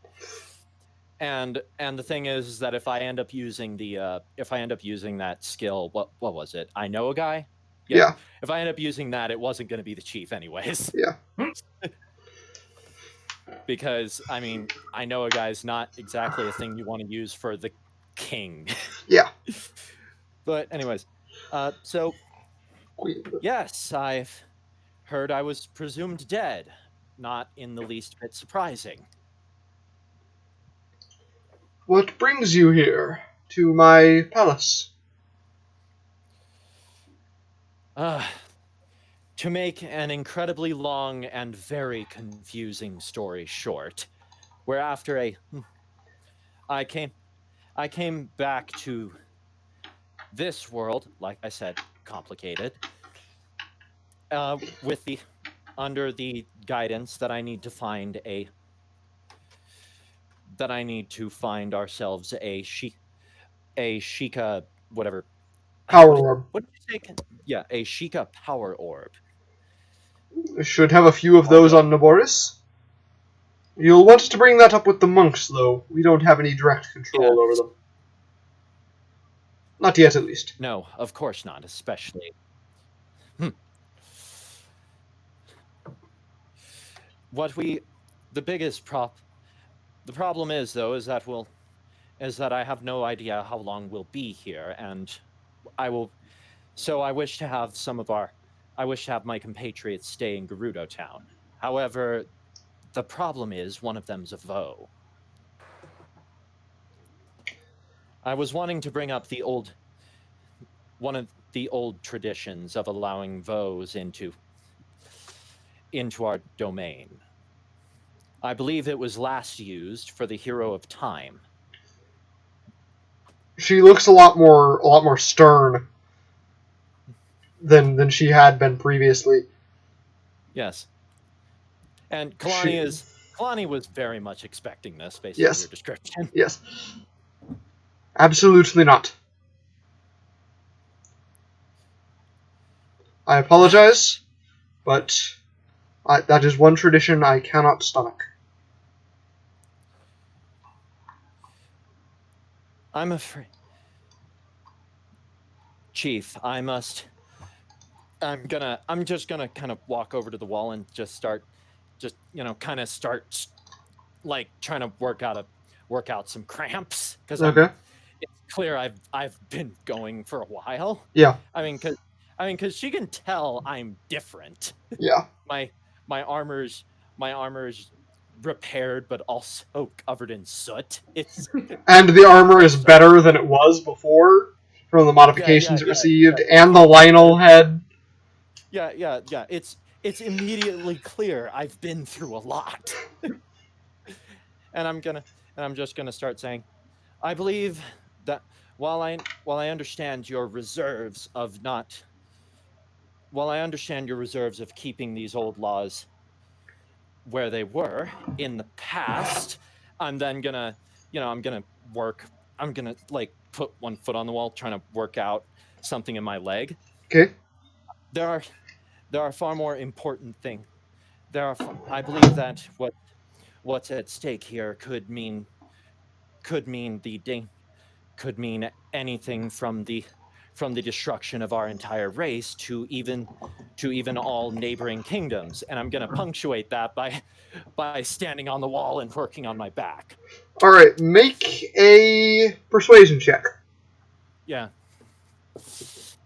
and the thing is that if I end up using that skill, what was it? I know a guy. Yeah. If I end up using that, it wasn't going to be the chief anyways. Yeah. Because I mean, I know a guy's not exactly a thing you want to use for the king. Yeah. But anyways, so yes, I've heard I was presumed dead. Not in the least bit surprising. What brings you here to my palace? To make an incredibly long and very confusing story short, where after I I came back to this world, like I said, complicated, with the under the guidance that I need to find ourselves a Sheikah, whatever. Power orb. What did you say? Yeah, a Sheikah power orb. Should have a few of those on Naboris. You'll want to bring that up with the monks, though. We don't have any direct control over them. Not yet, at least. No, of course not, especially. The problem is, though, is that I have no idea how long we'll be here, and I wish to have my compatriots stay in Gerudo Town. However, the problem is one of them's a Vo. I was wanting to bring up one of the old traditions of allowing Vos into our domain. I believe it was last used for the Hero of Time. She looks a lot more stern than she had been previously. Yes. And Kalani was very much expecting this based on Yes. your description. Yes. Absolutely not. I apologize, but that is one tradition I cannot stomach. I'm afraid. Chief, I'm just gonna kind of walk over to the wall and just start like trying to work out some cramps because Okay. it's clear I've been going for a while. Yeah. I mean, because she can tell I'm different. Yeah. My armor's repaired, but also covered in soot. And the armor is better than it was before from the modifications it received, and the Lionel head. Yeah. It's immediately clear I've been through a lot. and I'm just gonna start saying, I believe that while I understand your reserves of keeping these old laws where they were in the past, I'm gonna like put one foot on the wall, trying to work out something in my leg. Okay. There are far more important things. I believe that what's at stake here could mean anything from the destruction of our entire race to even all neighboring kingdoms, and I'm going to punctuate that by standing on the wall and working on my back. All right, make a persuasion check. Yeah.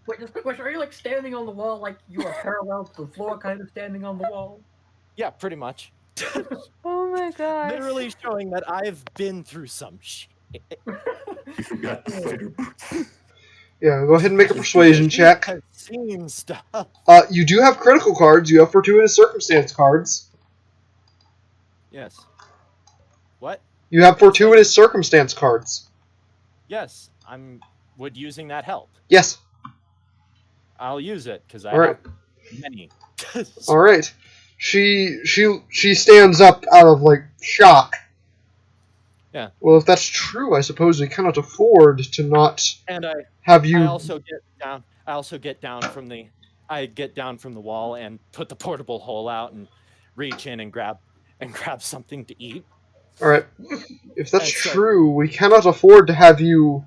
Wait, just a quick question. Are you like standing on the wall, like you are parallel to the floor, kind of standing on the wall? Yeah, pretty much. Oh my gosh. Literally showing that I've been through some shit. You forgot the spider boots. Yeah, go ahead and make a persuasion check. I've seen stuff. You do have critical cards. You have fortuitous circumstance cards. Yes. What? You have fortuitous circumstance cards. Yes, would using that help? Yes. I'll use it because I Alright. have many. Alright. She stands up out of, like, shock. Yeah. Well, if that's true, I suppose we cannot afford to not have you... I also get down from the wall and put the portable hole out and reach in and grab something to eat. Alright. If that's true, we cannot afford to have you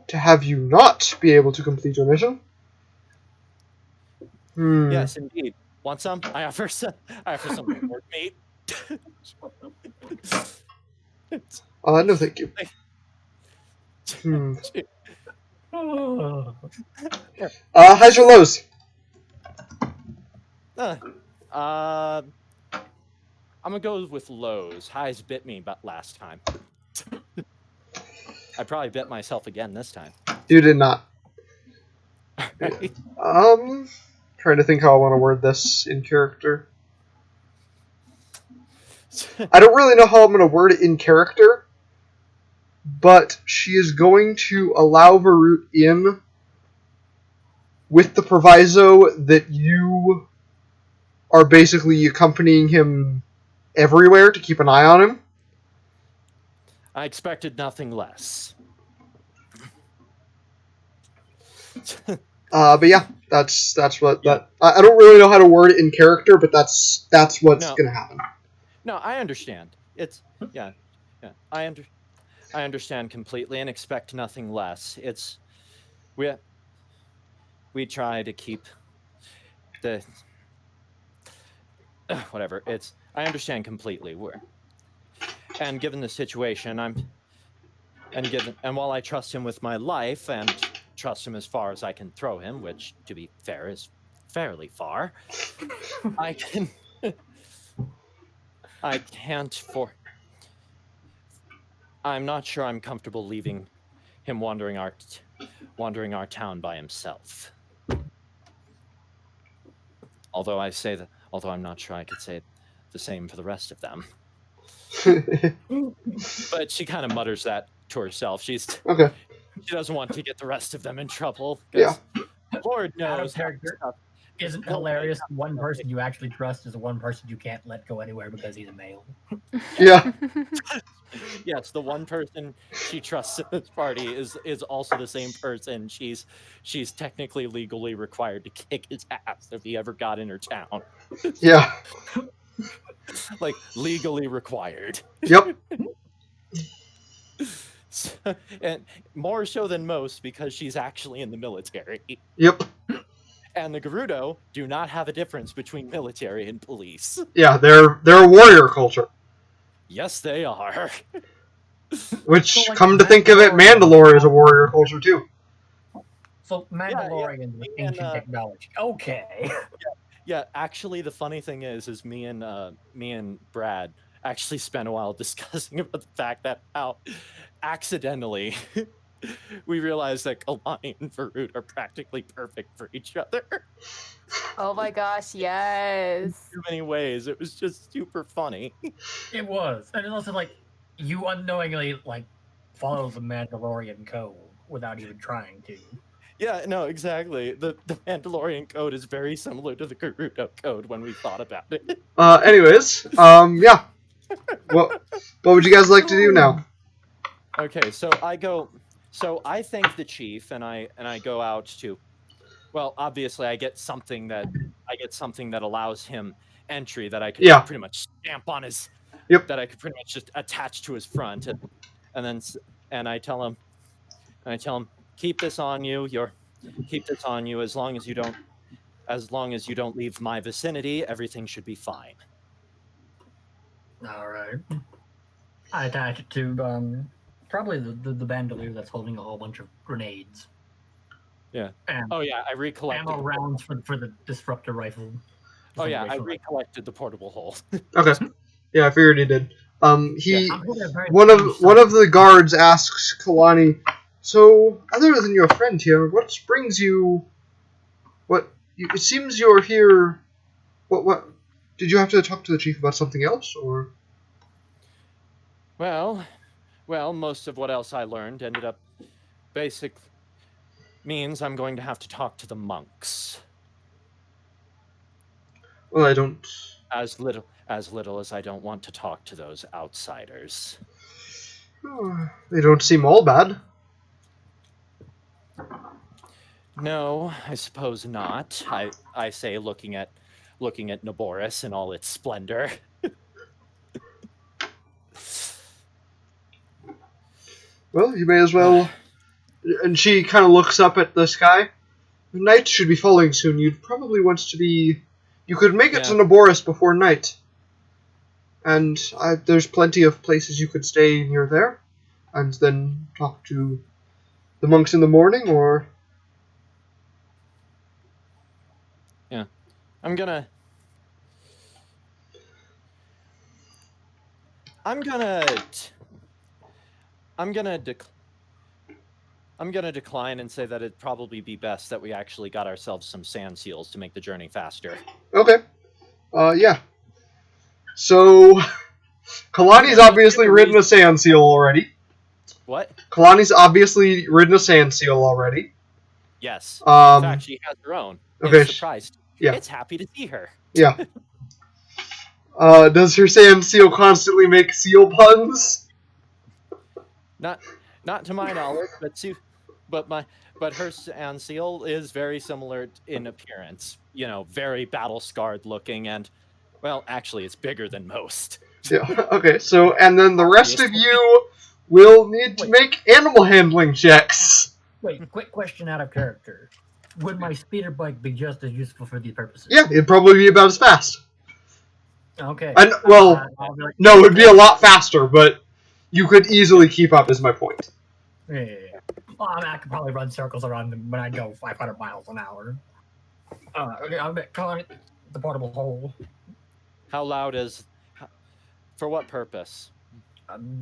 not be able to complete your mission. Yes, indeed. Want some? I offer some pork meat. No, thank you. Highs or lows? I'm gonna go with lows. Highs bit me about last time. I probably bit myself again this time. You did not. Right. Trying to think how I want to word this in character. I don't really know how I'm going to word it in character, but she is going to allow Varut in with the proviso that you are basically accompanying him everywhere to keep an eye on him. I expected nothing less. But yeah, that's what that. I don't really know how to word it in character, but that's what's gonna happen. No, I understand. It's yeah. I understand completely and expect nothing less. It's we try to keep the whatever. I understand completely. And given the situation, and while I trust him with my life and trust him as far as I can throw him, which to be fair is fairly far, I can't I'm not sure I'm comfortable leaving him wandering our town by himself. Although I'm not sure I could say the same for the rest of them. But she kind of mutters that to herself. Okay. She doesn't want to get the rest of them in trouble. Yeah. Lord knows. Character isn't hilarious. One person you actually trust is the one person you can't let go anywhere because he's a male. Yeah. Yes, the one person she trusts in this party is also the same person she's technically legally required to kick his ass if he ever got in her town. Yeah. Like legally required. Yep. And more so than most because she's actually in the military. Yep. And the Gerudo do not have a difference between military and police. Yeah, they're a warrior culture. Yes, they are. Which, So, like, come to think of it, Mandalore is a warrior culture too. So Mandalorian with ancient technology. Okay. Yeah, actually, the funny thing is me and Brad actually spent a while discussing about the fact that how accidentally we realized that Kalani and Varut are practically perfect for each other. Oh my gosh, yes. In too many ways. It was just super funny. It was. And it's also like you unknowingly follow the Mandalorian code without even trying to. Yeah, no, exactly. The Mandalorian code is very similar to the Gerudo code when we thought about it. Anyways, yeah. What would you guys like to do now? Okay, so I thank the chief and I go out to, well, obviously I get something that allows him entry that I could pretty much stamp on his, that I could pretty much just attach to his front, and I tell him, keep this on you. Keep this on you as long as you don't leave my vicinity. Everything should be fine. All right. I attach it to probably the bandolier that's holding a whole bunch of grenades. Yeah. And I recollected ammo rounds for the disruptor rifle. Oh yeah, I recollected the portable hole. Okay. Yeah, I figured he did. One of the guards asks Kalani, "So, other than your friend here, what brings you? It seems you're here. What? Did you have to talk to the chief about something else, or?" Well, most of what else I learned ended up means I'm going to have to talk to the monks. Well, I don't. As little as I don't want to talk to those outsiders. They don't seem all bad. No, I suppose not. I say, looking at Naboris in all its splendor. Well, you may as well. And she kind of looks up at the sky. Night should be falling soon. You'd probably want to be. You could make it to Naboris before night. And there's plenty of places you could stay near there. And then talk to the monks in the morning, or. Yeah. I'm gonna decline and say that it'd probably be best that we actually got ourselves some sand seals to make the journey faster. Okay. Yeah. So, Kalani's obviously ridden a sand seal already. What? Kalani's obviously ridden a sand seal already. Yes. In fact, she has her own. Okay. It's surprised. Yeah. It's happy to see her. Yeah. Does her sand seal constantly make seal puns? Not to my knowledge, but her sand seal is very similar in appearance. You know, very battle scarred looking, and well, actually, it's bigger than most. Yeah. Okay. So, and then the rest of you will need to make animal handling checks. Wait, quick question out of character. Would my speeder bike be just as useful for these purposes? Yeah, it'd probably be about as fast. Okay. And well, I'll be like, no, it'd be a lot faster, but you could easily keep up. Is my point. yeah. Well, I mean, I could probably run circles around them when I go 500 miles an hour. Okay, I'm calling it the portable hole. How loud is? For what purpose?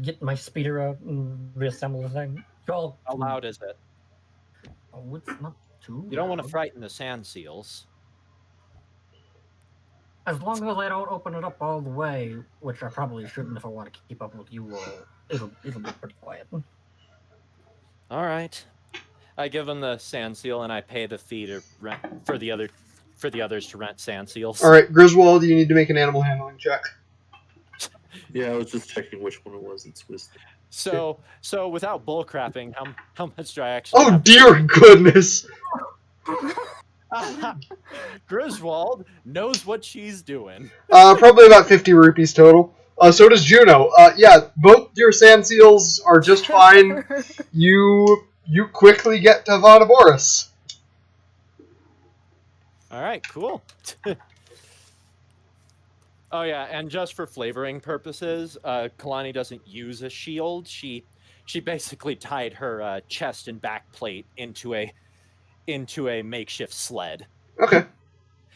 Get my speeder out and reassemble the thing. How loud is it? Oh, it's not too. You don't want to loud. frighten the sand seals. As long as I don't open it up all the way, which I probably shouldn't if I want to keep up with you all, it'll be pretty quiet. All right. I give them the sand seal, and I pay the fee to rent for the others to rent sand seals. All right, Griswold, you need to make an animal handling check. Yeah, I was just checking which one it was. It's wisdom. So without bullcrapping, how much do I actually? Oh have to dear goodness! Griswold knows what she's doing. Probably about 50 rupees total. So does Juno. Yeah, both your sand seals are just fine. You quickly get to Vanaboris. All right, cool. Oh yeah, and just for flavoring purposes, Kalani doesn't use a shield. She basically tied her chest and back plate into a makeshift sled. Okay.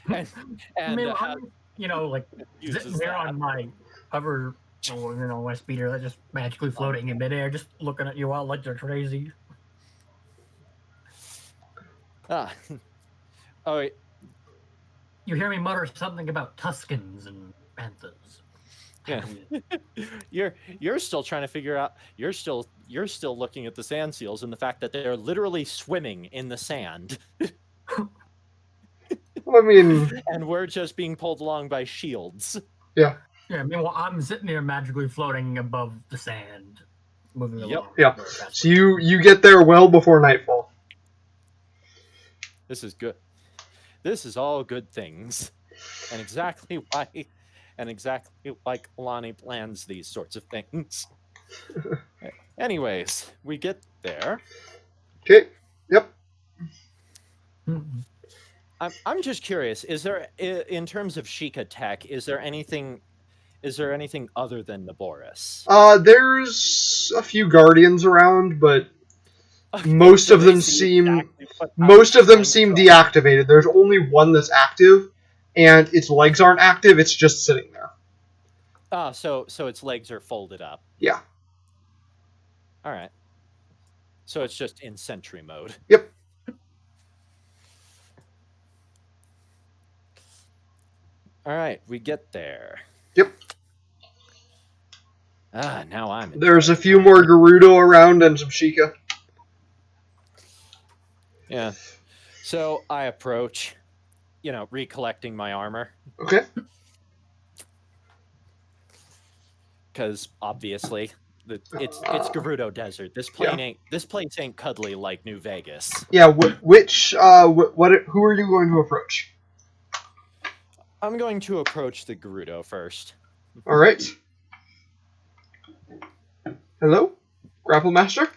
And I mean, I'm, like uses sitting there that. on my hover, my speeder that's just magically floating in midair, just looking at you all like you're crazy. Ah. Oh, wait. You hear me mutter something about Tuscans and panthers. Yeah. You're still trying to figure out. You're still looking at the sand seals and the fact that they're literally swimming in the sand. Well, I mean, And we're just being pulled along by shields. yeah. Yeah, meanwhile, I'm sitting there magically floating above the sand, moving Yep. along. Yeah. very fast. So you get there well before nightfall. This is good. This is all good things, and exactly why Kalani plans these sorts of things. Anyways, we get there. Okay. Yep. Mhm. I'm just curious. Is there, in terms of Sheikah tech, is there anything other than Naboris? There's a few guardians around, but Okay, most so of they them see seem exactly what I was trying to draw. deactivated. There's only one that's active, and its legs aren't active. It's just sitting there. Ah, so its legs are folded up. Yeah. All right. So it's just in sentry mode. Yep. All right, we get there. Yep. Ah, now I'm. in There's a charge. few more Gerudo around and some Sheikah. Yeah. So I approach, recollecting my armor, Okay. because obviously it's Gerudo Desert. This place ain't cuddly like New Vegas. Yeah. Who are you going to approach? I'm going to approach the Gerudo first. All right. Hello, Grapple Master.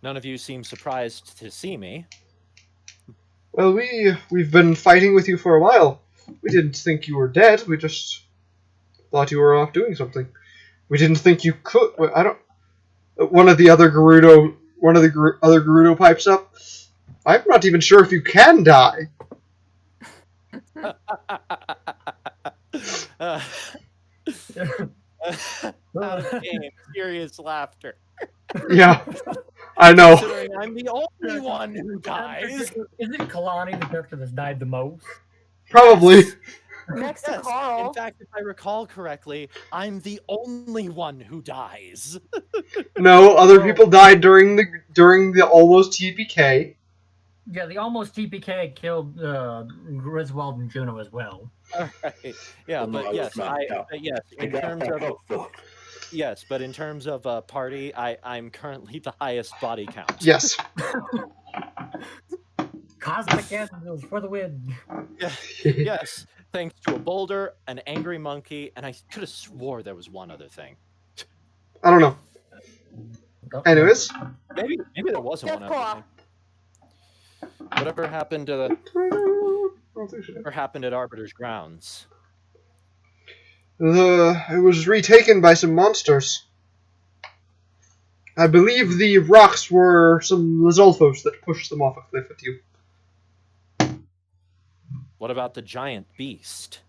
None of you seem surprised to see me. Well, we've been fighting with you for a while. We didn't think you were dead. We just thought you were off doing something. We didn't think you could. I don't. One of the other Gerudo pipes up. I'm not even sure if you can die. Serious laughter. Yeah, I know. Considering I'm the only one who dies. Isn't Kalani the character that's died the most? Probably. Next to Yes, Carl. in fact, if I recall correctly, I'm the only one who dies. No, other Oh. people died during the almost TPK. Yeah, the almost TPK killed Griswold and Juno as well. All right. Yeah, Oh, no, but I was yes, knocked out. yes, I in got terms back of up, though. yes, but in terms of party, I'm currently the highest body count. Yes. Cosmic Angels for the win. Yes, thanks to a boulder, an angry monkey, and I could have swore there was one other thing. I don't know. Don't Anyways. Maybe there wasn't Death one other Claw. thing. Whatever happened to or happened at Arbiter's grounds? It was retaken by some monsters. I believe the rocks were some Lizolfos that pushed them off a cliff at you. What about the giant beast?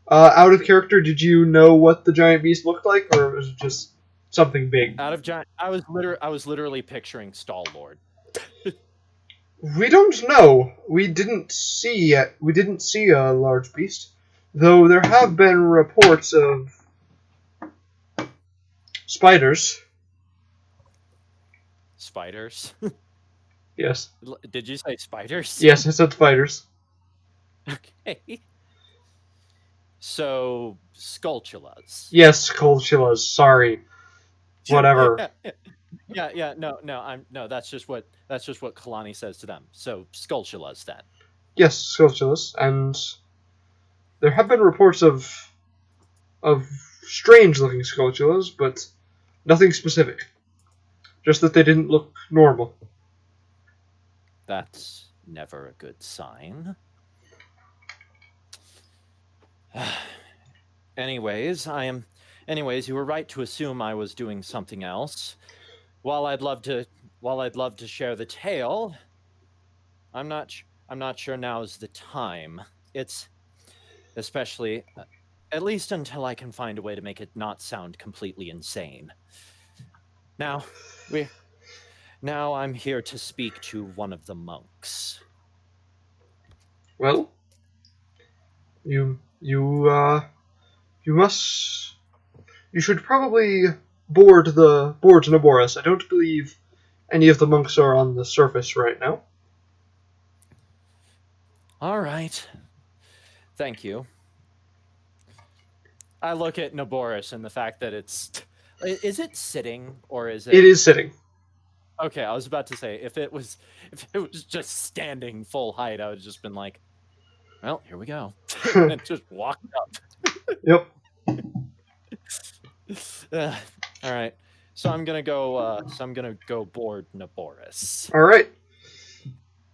Out of character, did you know what the giant beast looked like, or was it just something big? Out of giant, I was literally picturing Star-Lord. We don't know. We didn't see a large beast, though there have been reports of spiders. Spiders? Yes. Did you say spiders? Yes, I said spiders. Okay. So, Skulltulas. Yes, Colchillas. Sorry. Whatever. No, that's just what Kalani says to them. So, Skulltulas then. Yes, Skulltulas, and there have been reports of strange-looking Skulltulas, but nothing specific. Just that they didn't look normal. That's never a good sign. Anyways, you were right to assume I was doing something else. While I'd love to share the tale, I'm not sure now's the time. It's especially at least until I can find a way to make it not sound completely insane. Now I'm here to speak to one of the monks. Well, you should probably board Naboris. I don't believe any of the monks are on the surface right now. All right. Thank you. I look at Naboris and the fact that is it sitting or is it? It is sitting. Okay, I was about to say if it was just standing full height, I would have just been like, well, here we go, and just walked up. Yep. All right. So I'm gonna go. Board Naboris. All right.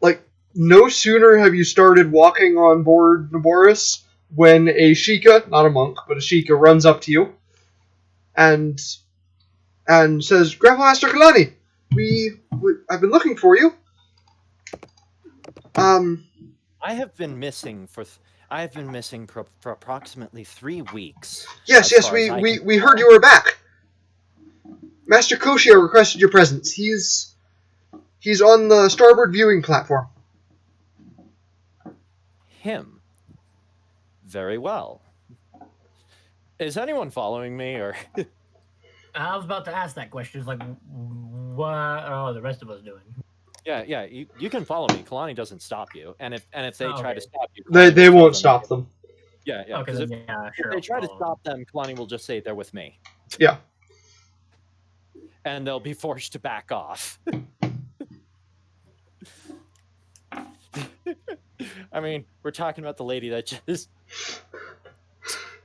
Like, no sooner have you started walking on board Naboris when a Sheikah, not a monk, but a Sheikah, runs up to you and says, "Grandmaster Kalani, I've been looking for you. I have been missing for approximately 3 weeks. Yes, we heard you were back. Master Koshio requested your presence. He's on the starboard viewing platform." Him. Very well. Is anyone following me, or? I was about to ask that question. It's like, what are the rest of us doing? Yeah. You can follow me. Kalani doesn't stop you, and if they try to stop you, They won't stop them. Yeah. Okay, Because then, if they try to stop them, Kalani will just say they're with me. Yeah. And they'll be forced to back off. I mean, we're talking about the lady that just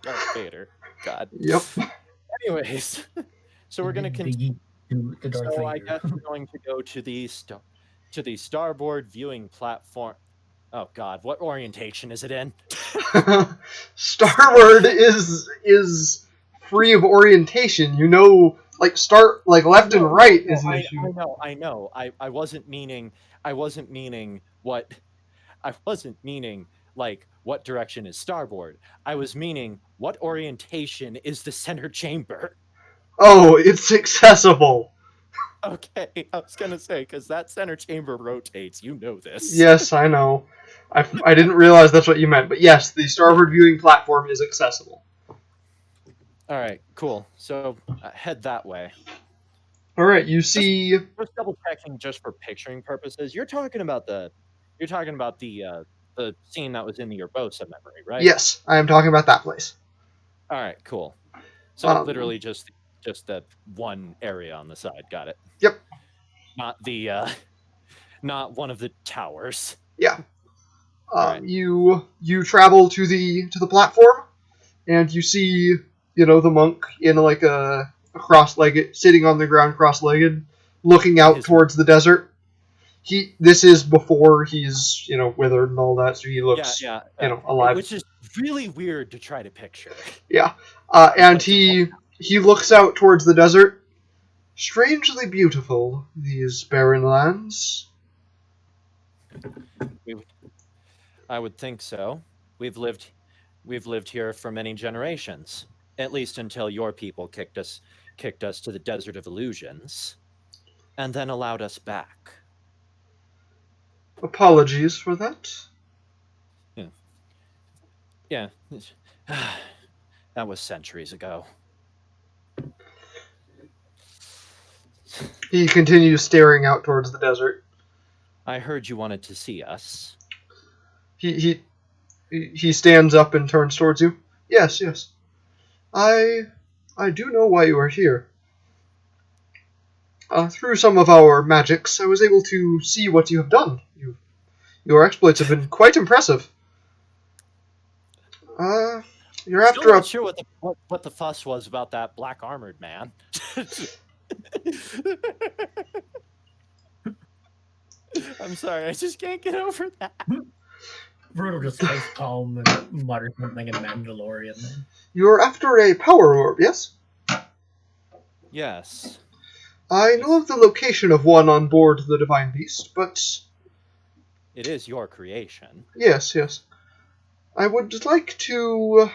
Darth Vader. God. Yep. Anyways, so we're gonna continue. The Darth So I Vader. guess we're going to go to the starboard viewing platform. Oh God, what orientation is it in? Starboard is free of orientation. You know, like left and right is an issue. I know. I wasn't meaning like what direction is starboard. I was meaning what orientation is the center chamber. Oh, it's accessible. Okay, I was gonna say because that center chamber rotates. You know this. Yes, I know. I didn't realize that's what you meant, but yes, the starboard viewing platform is accessible. All right, cool. So head that way. All right, you see. Just double checking, just for picturing purposes. You're talking about the scene that was in your Bosa memory, right? Yes, I am talking about that place. All right, cool. So literally just that one area on the side. Got it. Yep. Not one of the towers. Yeah. Right. You travel to the platform, and you see, the monk in like a cross-legged, sitting on the ground cross-legged, looking out towards the desert. This is before he's, withered and all that, so he looks, alive. Which is really weird to try to picture. Yeah. And he looks out towards the desert. Strangely beautiful, these barren lands. I would think so. We've lived here for many generations, at least until your people kicked us to the desert of illusions, and then allowed us back. Apologies for that. Yeah. That was centuries ago. He continues staring out towards the desert. I heard you wanted to see us. He stands up and turns towards you. Yes. I do know why you are here. Through some of our magics, I was able to see what you have done. Your exploits have been quite impressive. You're after Still not sure what the fuss was about that black armored man. I'm sorry, I just can't get over that. Brutal just stays calm and mutters something in Mandalorian. You're after a power orb, yes? Yes. I know of the location of one on board the Divine Beast, but... It is your creation. Yes. I would like to...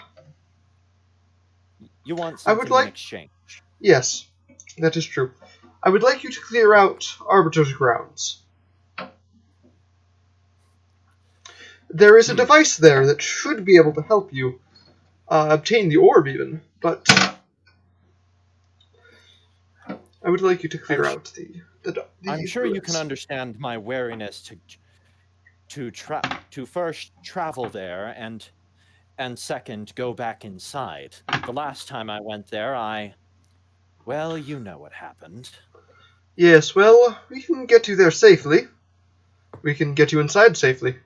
You want something in exchange? Yes, that is true. I would like you to clear out Arbiter's grounds. There is a device there that should be able to help you obtain the orb even, but I would like you to clear out the I'm sure ruins. you can understand my wariness to first travel there and second go back inside. The last time I went there, well, you know what happened. Yes, well, we can get you there safely. We can get you inside safely.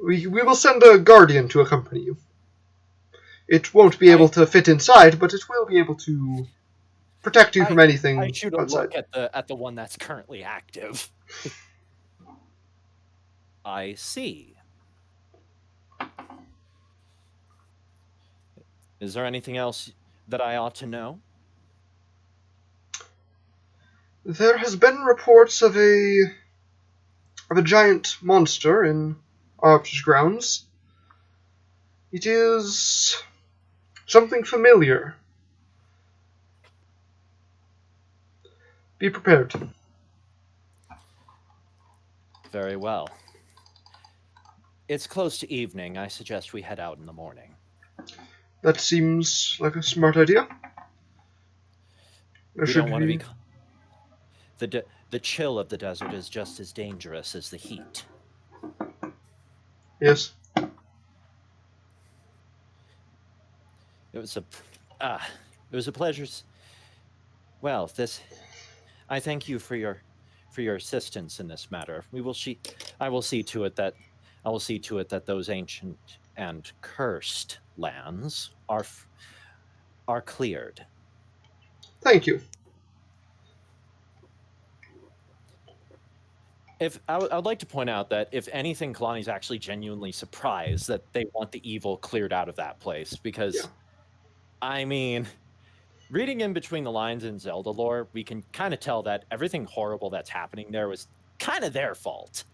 We will send a guardian to accompany you. It won't be able to fit inside, but it will be able to protect you from anything I should outside. look at the one that's currently active. I see. Is there anything else that I ought to know? There has been reports of a giant monster in Arbiter's grounds. It is something familiar. Be prepared. Very well. It's close to evening. I suggest we head out in the morning. That seems like a smart idea. We don't want to be... The chill of the desert is just as dangerous as the heat. Yes. It was a pleasure. Well, I thank you for your assistance in this matter. I will see to it that those ancient and cursed lands are cleared. Thank you. I would like to point out that if anything, Kalani's actually genuinely surprised that they want the evil cleared out of that place, because, I mean, reading in between the lines in Zelda lore, we can kind of tell that everything horrible that's happening there was kind of their fault.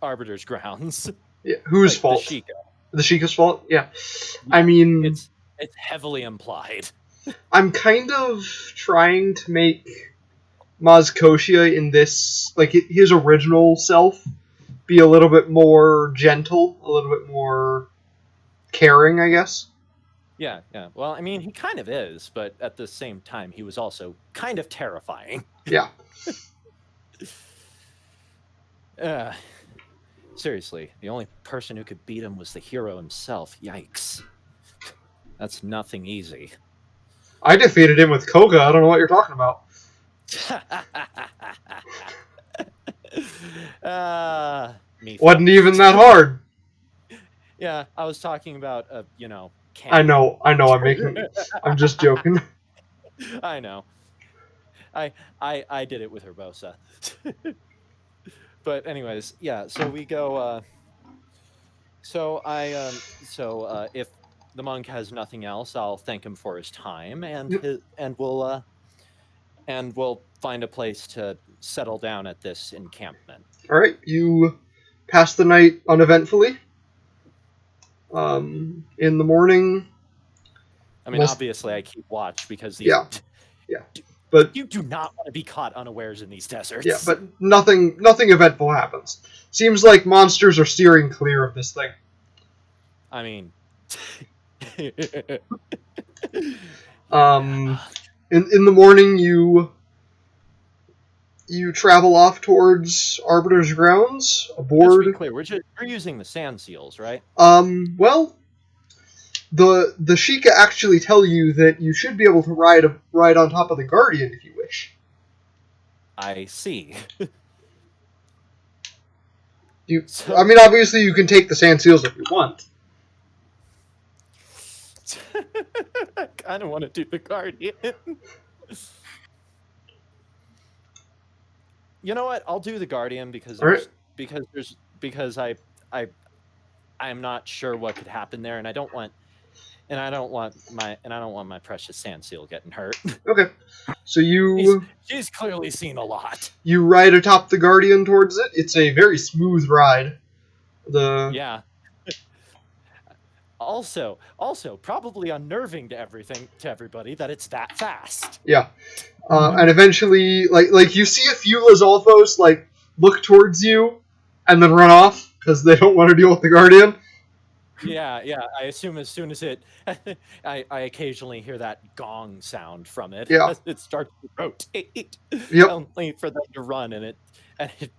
Arbiter's grounds. Yeah, whose fault? The Sheikah. The Sheikah's fault? Yeah. I mean... It's heavily implied. I'm kind of trying to make Maz Koshia in this, like his original self, be a little bit more gentle, a little bit more caring, I guess. Yeah, yeah. Well, I mean, he kind of is, but at the same time, he was also kind of terrifying. Yeah. Seriously, the only person who could beat him was the hero himself. Yikes. That's nothing easy. I defeated him with Koga. I don't know what you're talking about. Me. Wasn't even that hard. Yeah, I was talking about, I know. I'm just joking. I know. I did it with Herbosa. But anyways, yeah. So we go. If the monk has nothing else, I'll thank him for his time, and Yep. we'll find a place to settle down at this encampment. All right, you pass the night uneventfully. In the morning. I mean, obviously, I keep watch because these. Yeah. But you do not want to be caught unawares in these deserts. yeah, but nothing eventful happens. Seems like monsters are steering clear of this thing. I mean, in the morning you travel off towards Arbiter's grounds aboard. Just to be clear, we're using the sand seals, right? Well, the Sheikah actually tell you that you should be able to ride on top of the Guardian if you wish. I see. I mean, obviously you can take the sand seals if you want. I kind of want to do the Guardian. You know what? I'll do the Guardian because I'm not sure what could happen there, and I don't want my precious sand seal getting hurt. Okay, so she's clearly seen a lot. You ride atop the Guardian towards it. It's a very smooth ride. Yeah. Also, probably unnerving to everybody that it's that fast. Yeah, and eventually, like you see a few Lizalfos like look towards you, and then run off because they don't want to deal with the Guardian. Yeah. I assume as soon as I occasionally hear that gong sound from it. Yeah. As it starts to rotate. Yep. Only for them to run, and it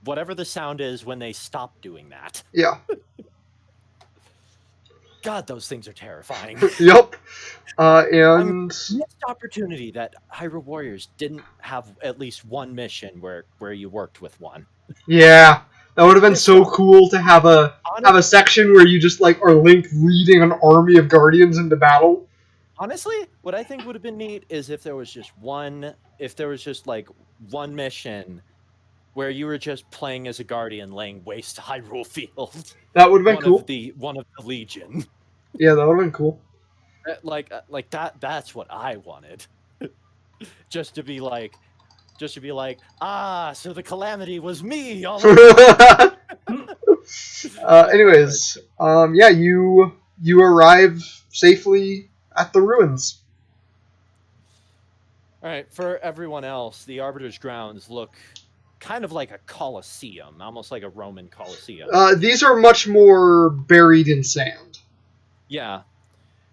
whatever the sound is when they stop doing that. Yeah. God, those things are terrifying. Yep. And missed opportunity that Hyrule Warriors didn't have at least one mission where you worked with one. Yeah, that would have been so cool to have a section where you just like are Link leading an army of Guardians into battle. Honestly, what I think would have been neat is if there was just one mission where you were just playing as a Guardian laying waste to Hyrule Field. That would have been cool. One of the Legion. Yeah, that would have been cool. Like that's what I wanted. just to be like, so the calamity was me all along. Anyways, yeah, you arrive safely at the ruins. All right, for everyone else, the Arbiter's grounds look kind of like a Colosseum, almost like a Roman Colosseum. These are much more buried in sand. Yeah.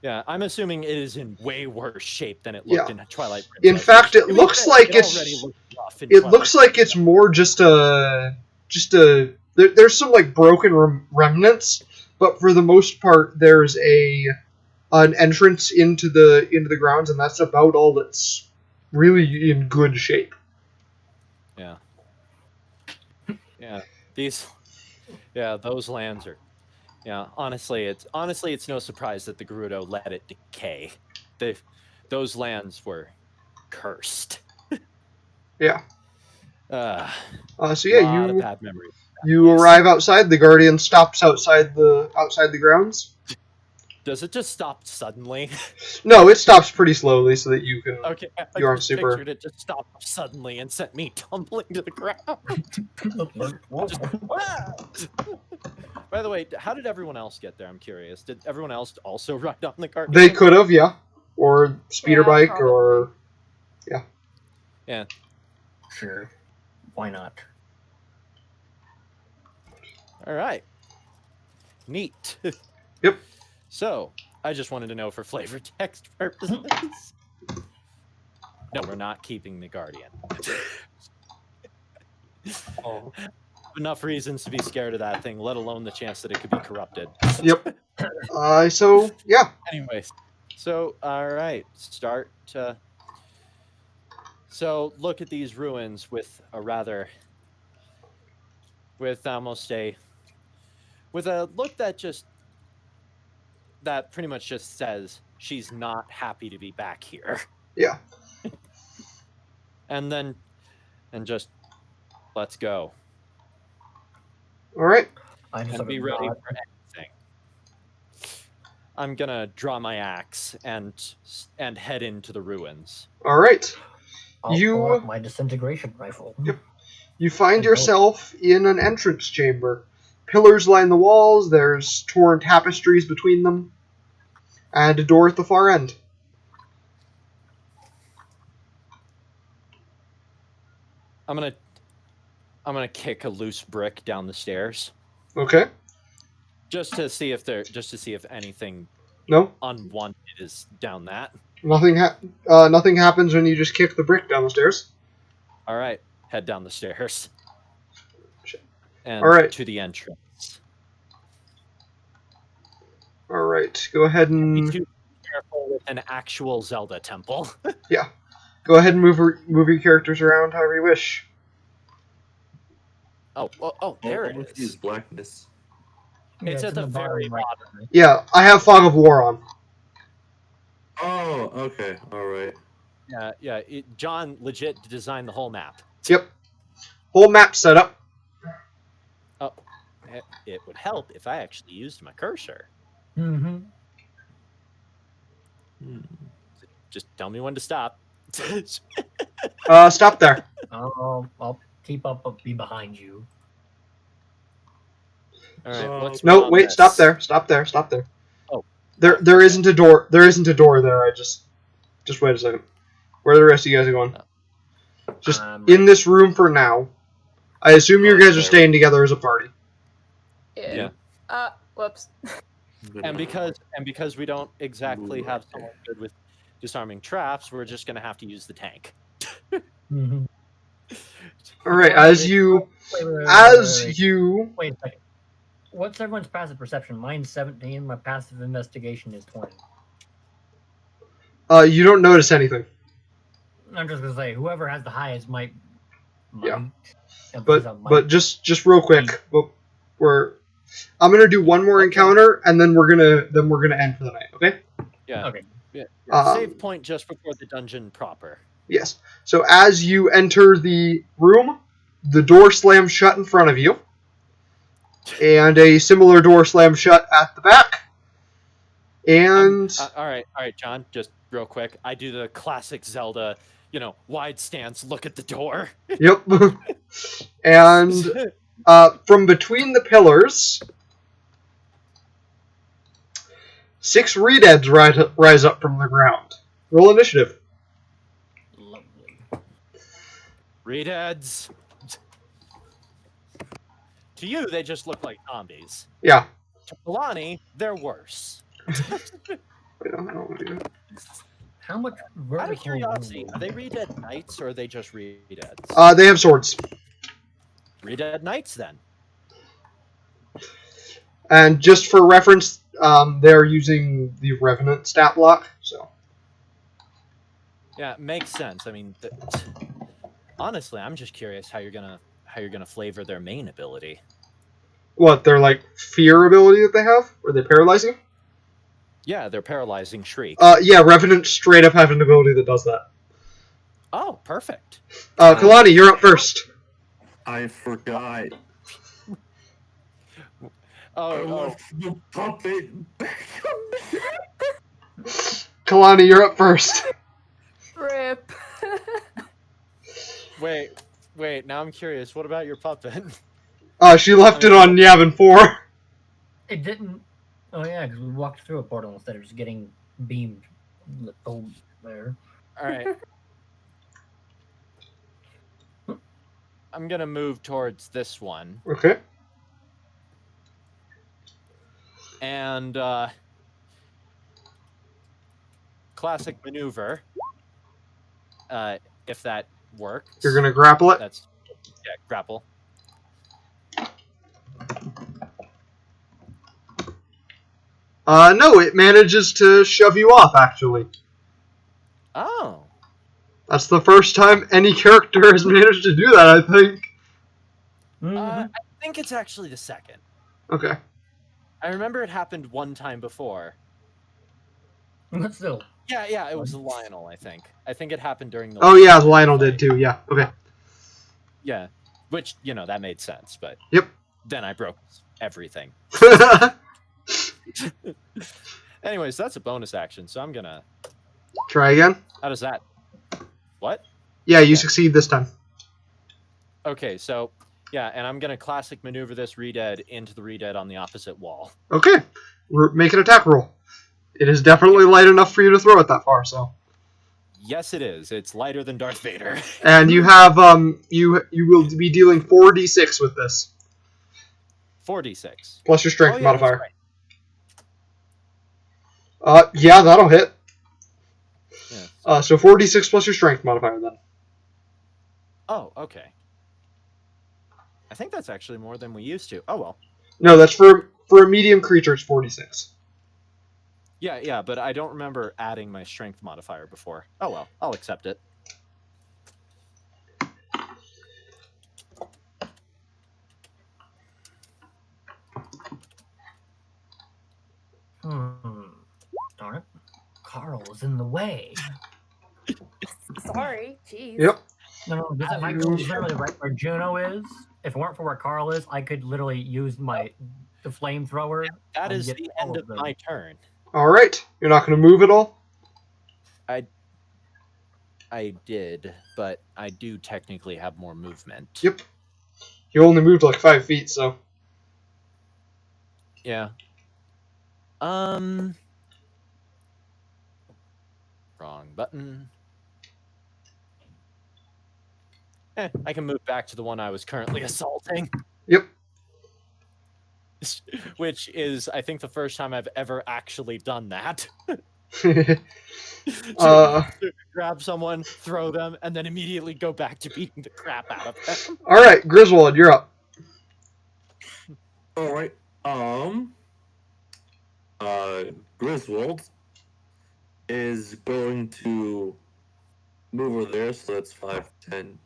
I'm assuming it is in way worse shape than it looked in Twilight Princess. In fact, it looks like it's more just a. There's some like broken remnants, but for the most part, there's an entrance into the grounds, and that's about all that's really in good shape. Yeah. Those lands are. Yeah, honestly, it's no surprise that the Gerudo let it decay. Those lands were cursed. Yeah. So yeah, lot of bad memories. You arrive outside. The Guardian stops outside the grounds. Does it just stop suddenly? No, it stops pretty slowly so that you can. Okay, you aren't super. Pictured it just stopped suddenly and sent me tumbling to the ground. By the way, how did everyone else get there? I'm curious. Did everyone else also ride on the Guardian? They could have, yeah, or speeder bike, probably. or yeah. Yeah. Sure. Why not? All right. Neat. Yep. So, I just wanted to know for flavor text purposes. No, we're not keeping the Guardian. Oh. Enough reasons to be scared of that thing, let alone the chance that it could be corrupted. Yep. So yeah. Anyways, so all right, start. So look at these ruins with a rather, with almost a, with a look that pretty much just says she's not happy to be back here, Yeah. and then, and just let's go All right. I just and be ready for anything. I'm gonna draw my axe and head into the ruins. All right. I'll pull out my disintegration rifle. Yep. You find And yourself in an entrance chamber. Pillars line the walls. There's torn tapestries between them, and a door at the far end. I'm gonna kick a loose brick down the stairs Okay. just to see if anything No. unwanted is down that. Nothing. Nothing happens when you just kick the brick down the stairs. All right, head down the stairs and All right. to the entrance. All right. Go ahead Be and too careful with an actual Zelda temple. go ahead and move your characters around however you wish. Oh, there All it I see is. is blackness. Yeah, It's at in the very bottom right bottom. corner. Yeah, I have Fog of War on. Oh, okay, all right. Yeah. John legit designed the whole map. Yep. Whole map setup. Oh, it would help if I actually used my cursor. Mm-hmm. Hmm. Just tell me when to stop. Stop there. I'll keep up, but be behind you. All right. What's No, on wait. this? Stop there. Stop there. Stop there. Oh. There isn't a door. There isn't a door there. I just wait a second. Where are the rest of you guys going? Just in this room for now. I assume you guys are staying together as a party. Yeah. Whoops. And because we don't exactly have someone good with disarming traps, we're just gonna have to use the tank. Mm-hmm. All right. As you Wait a second. What's everyone's passive perception? Mine's 17. My passive investigation is 20. you don't notice anything. I'm just gonna say whoever has the highest might. Yeah. Emphasis on might. But just real quick, I'm gonna do one more encounter, and then we're gonna end for the night. Okay? Yeah. Okay. Save point just before the dungeon proper. Yes. So as you enter the room, the door slams shut in front of you, and a similar door slams shut at the back. And All right, John. Just real quick, I do the classic Zelda, wide stance, look at the door. yep. And from between the pillars, 6 redeads rise up from the ground. Roll initiative. Lovely. Redeads. To you, they just look like zombies. Yeah. To Kalani, they're worse. Wait, I don't wanna do that. How much vertical? Out of curiosity, are they Redead Knights or are they just Redeads? They have swords. Redead Knights, then. And just for reference, they're using the Revenant stat block. So Yeah, it makes sense. I mean, honestly, I'm just curious how you're gonna flavor their main ability. what? Their like fear ability that they have? Or they paralyzing? Yeah, they're paralyzing shriek. Yeah, Revenant straight up have an ability that does that. Oh, perfect. Kalani, you're up first. I forgot. I Oh, left the puppet back on the Kalani, you're up first. Rip. wait. Now I'm curious. What about your puppet? She left it on Yavin 4. It didn't. Oh yeah, because we walked through a portal instead of just getting beamed there. All right. I'm gonna move towards this one Okay. and classic maneuver. If that works. You're gonna grapple it. That's grapple. No, it manages to shove you off. Actually, Oh. that's the first time any character has managed to do that. I think. Mhm. I think it's actually the second. Okay. I remember it happened one time before. But still. Yeah, it was Lionel, I think. I think it happened during the... Oh yeah, Lionel did too. Yeah. Okay. Yeah, which, that made sense, but... Yep. Then I broke everything. Anyways, that's a bonus action, so I'm gonna... Try again. How does that... What? Yeah, you succeed this time. Okay, so... Yeah, and I'm gonna classic maneuver this Redead into the Redead on the opposite wall. Okay. Make an attack roll. It is definitely light enough for you to throw it that far, so. Yes, it is. It's lighter than Darth Vader. And you have you will be dealing 4d6 with this. 4d6. Plus your strength Oh, yeah, modifier. that's right. Yeah, that'll hit. Yeah. So 4d6 plus your strength modifier then. Oh, okay. I think that's actually more than we used to. Oh, well. No, that's for a medium creature, it's 46. Yeah, but I don't remember adding my strength modifier before. Oh, well. I'll accept it. Darn it. Carl's in the way. Sorry, jeez. Yep. No, this is literally right where Juno is. If it weren't for where Carl is, I could literally use the flamethrower. That and is get the all end of them. my turn. Alright. You're not going to move at all? I did, but I do technically have more movement. Yep. You only moved like 5 feet, so. Yeah. Wrong button. I can move back to the one I was currently assaulting. Yep. Which is, I think, the first time I've ever actually done that. to grab someone, throw them, and then immediately go back to beating the crap out of them. Alright, Griswold, you're up. Alright. Griswold is going to move over there, so that's 5, 10,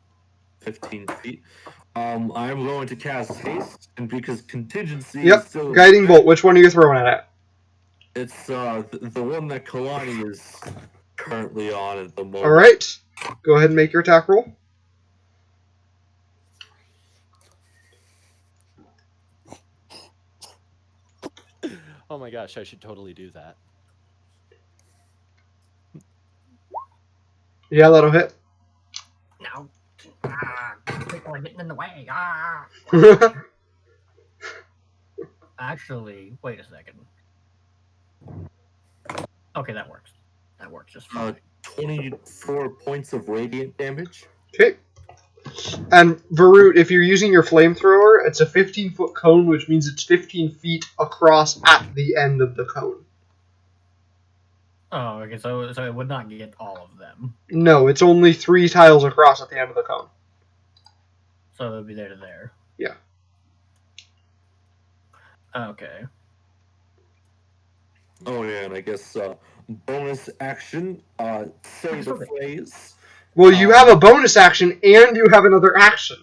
15 feet. I'm going to cast haste, and because contingency is still... Guiding bolt, which one are you throwing it at? It's the one that Kalani is currently on at the moment. Alright. Go ahead and make your attack roll. Oh my gosh, I should totally do that. Yeah, that'll hit. No. People are getting in the way. Actually, wait a second. Okay, that works. That works just fine. 24 points of radiant damage. Okay. And Varut, if you're using your flamethrower, it's a 15-foot cone, which means it's 15 feet across at the end of the cone. Oh, okay, so it would not get all of them. No, it's only 3 tiles across at the end of the cone. So it would be there to there. Yeah. Okay. Oh yeah, and I guess bonus action, say the phrase. Well, you have a bonus action, and you have another action.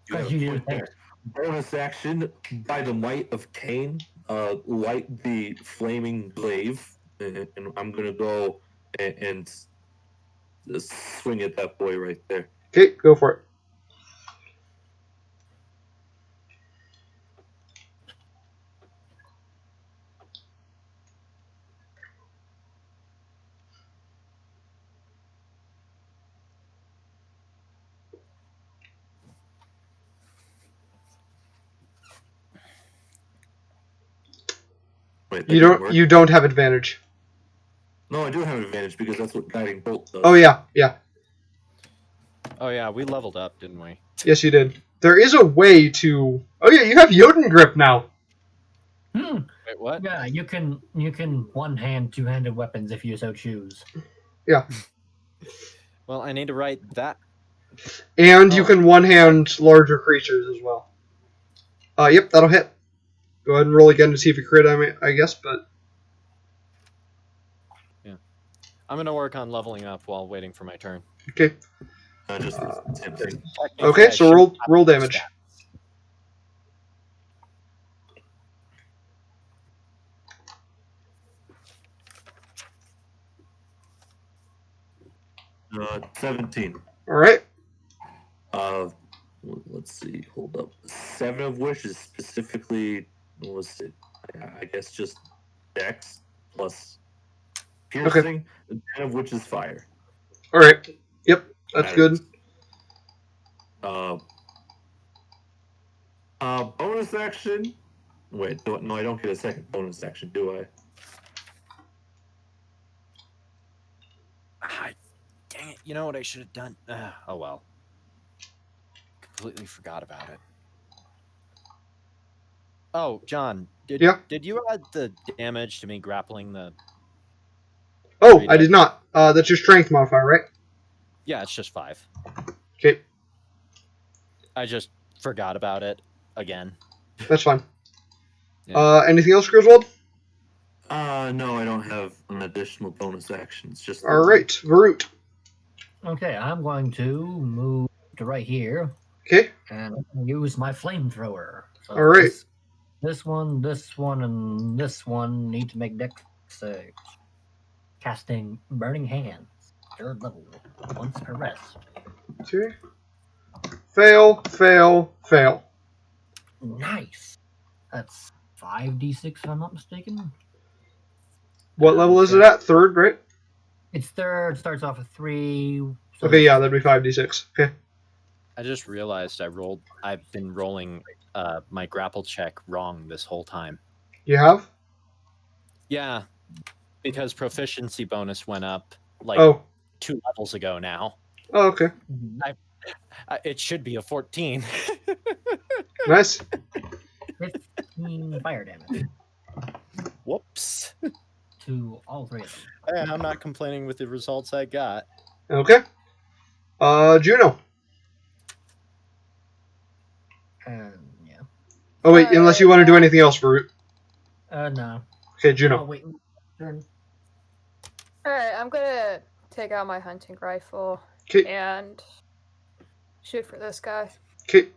You have a point there. Bonus action, by the might of Cain, light the flaming glaive, and I'm gonna go and swing at that boy right there. Okay, go for it. Wait, You don't have advantage. No, I do have an advantage because that's what guiding bolt does. Oh yeah. Oh yeah, we leveled up, didn't we? Yes, you did. There is a way to. Oh yeah, you have Jotun grip now. Hmm. Wait, what? Yeah, you can one-hand, two-handed weapons if you so choose. Well, I need to write that. And you Oh. can one-hand larger creatures as well. Yep, that'll hit. Go ahead and roll again to see if you crit, I guess, but... I'm gonna work on leveling up while waiting for my turn. Okay. Just attempting. Okay, so roll damage. Uh, 17. Alright. Let's see. Hold up. 7 of which is specifically, what was it? I guess just Dex plus piercing. And 10 of which is fire. Alright. Yep, that's good. Bonus action. Wait, no, I don't get a second bonus action, do I? Ah, dang it! You know what I should have done? Oh well. Completely forgot about it. Oh, John, did you add the damage to me grappling the? Oh, I did not. That's your strength modifier, right? Yeah, it's just 5. Okay. I just forgot about it again. That's fine. Yeah. Anything else, Griswold? No, I don't have an additional bonus action. It's just. Alright, Varut. Okay, I'm going to move to right here. Okay. And I'm going to use my flamethrower. So Alright. This one, and this one need to make dex saves. Casting Burning Hands. 3rd level. Once per rest. Okay. Fail, fail, fail. Nice. That's 5d6 if I'm not mistaken. What level is it at? 3rd, right? It's 3rd, starts off with 3. So Okay, yeah, that'd be 5d6. Okay. I just realized I've been rolling my grapple check wrong this whole time. You have? Yeah, because proficiency bonus went up like 2 levels ago now. Oh, okay. It should be a 14. Nice. 15 fire damage. Whoops. To all 3 of them. And I'm not complaining with the results I got. Okay. Juno. Yeah. Oh, wait, unless you want to do anything else, Varut. No. Okay, Juno. Oh, wait. Turn. Alright, I'm gonna take out my hunting rifle and shoot for this guy. Okay.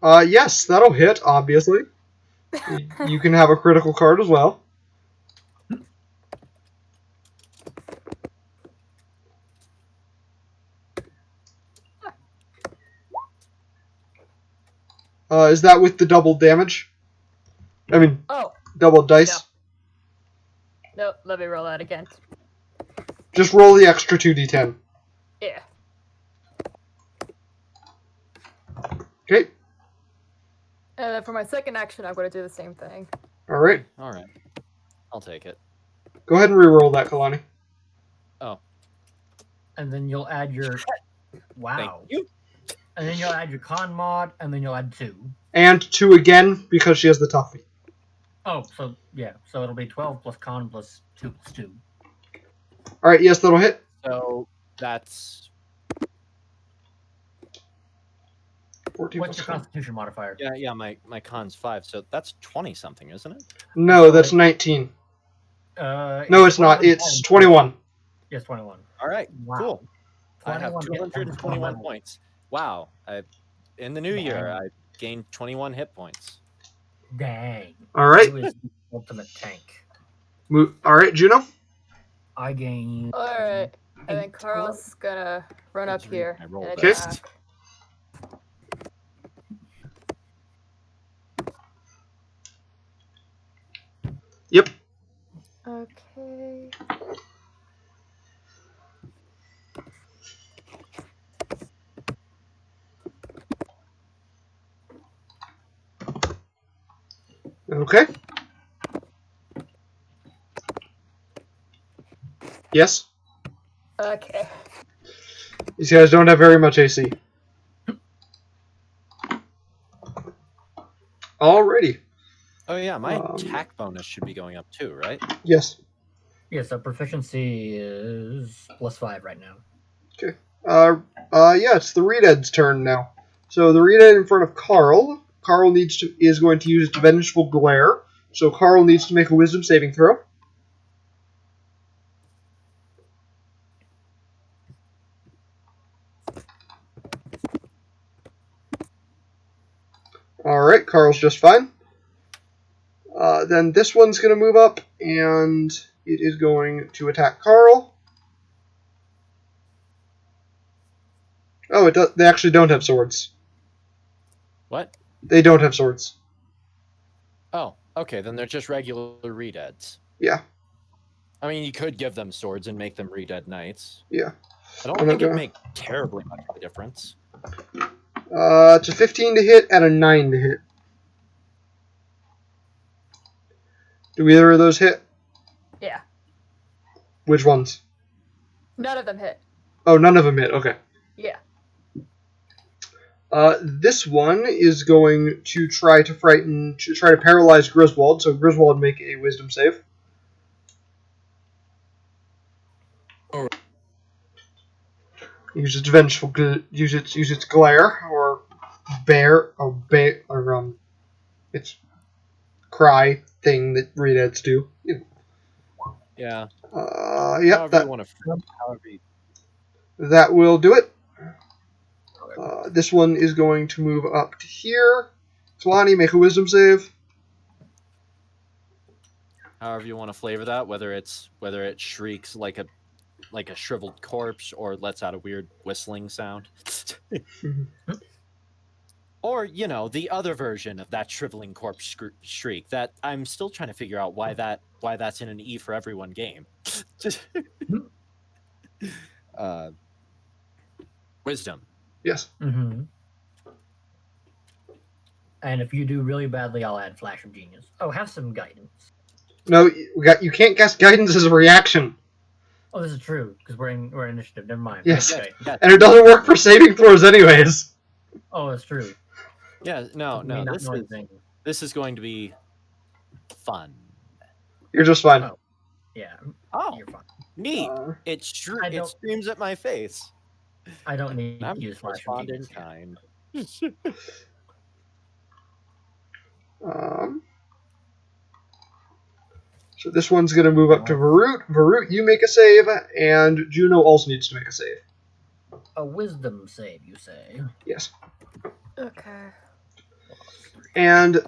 Yes, that'll hit, obviously. You can have a critical card as well. Is that with the double damage? I mean, double dice? No, let me roll that again. Just roll the extra 2d10. Yeah. Okay. And then for my second action, I'm going to do the same thing. Alright. Alright. I'll take it. Go ahead and reroll that, Kalani. Oh. And then you'll add your... Wow. Thank you. And then you'll add your con mod, and then you'll add 2. And 2 again, because she has the toughie. Oh, so, yeah. So it'll be 12 plus con plus 2 plus 2. Alright, yes, that'll hit. So, that's... 14 What's your plus constitution modifier? Yeah, my con's 5, so that's 20-something, isn't it? No, that's 19. No, it's not. It's 21. Yes, 21. Alright, Wow. cool. I have 21 hit points per 221 level. points. Wow. In the new year, I gained 21 hit points. Dang. Alright. Who is the ultimate tank? Alright, Juno? I gain... Alright. And then Carl's gonna run up here. I rolled and Okay. attack. Yep. Okay. Okay. Yes? Okay. These guys don't have very much AC. Alrighty. Oh yeah, my attack bonus should be going up too, right? Yes. Yes, our proficiency is +5 right now. Okay. Yeah, it's the Redead's turn now. So the Redead in front of Carl. Carl is going to use Vengeful Glare. So Carl needs to make a Wisdom saving throw. Alright, Carl's just fine. Then this one's going to move up, and it is going to attack Carl. Oh, they actually don't have swords. What? They don't have swords. Oh, okay, then they're just regular Redeads. Yeah. I mean, you could give them swords and make them Redead Knights. Yeah. I don't think it'd make terribly much of a difference. It's a 15 to hit and a 9 to hit. Do either of those hit? Yeah. Which ones? None of them hit. Oh, none of them hit. Okay. Yeah. This one is going to try to paralyze Griswold. So Griswold, make a Wisdom save. Alright. Use its vengeful, use its glare or its cry thing that Redeads do. Yeah. Yep. That will do it. This one is going to move up to here. Kalani, make a Wisdom save. However you want to flavor that, whether it shrieks like a shriveled corpse or lets out a weird whistling sound. Or, the other version of that shriveling corpse shriek that I'm still trying to figure out why that's in an E for everyone game. Wisdom. Yes. Mm-hmm. And if you do really badly, I'll add Flash of Genius. Oh, have some guidance. No, you can't cast guidance as a reaction. Oh, this is true, because we're in initiative. Never mind. Yes. Okay. And it doesn't work for saving throws anyways. Oh, that's true. Yeah, no. This is going to be fun. You're just fine. Oh. Yeah. Oh, You're fine. neat. It screams at my face. I don't need I'm to use Flash of Genius. in kind. So this one's going to move up to Varut. Varut, you make a save, and Juno also needs to make a save. A Wisdom save, you say? Yes. Okay. And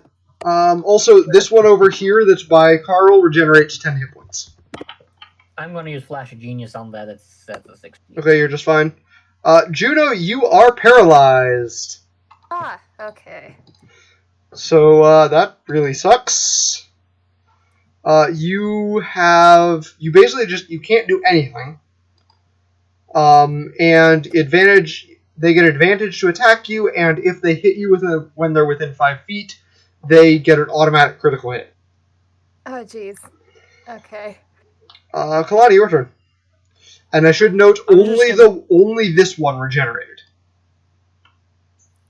also, this one over here that's by Carl regenerates 10 hit points. I'm going to use Flash of Genius on that. That's a 16. Okay, you're just fine. Juno, you are paralyzed. Ah, okay. So that really sucks. You basically you can't do anything. And they get advantage to attack you, and if they hit you when they're within 5 feet, they get an automatic critical hit. Oh, jeez. Okay. Kalani, your turn. And I should note, only this one regenerated.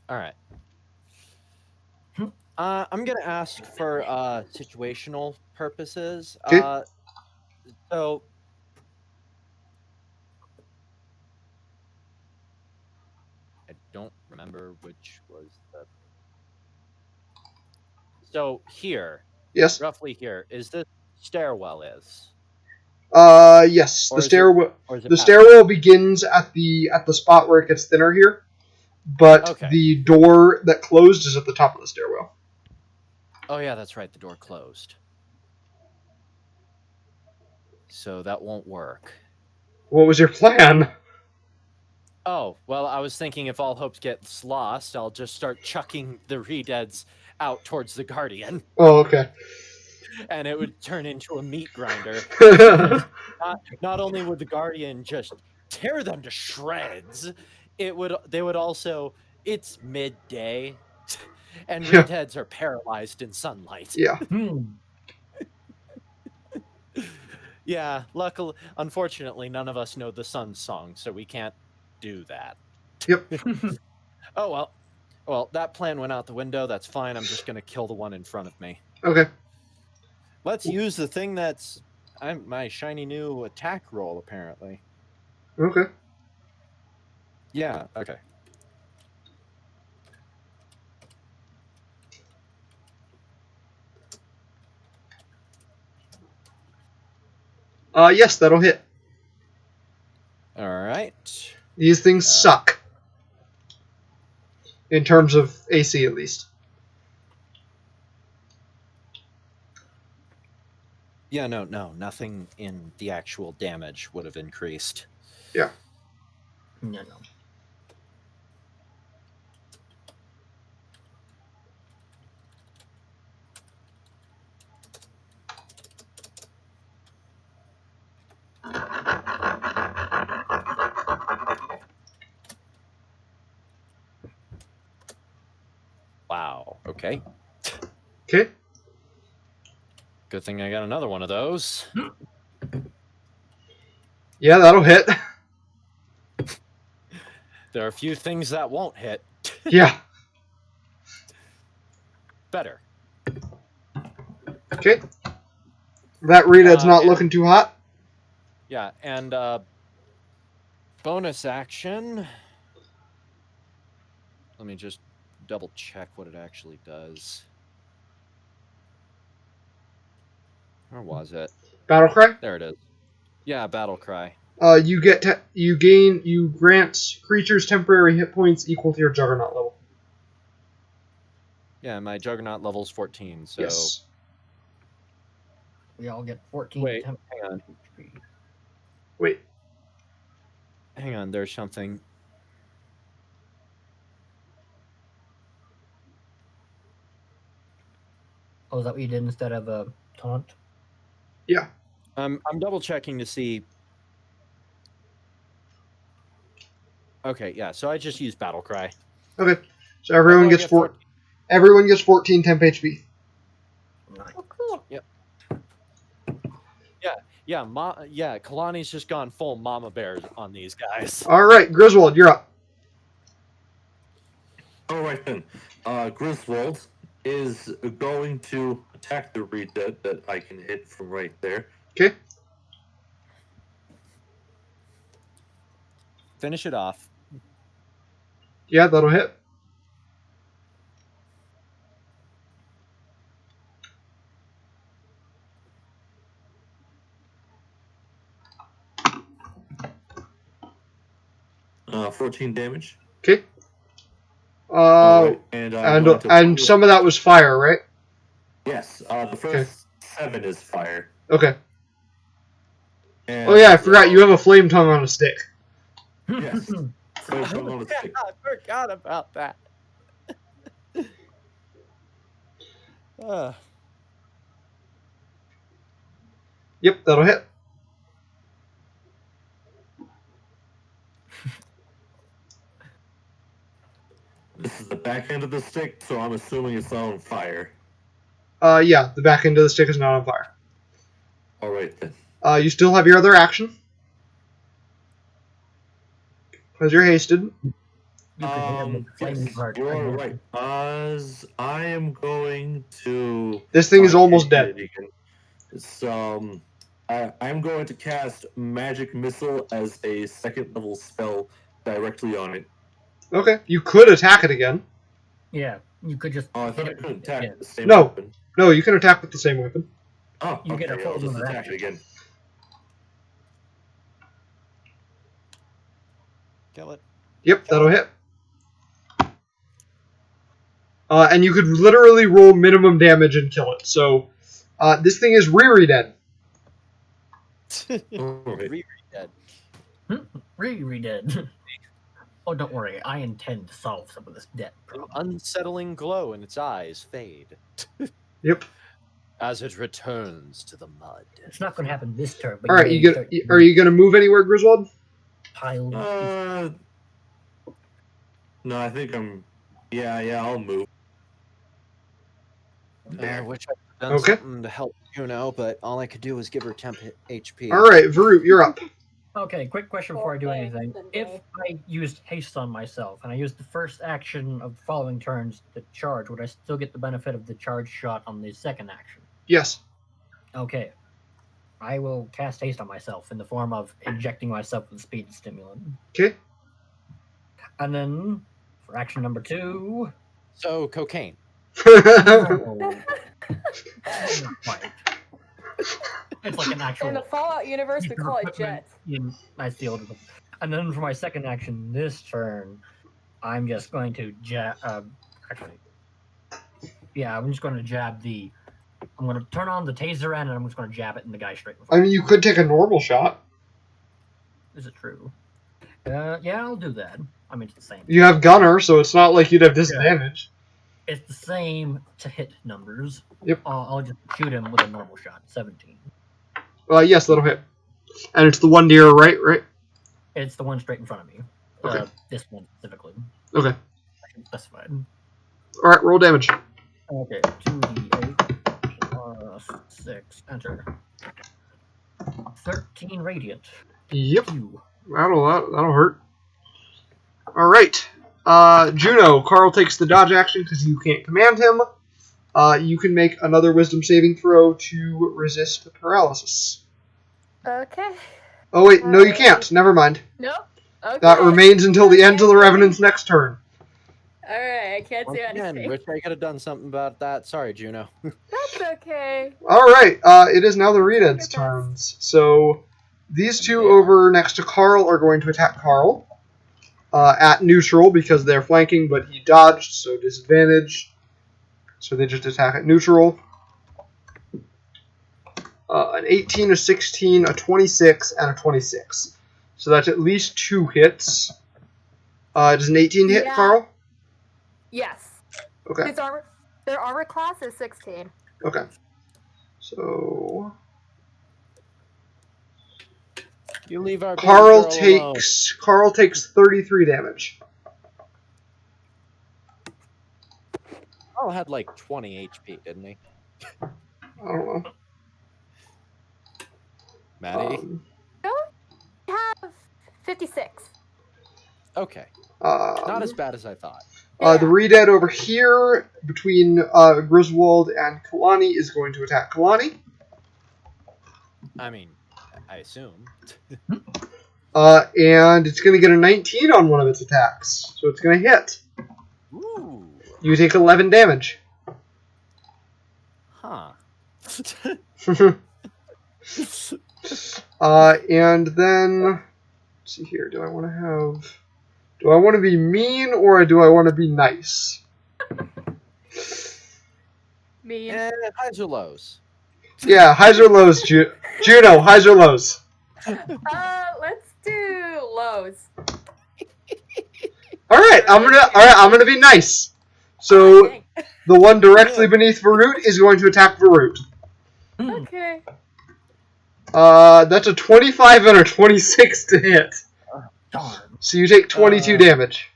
All right. I'm gonna ask for situational purposes. Okay. So I don't remember which was the. So here, Yes. roughly here, is the stairwell is. Yes. Or The is stairwell. it The stairwell begins at the spot where it gets thinner here, but Okay. the door that closed is at the top of the stairwell. Oh yeah, that's right. The door closed. So that won't work. What was your plan? Oh, well, I was thinking if all hope gets lost, I'll just start chucking the Redeads out towards the Guardian. Oh, okay. And it would turn into a meat grinder. Not only would the Guardian just tear them to shreds, they would also, it's midday, and Redeads are paralyzed in sunlight. Yeah. Yeah, luckily, unfortunately, none of us know the Sun's song, so we can't do that. Yep. Oh, well. Well, that plan went out the window. That's fine. I'm just going to kill the one in front of me. Okay. Let's use the thing that's my shiny new attack roll, apparently. Okay. Yeah, okay. Yes, that'll hit. All right. These things suck. In terms of AC, at least. Yeah, no, nothing in the actual damage would have increased. Yeah. No. Wow. Okay. Okay. Good thing I got another one of those. Yeah, that'll hit. There are a few things that won't hit. Yeah. Better. Okay. That Redhead's not looking too hot. Yeah, and bonus action. Let me just double check what it actually does. Where was it? Battle cry. There it is. Yeah, battle cry. You grant creatures temporary hit points equal to your Juggernaut level. Yeah, my Juggernaut level's 14, so... Yes. We all get 14 Wait, temp hang on. HP. Wait. Hang on, there's something... Oh, is that what you did instead of a taunt? Yeah. I'm double checking to see... Okay, yeah, so I just used battle cry. Okay. So everyone gets 14. Everyone gets 14 temp HP. Nice. Oh, cool. Yep. Yeah, Kalani's just gone full mama bear on these guys. All right, Griswold, you're up. All right then. Griswold is going to attack the Redhead that I can hit from right there. Okay. Finish it off. Yeah, that'll hit. Uh, 14 damage. Okay. Right. And some of that was fire, right? Yes. The first 7 is fire. Okay. And, Oh yeah, I forgot you have a flame tongue on a stick. Yes. So I'm on a stick. I forgot about that. Yep, that'll hit. This is the back end of the stick, so I'm assuming it's on fire. Yeah, the back end of the stick is not on fire. All right then. You still have your other action. Because you're hasted. You could hit him with the flaming Yes, part. you are right. I am going to... This thing is almost dead. It's, I'm going to cast Magic Missile as a 2nd level spell directly on it. Okay, you could attack it again. Yeah, you could just. Oh, I thought I hit it couldn't attack again. the same No. weapon. No, you can attack with the same weapon. Oh, You okay, get a full I'll just attack interaction. it again. Kill it. Yep, that'll hit. And you could literally roll minimum damage and kill it. So, this thing is dead. Alright. Dead. Really dead. Oh, don't worry. I intend to solve some of this debt An problem. unsettling glow in its eyes fade. Yep. As it returns to the mud. It's not going to happen this turn. But All right, are you gonna move anywhere, Griswold? piled? No, I think I'm... Yeah, I'll move. I wish I could done Okay. something to help Juno, but all I could do was give her temp HP. All right, Varut, you're up. Okay, quick question before I do Okay, anything. then If go. I used haste on myself and I used the first action of the following turns to charge, would I still get the benefit of the charge shot on the second action? Yes. Okay. I will cast haste on myself in the form of injecting myself with speed stimulant. Okay. And then for action number 2. So cocaine. No. Not quite. It's like an actual. In the Fallout universe, we piece of call it equipment jet. in nice field. And then for my second action this turn, I'm just going to jab. Actually, yeah, I'm just going to jab the. I'm going to turn on the taser end, and I'm just going to jab it in the guy straight in I front. mean, you could take a normal shot. Is it true? Yeah, I'll do that. I mean, it's the same. You have Gunner, so it's not like you'd have disadvantage. It's the same to hit numbers. Yep. I'll just shoot him with a normal shot. 17. Yes, that'll hit. And it's the one to your right? It's the one straight in front of me. Okay. This one specifically. Okay. I can specify. All right, roll damage. Okay, 2d8 plus 6. Enter. 13 radiant. Yep. Pew. That'll hurt. All right. Juno, Carl takes the dodge action because you can't command him. You can make another wisdom saving throw to resist the paralysis. Okay. Oh, wait, no, you can't. Never mind. Nope. Okay. That remains until the end of the Revenant's next turn. Alright, I can't Once do again, anything. wish I could have done something about that. Sorry, Juno. That's okay. All right, it is now the Redead's turns. So these two over next to Carl are going to attack Carl at neutral because they're flanking, but he dodged, so disadvantage. So they just attack at neutral. An 18, a 16, a 26, and a 26. So that's at least 2 hits. Does an 18 hit, Yeah. Carl? Yes. Okay. Their armor class is 16. Okay. So You leave our baby Carl girl alone. takes 33 damage. Carl had like 20 HP, didn't he? I don't know. Maddie? I have 56. Okay. Not as Um, bad as I thought. The Redead over here between Griswold and Kalani is going to attack Kalani. I mean, I assume. And it's going to get a 19 on one of its attacks. So it's going to hit. Ooh. You take 11 damage. Huh. And then, let's see here. Do I want to be mean or do I want to be nice? Me. Highs or lows? Yeah, highs or lows, Juno, highs or lows? Let's do lows. All right, I'm gonna be nice. So Dang. the one directly beneath Varut is going to attack Varut. Okay. That's a 25 and a 26 to hit. Darn. So you take 22 damage.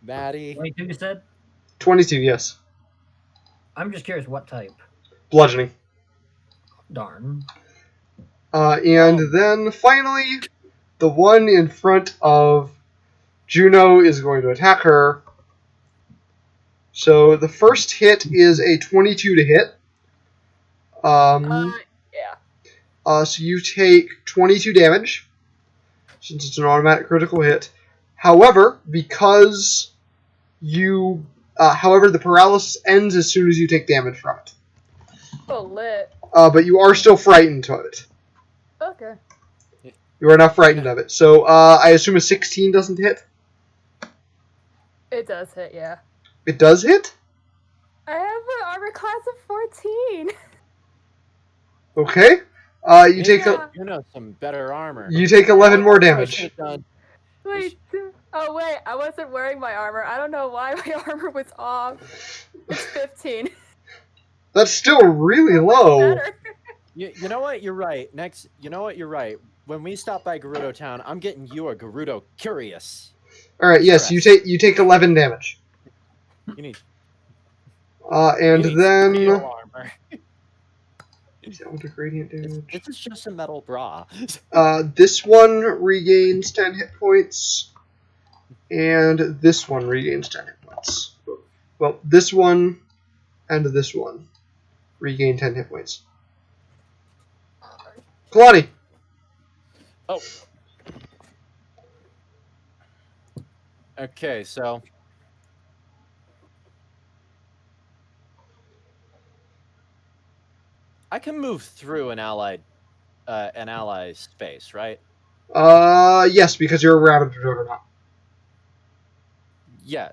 Maddie? 22 you said? 22, yes. I'm just curious what type. Bludgeoning. Darn. And then finally, the one in front of Juno is going to attack her. So the first hit is a 22 to hit. Yeah. So you take 22 damage, since it's an automatic critical hit. However, because the paralysis ends as soon as you take damage from it. Oh, lit. But you are still frightened of it. Okay. You are not frightened of it. So I assume a 16 doesn't hit? It does hit, yeah. It does hit? I have an armor class of 14. Okay. You take Yeah. You know some better armor. 11 more damage. Wait. Oh, wait. I wasn't wearing my armor. I don't know why my armor was off. It's 15. That's still really low. Better. You know what? You're right. You know what? You're right. When we stop by Gerudo Town, I'm getting you a Gerudo Curious. All right. Yes, you take 11 damage. You need. And you need then steel armor. armor. Is that with radiant damage? This is just a metal bra. This one regains 10 hit points, and this one regains 10 hit points. Well, this one and this one regain 10 hit points. Kalani! Oh. Okay, so I can move through an ally's space, right? Yes, because you're a rabbit juggernaut. Yeah,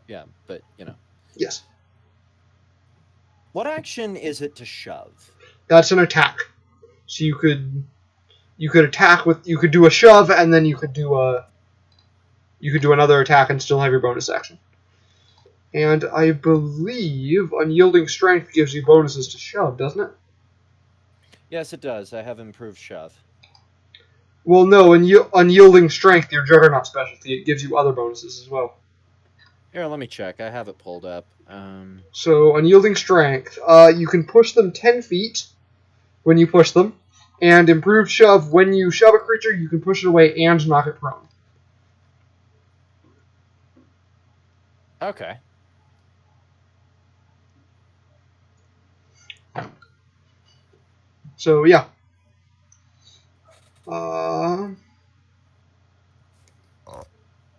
but Yes. What action is it to shove? That's an attack. So you could attack with, you could do a shove, and then you could do another attack and still have your bonus action. And I believe Unyielding Strength gives you bonuses to shove, doesn't it? Yes, it does. I have improved shove. Well, no, Unyielding Strength, your Juggernaut specialty, it gives you other bonuses as well. Here, let me check. I have it pulled up. So, Unyielding Strength, you can push them 10 feet when you push them, and Improved Shove, when you shove a creature, you can push it away and knock it prone. Okay. So, yeah.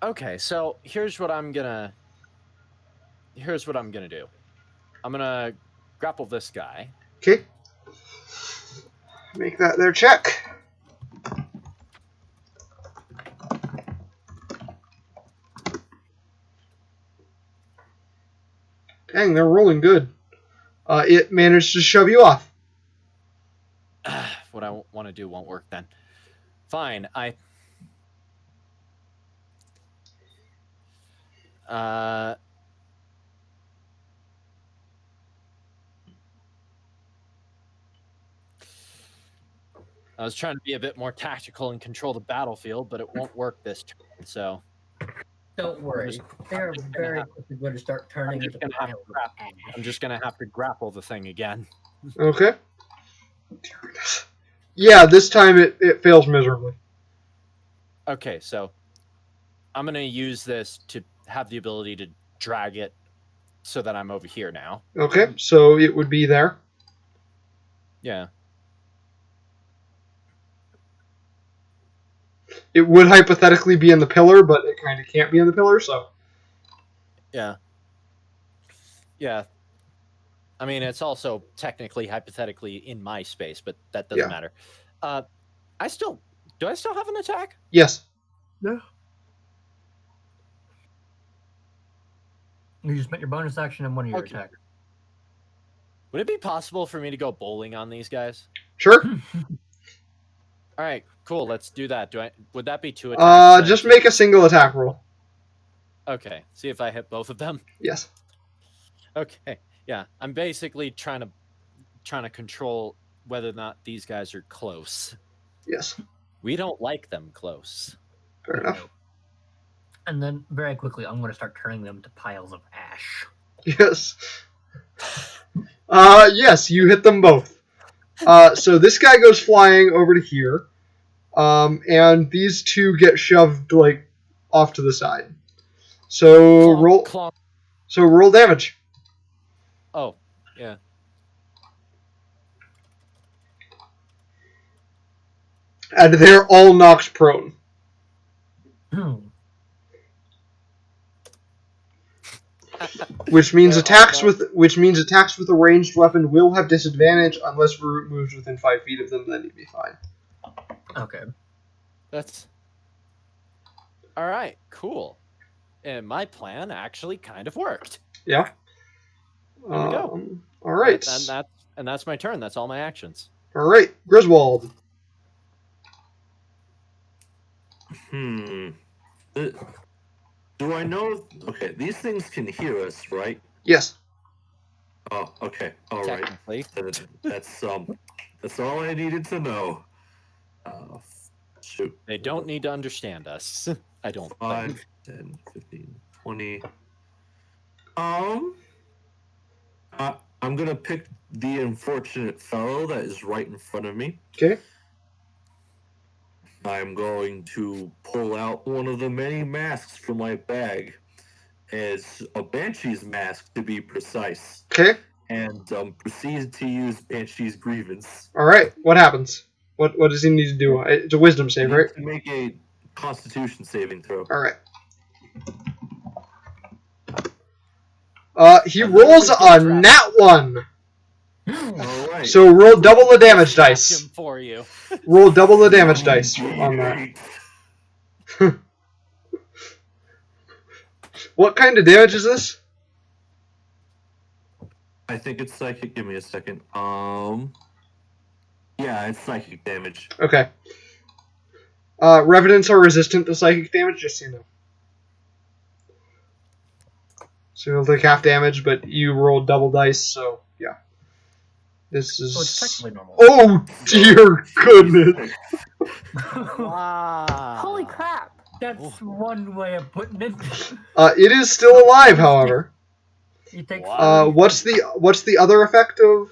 Okay, so here's what I'm gonna do. I'm gonna grapple this guy. Okay. Make that their check. Dang, they're rolling good. It managed to shove you off. What I want to do won't work then. Fine, I was trying to be a bit more tactical and control the battlefield, but it won't work this turn, so... Don't worry. They're very quickly going to start turning into piles of ash. I'm just going to have to grapple the thing again. Okay. Yeah, this time it fails miserably. Okay, so I'm going to use this to have the ability to drag it so that I'm over here now. Okay, so it would be there. Yeah. It would hypothetically be in the pillar, but it kind of can't be in the pillar, so... Yeah. Yeah. I mean, it's also technically, hypothetically, in my space, but that doesn't matter. Do I still have an attack? Yes. Yeah. You just spent your bonus action and one of your attacks. Would it be possible for me to go bowling on these guys? Sure. All right, cool. Let's do that. Would that be 2 attacks? Just make a single attack roll. Okay. See if I hit both of them. Yes. Okay. Yeah, I'm basically trying to control whether or not these guys are close. Yes. We don't like them close. Fair enough. And then very quickly, I'm going to start turning them to piles of ash. Yes. Yes, you hit them both. So this guy goes flying over to here, and these two get shoved like off to the side. So roll damage. Oh, yeah. And they're all knocked prone. Which means attacks with a ranged weapon will have disadvantage unless Root moves within 5 feet of them. Then you'd be fine. Okay. That's all right. Cool. And my plan actually kind of worked. Yeah. There we go. All right. And that's my turn. That's all my actions. All right, Griswold. Do I know? Okay, these things can hear us, right? Yes. Oh, okay. All right. That's all I needed to know. Shoot. They don't need to understand us. I don't 5, 10, 15, 20. I'm gonna pick the unfortunate fellow that is right in front of me. Okay. I'm going to pull out one of the many masks from my bag, as a Banshee's mask to be precise, Okay. and proceed to use Banshee's grievance. All right. What happens? What does he need to do? It's a wisdom save, He right? needs to make a Constitution saving throw. All right. He rolls a nat 1. All right. So roll double the damage dice. Him for you. Roll double the damage dice on that. What kind of damage is this? I think it's psychic. Give me a second. Yeah, it's psychic damage. Okay. Revenants are resistant to psychic damage, just so you know. So you'll take half damage, but you rolled double dice, so yeah. This is. So it's technically normal. Oh dear goodness! Wow. Holy crap! That's one way of putting it. It is still alive, however. You take Wow. What's the other effect of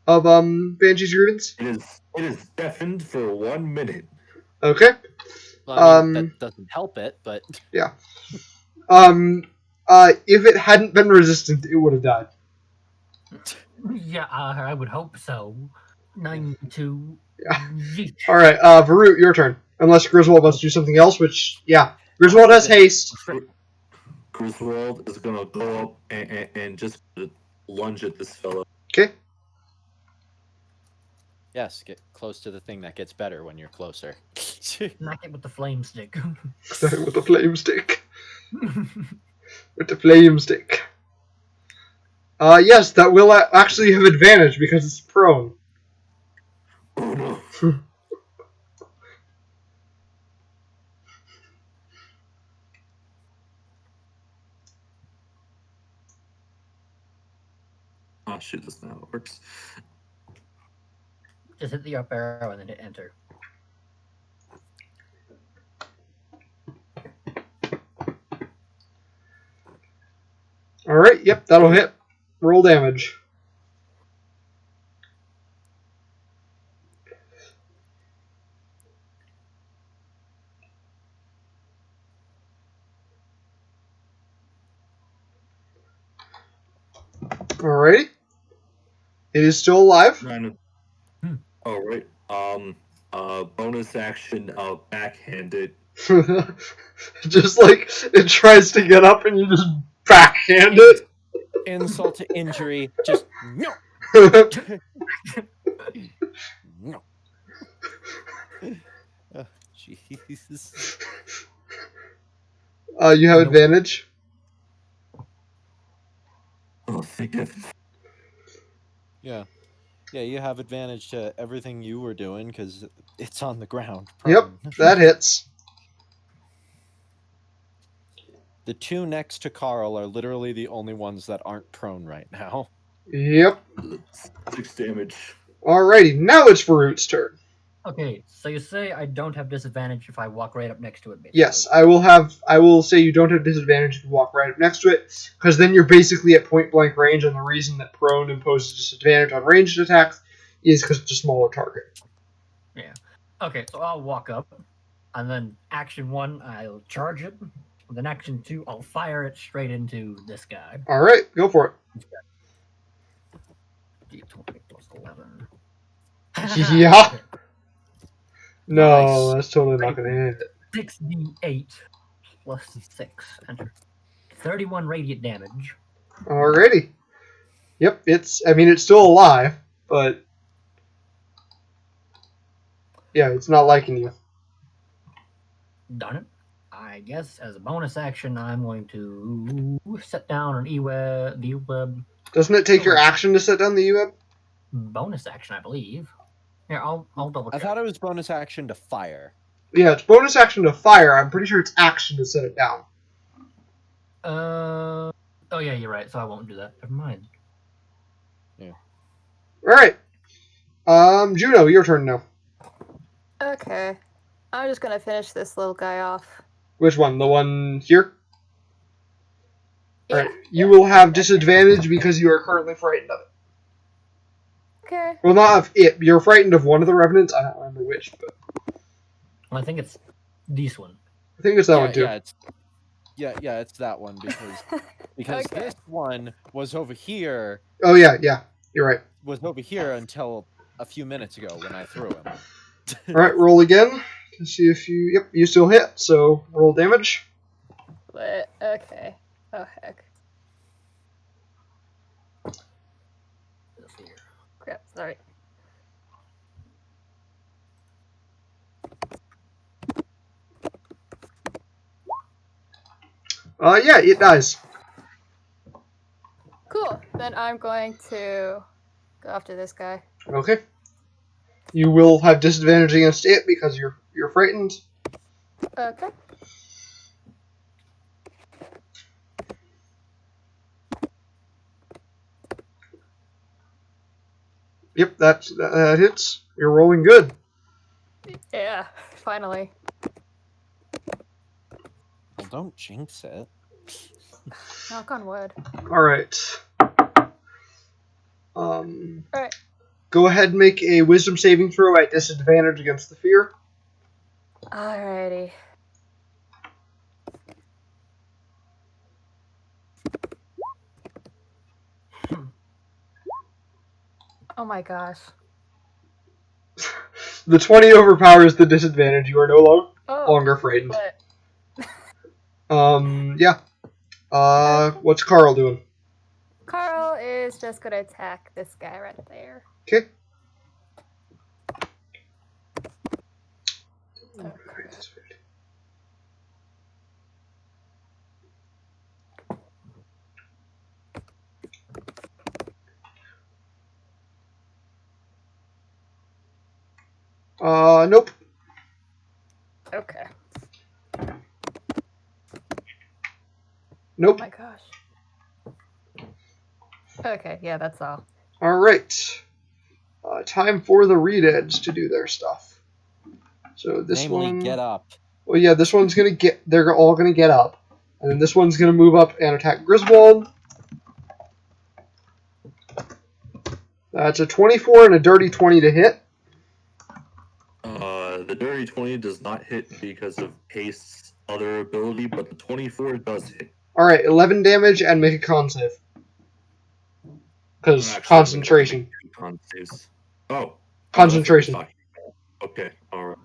Banshee's grievance? It is deafened for 1 minute. Okay. Well, I mean, that doesn't help it, but Yeah. If it hadn't been resistant, it would have died. Yeah, I would hope so. 92. Yeah. Yeesh. All right, Varut, your turn. Unless Griswold wants to do something else, which yeah, Griswold has haste. Griswold is gonna go up and just lunge at this fellow. Okay. yes, get close to the thing that gets better when you're closer. Knock it with the flame stick. With the flame stick. With the flame stick. Yes, that will actually have advantage because it's prone. Oh no. Oh shit, that's not how it works. Just hit the up arrow and then hit enter. Alright, yep, that'll hit. Roll damage. Alrighty. It is still alive. Oh right. Bonus action. Backhanded. Just like it tries to get up and you just backhand it. Insult to injury, just no. No. Oh, Jesus. You have advantage. Oh, thank goodness. Yeah. Yeah, you have advantage to everything you were doing because it's on the ground. Yep, prone. that hits. The two next to Carl are literally the only ones that aren't prone right now. Yep. 6 damage. Alrighty, now it's Varut's turn. Okay, so you say I don't have disadvantage if I walk right up next to it, basically. Yes, I will say you don't have disadvantage if you walk right up next to it, because then you're basically at point blank range, and the reason that prone imposes disadvantage on ranged attacks is because it's a smaller target. Yeah. Okay, so I'll walk up, and then action 1, I'll charge it. And then action 2, I'll fire it straight into this guy. Alright, go for it. D20 plus 11. Yeah. No, Nice. that's totally not going to hit. 6d8 plus 6. Enter. 31 radiant damage. Alrighty. Yep, it's still alive, but yeah, it's not liking you. Done it. I guess as a bonus action, I'm going to set down an E-web, the E-web. Doesn't it take your action to set down the UM? Bonus action, I believe. Here, I'll double I check. thought it was bonus action to fire. Yeah, it's bonus action to fire. I'm pretty sure it's action to set it down. Oh yeah, you're right. So I won't do that. Never mind. Alright. Juno, your turn now. Okay. I'm just gonna finish this little guy off. Which one? The one here? Alright, you will have disadvantage because you are currently frightened of it. Okay. Well, not of it. You're frightened of one of the revenants. I don't remember which, but Well, I think it's this one. I think it's that one too. Yeah, it's that one because Okay. this one was over here. Oh yeah, you're right. Was over here until a few minutes ago when I threw him. Alright, roll again to see if you. Yep, you still hit, so roll damage. But, okay. Oh, heck. Let's see here. Crap, sorry. Yeah, it dies. Cool. Then I'm going to go after this guy. Okay. You will have disadvantage against it because you're frightened. Okay. Yep, that hits. You're rolling good. Yeah, finally. Well, don't jinx it. Knock on wood. Alright. Alright. Go ahead and make a wisdom saving throw at disadvantage against the fear. Alrighty. Oh my gosh. The 20 overpowers the disadvantage. You are no longer frightened. But Yeah. What's Carl doing? Carl is just gonna attack this guy right there. Okay. Nope. Okay. Nope. Oh my gosh. Okay, yeah, that's all. Alright. Time for the Redeads to do their stuff. So this Namely, one... get up. Well, yeah, this one's gonna get... They're all gonna get up. And then this one's gonna move up and attack Griswold. That's a 24 and a dirty 20 to hit. The dirty 20 does not hit because of Haste's other ability, but the 24 does hit. Alright, 11 damage and make a con save. Because concentration. Con saves. Oh. Concentration. Okay, alright.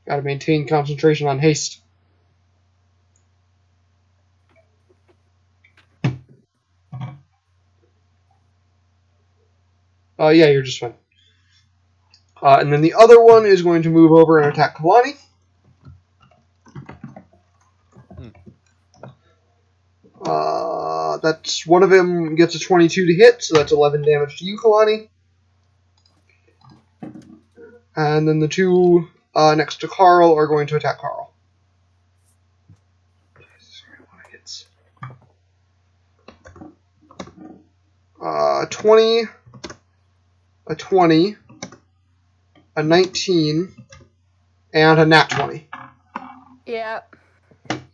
Gotta maintain concentration on haste. Yeah, you're just fine. And then the other one is going to move over and attack Kalani. That's one of them gets a 22 to hit, so that's 11 damage to you, Kalani. And then the two next to Carl are going to attack Carl. 20, a 20, a 19, and a nat 20. Yeah.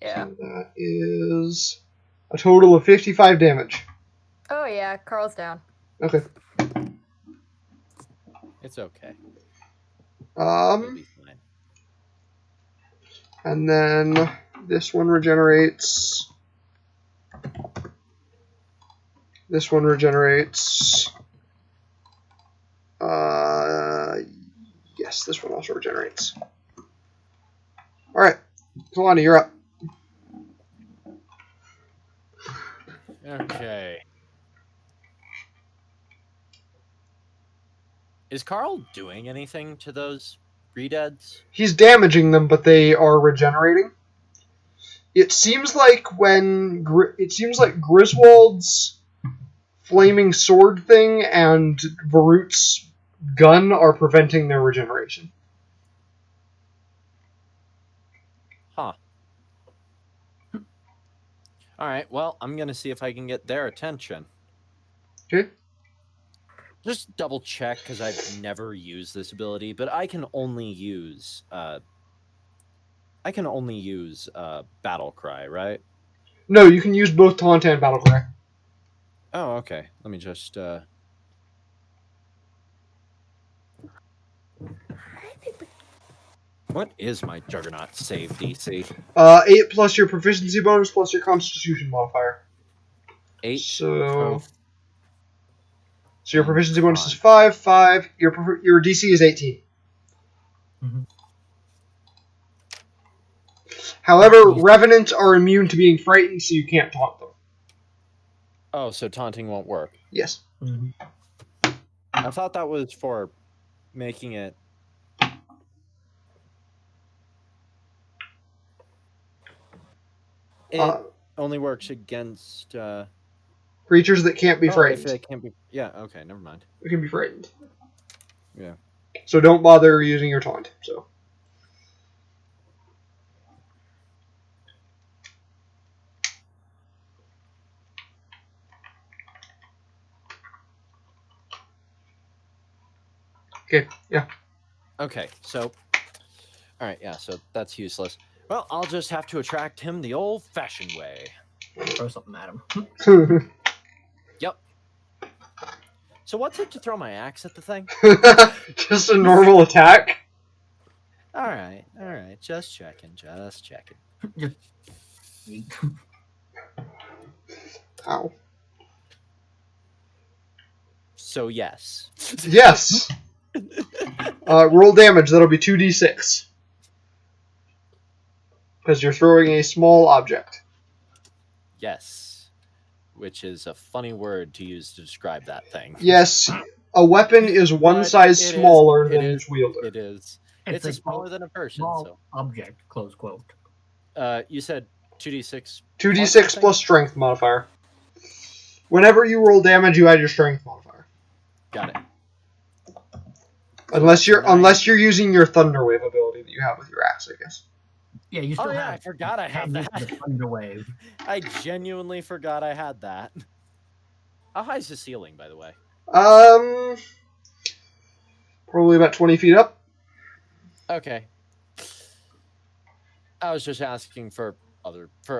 Yeah. So that is a total of 55 damage. Oh yeah, Carl's down. Okay. It's okay. You'll be fine. And then this one regenerates. This one regenerates. Yes, this one also regenerates. Alright. Kalani, you're up. Okay. Is Carl doing anything to those Redeads? He's damaging them, but they are regenerating. It seems like Griswold's flaming sword thing and Varut's gun are preventing their regeneration. Huh. Alright, well, I'm gonna see if I can get their attention. Okay. Just double check because I've never used this ability, but I can only use battle cry, right? No, you can use both taunt and battle cry. Oh, okay. Let me just What is my Juggernaut save DC? 8 plus your proficiency bonus plus your Constitution modifier. 8. So your and proficiency bonus is con. 5. Your DC is 18. Mhm. However, Revenants are immune to being frightened, so you can't taunt them. Oh, so taunting won't work. Yes. Mhm. I thought that was for making it. It only works against creatures that can't be frightened. If it can't be, yeah. Okay, never mind. It can be frightened. Yeah. So don't bother using your taunt. So. Okay. Yeah. Okay. So. All right. Yeah. So that's useless. Well, I'll just have to attract him the old-fashioned way. Throw something at him. Yep. So what's it to throw my axe at the thing? Just a normal attack. All right. Just checking. Just Ow. So yes. Yes. Roll damage. That'll be 2d6. Because you're throwing a small object. Yes. Which is a funny word to use to describe that thing. Yes. A weapon is one size smaller than its wielder. It is. It's smaller than a person. Small so. object, close quote. You said 2d6. 2d6 plus strength modifier. Whenever you roll damage, you add your strength modifier. Got it. Unless you're using your Thunderwave ability that you have with your axe, I guess. Yeah, you still have. I forgot I have that. Thunderwave. I genuinely forgot I had that. How high is the ceiling, by the way? Probably about 20 feet up. Okay. I was just asking for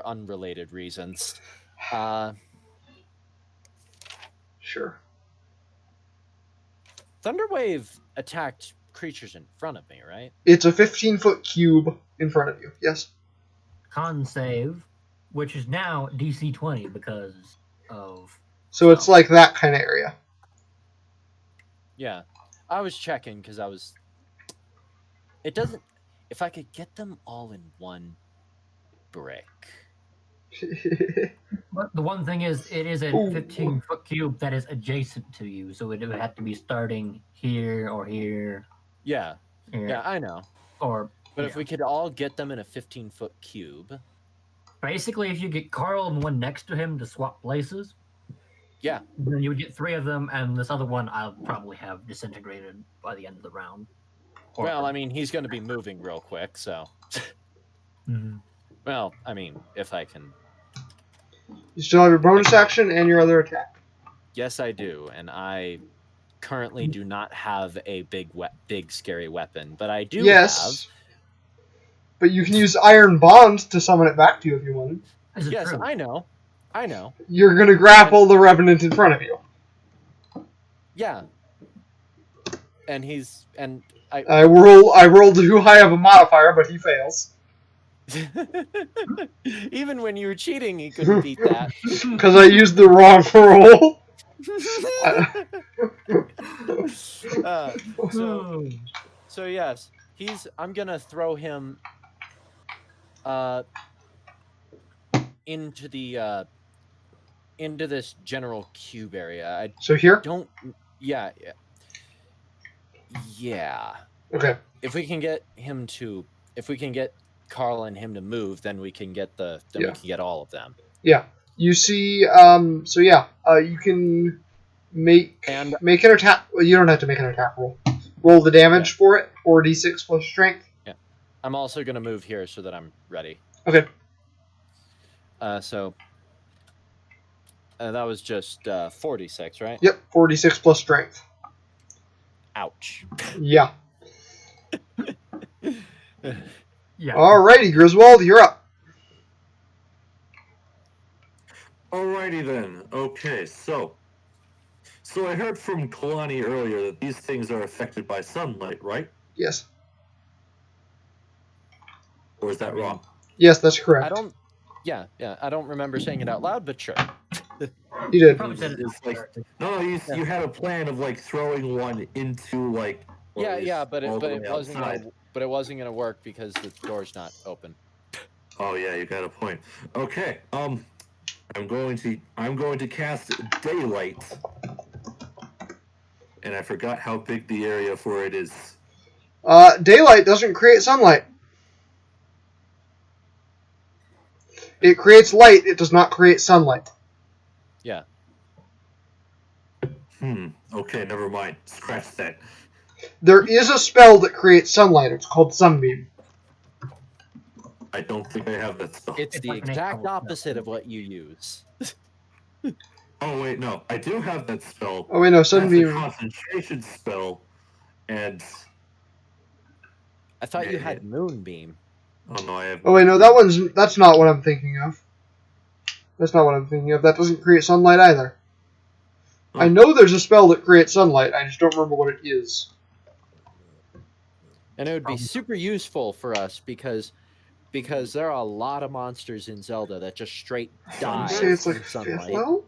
unrelated reasons. Sure. Thunderwave attacked creatures in front of me, right? It's a 15-foot cube in front of you. Yes. Con save, which is now DC 20 because of. So it's like that kind of area. Yeah. I was checking because I was. It doesn't. If I could get them all in one brick. But the one thing is, it is a 15-foot cube that is adjacent to you, so it would have to be starting here or here. Yeah. Here. Yeah, I know. But if we could all get them in a 15-foot cube. Basically, if you get Carl and one next to him to swap places. Yeah. Then you would get 3 of them, and this other one I'll probably have disintegrated by the end of the round. Well, I mean, he's going to be moving real quick, so. Mm-hmm. Well, I mean, if I can. You still have your bonus action and your other attack. Yes, I do, and I currently do not have a big scary weapon, but I do have. But you can use Iron Bond to summon it back to you if you want. Yes, true? I know. You're going to grapple the Revenant in front of you. Yeah. And I rolled too high of a modifier, but he fails. Even when you were cheating, he couldn't beat that. Because I used the wrong roll. So yes, I'm gonna throw him into this general cube area. So here? Yeah. Okay. If we can get Carl and him to move, then we can get we can get all of them. Yeah. You see, you can make an attack. Well, you don't have to make an attack roll. Roll the damage for it, or d6 plus strength. Yeah. I'm also going to move here so that I'm ready. Okay. So that was just 46, right? Yep, 46 plus strength. Ouch. Yeah. Yeah. Alrighty, Griswold, you're up. Alrighty then. Okay, so I heard from Kalani earlier that these things are affected by sunlight, right? Yes. Or is that wrong? Yes, that's correct. I don't. Yeah, I don't remember saying it out loud, but sure. You did. Probably said it. It's like you had a plan of like throwing one into like one of these But all the it way wasn't outside. it wasn't gonna work because the door's not open. Oh yeah, you got a point. Okay, I'm going to cast daylight, and I forgot how big the area for it is. Daylight doesn't create sunlight. It creates light. It does not create sunlight. Yeah. Okay, never mind. Scratch that. There is a spell that creates sunlight. It's called Sunbeam. I don't think I have that spell. It's the like an exact echo. opposite of what you use. Oh wait, no, I do have that spell. Oh wait, no, That's a Sunbeam. concentration spell, and I thought you had Moonbeam. oh no, I have. Oh wait, no, that's not what I'm thinking of. That's not what I'm thinking of. That doesn't create sunlight either. Oh. I know there's a spell that creates sunlight. I just don't remember what it is. And it would be super useful for us because there are a lot of monsters in Zelda that just straight die You say it's from like fifth sunlight. level?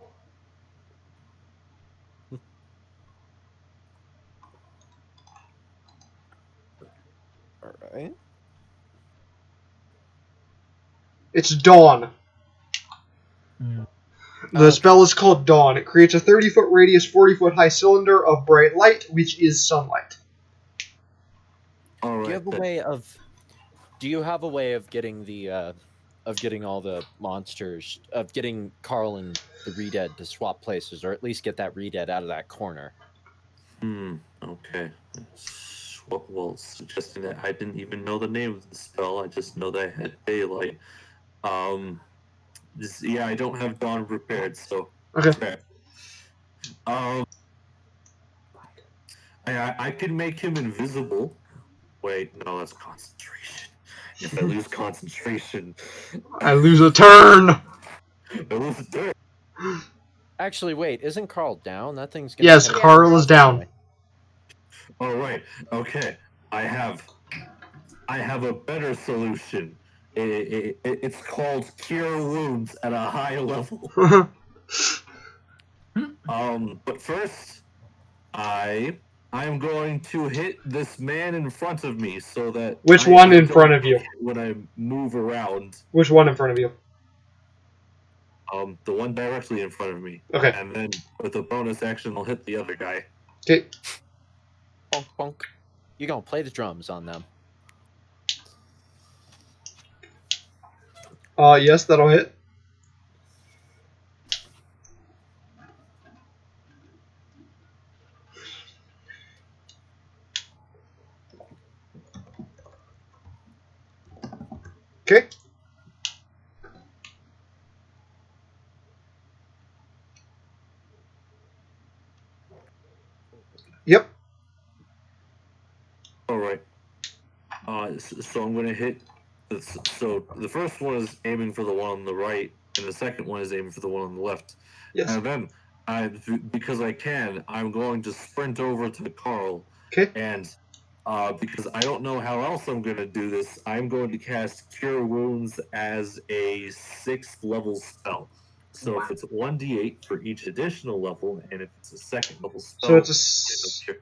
Alright. It's Dawn. Hmm. The spell is called Dawn. It creates a 30-foot radius, 40-foot high cylinder of bright light, which is sunlight. All right. Do you have a way of getting getting all the monsters, of getting Carl and the Redead to swap places, or at least get that Redead out of that corner? Okay. Well, suggesting that I didn't even know the name of the spell. I just know that I had daylight. I don't have Dawn prepared, so Okay. fair. I can make him invisible. Wait, no, that's concentration. If I lose concentration, I lose a turn! I lose a turn. Actually, wait, isn't Carl down? That thing's gonna Yes, hit him Carl is down. anyway. All right. Okay. I have a better solution. It's called Cure Wounds at a high level. But first, I'm going to hit this man in front of me so that Which I one in don't front of you? when I move around. Which one in front of you? The one directly in front of me. Okay. And then with a bonus action, I'll hit the other guy. Okay. Bonk, bonk. You're gonna play the drums on them. Yes, that'll hit. Okay. Yep. All right. So I'm going to hit. So the first one is aiming for the one on the right, and the second one is aiming for the one on the left. Yes. And then, because I'm going to sprint over to Carl. Okay. And because I don't know how else I'm going to do this, I'm going to cast Cure Wounds as a 6th level spell. So if it's 1d8 for each additional level, and if it's a 2nd level spell, So it's a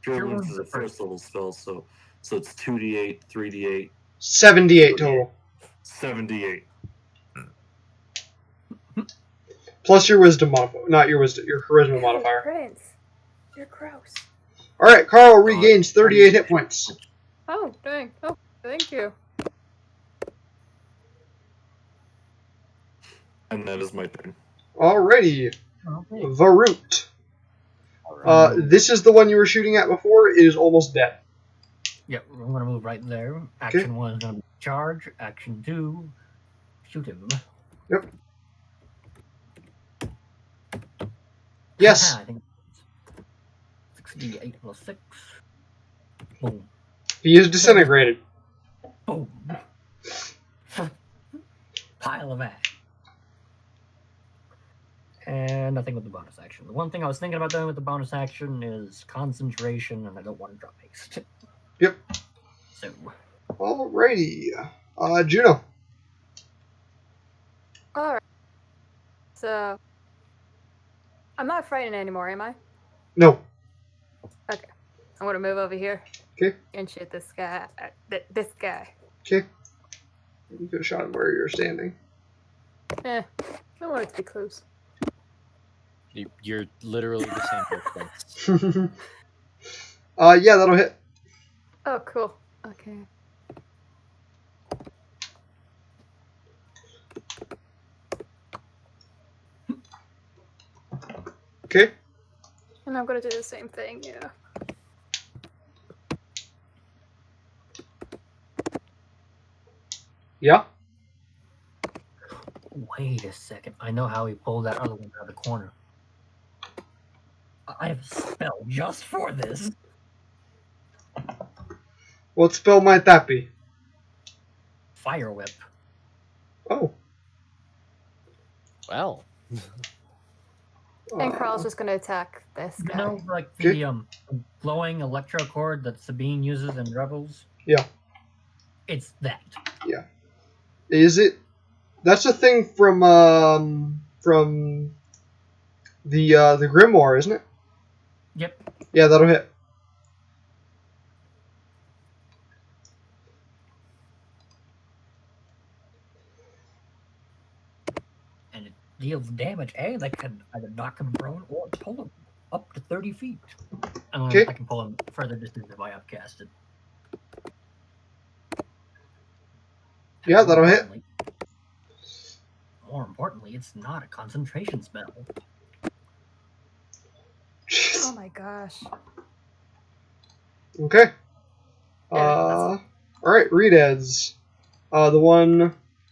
Cure Wounds is a 1st level spell, so it's 2d8, 3d8, 78 total. 78. Plus your wisdom modifier. Not your wisdom, your charisma modifier. Prince, you're gross. Alright, Carl regains 38 hit points. Oh, dang. Oh, thank you. And that is my turn. Alrighty. Okay. Varut. This is the one you were shooting at before. It is almost dead. Yep, I'm gonna move right there. Action 1 is gonna be charge. Action 2, shoot him. Yep. Yes. I think 6d8 plus 6. Boom. He is disintegrated. Boom. Pile of ash. And nothing with the bonus action. The one thing I was thinking about doing with the bonus action is concentration, and I don't want to drop haste. Yep. So. Alrighty. Juno. Alright. So, I'm not frightened anymore, am I? No. Okay. I'm gonna move over here. Okay. And shoot this guy. This guy. Okay. You could have shot him where you're standing. I want it to be close. You're literally the same person. Yeah, that'll hit. Oh, cool. Okay. Okay. And I'm gonna do the same thing, yeah. Yeah. Wait a second. I know how he pulled that other one out of the corner. I have a spell just for this. What spell might that be? Fire whip. Oh. Well. And Carl's just gonna attack this You guy. know, like the glowing electro cord that Sabine uses in Rebels? Yeah. It's that. Yeah. Is it? That's a thing from the Grimoire, isn't it? Yep. Yeah, that'll hit. And it deals damage, that can either knock him prone or pull him up to 30 feet. Okay. I can pull him further distance if I upcast it. Yeah, that'll hit. More importantly, it's not a concentration spell. Oh my gosh. Okay. Yeah, Alright, Reedheads.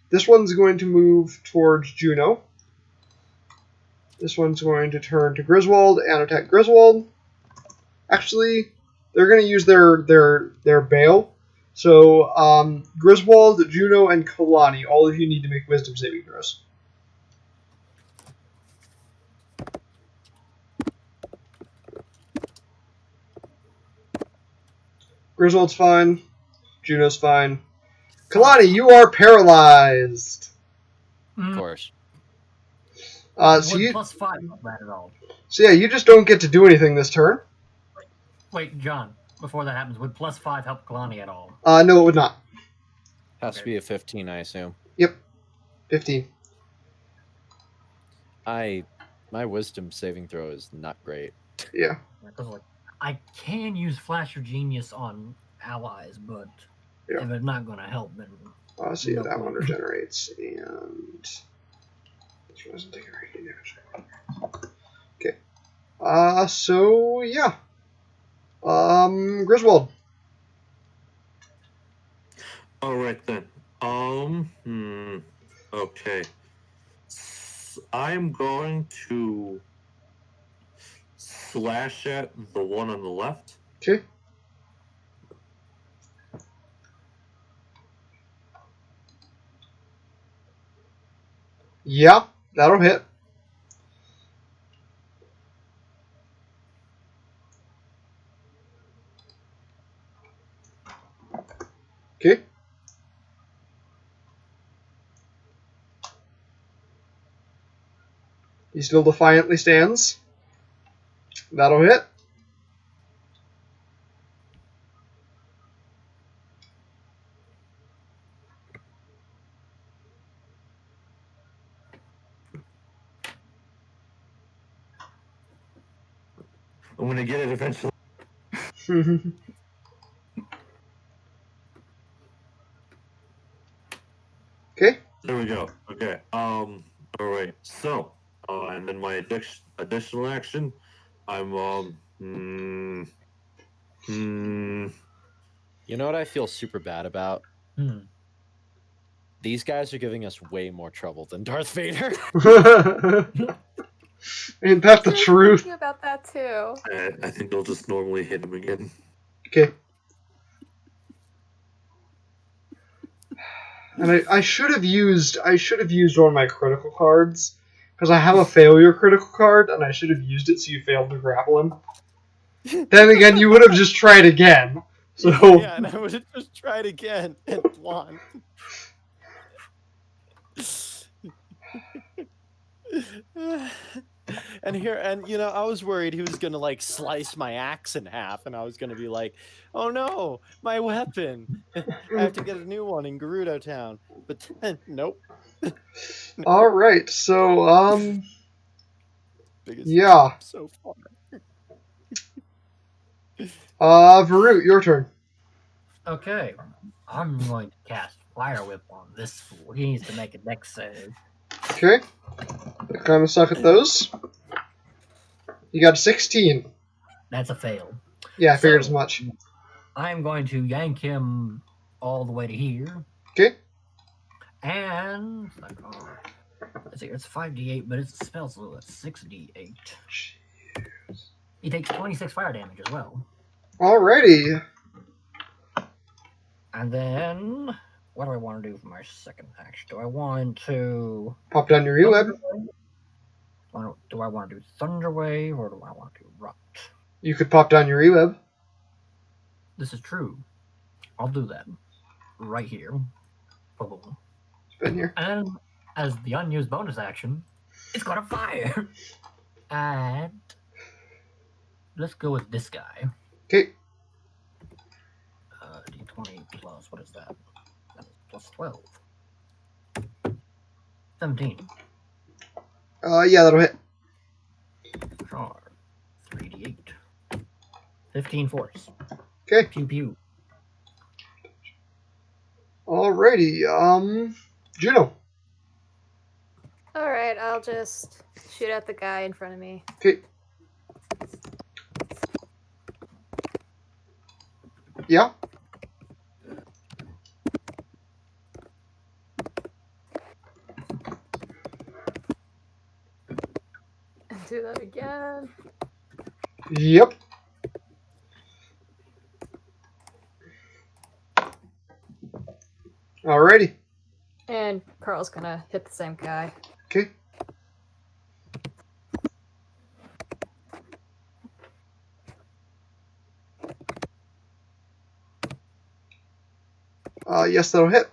This one's going to move towards Juno. This one's going to turn to Griswold and attack Griswold. Actually, they're going to use their bail. So, Griswold, Juno, and Kalani, all of you need to make wisdom saving throws. Griswold's fine. Juno's fine. Kalani, you are paralyzed. Of course. So you +5 not bad at all. So yeah, you just don't get to do anything this turn. Wait, John, before that happens, would +5 help Kalani at all? No, it would not. Has to be a 15, I assume. Yep. 15. My wisdom saving throw is not great. Yeah. I can use Flash of Genius on allies, but if it's not going to help, then... So yeah, that one regenerates, and... this one doesn't take any damage. Okay. So, yeah. Griswold. Alright then. Okay. I'm going to slash at the one on the left. Okay. Yeah, that'll hit. Okay. He still defiantly stands. That'll hit. I'm going to get it eventually. Okay. There we go. Okay. All right. So, and then my additional action, I'm You know what I feel super bad about? These guys are giving us way more trouble than Darth Vader. Ain't that the I was truth? thinking about that too. I think they'll just normally hit him again. Okay. And I should have used one of my critical cards because I have a failure critical card and I should have used it so you failed to grapple him. Then again, you would have just tried again. So Yeah, and I would have just tried again and won. And I was worried he was gonna like slice my axe in half, and I was gonna be like, "Oh no, my weapon! I have to get a new one in Gerudo Town." But nope. all right, so Biggest yeah, so far. Varut, your turn. Okay. I'm going to cast Fire Whip on this fool. He needs to make a dex save. Okay, I kind of suck at those. You got a 16. That's a fail. Yeah, I figured So, as much. I'm going to yank him all the way to here. Okay. And let's see, it's 5d8, but it's a spell, so it's 6d8. He takes 26 fire damage as well. Alrighty. And then, what do I want to do for my second action? Do I want to Pop down your E-web. Do I want to do Thunder Wave or do I want to do Rot? You could pop down your E-web. This is true. I'll do that. Right here. Boom. It's been here. And as the unused bonus action, it's gonna fire. And let's go with this guy. Okay. D20 plus, what is that? That is plus 12. 17. Yeah, that'll hit. Sure. 3d8. 15 force. Okay. Pew pew. Alrighty. Juno. Alright, I'll just shoot at the guy in front of me. Okay. Yeah. Do that again. Yep. Alrighty. And Carl's gonna hit the same guy. Okay. Yes, that'll hit.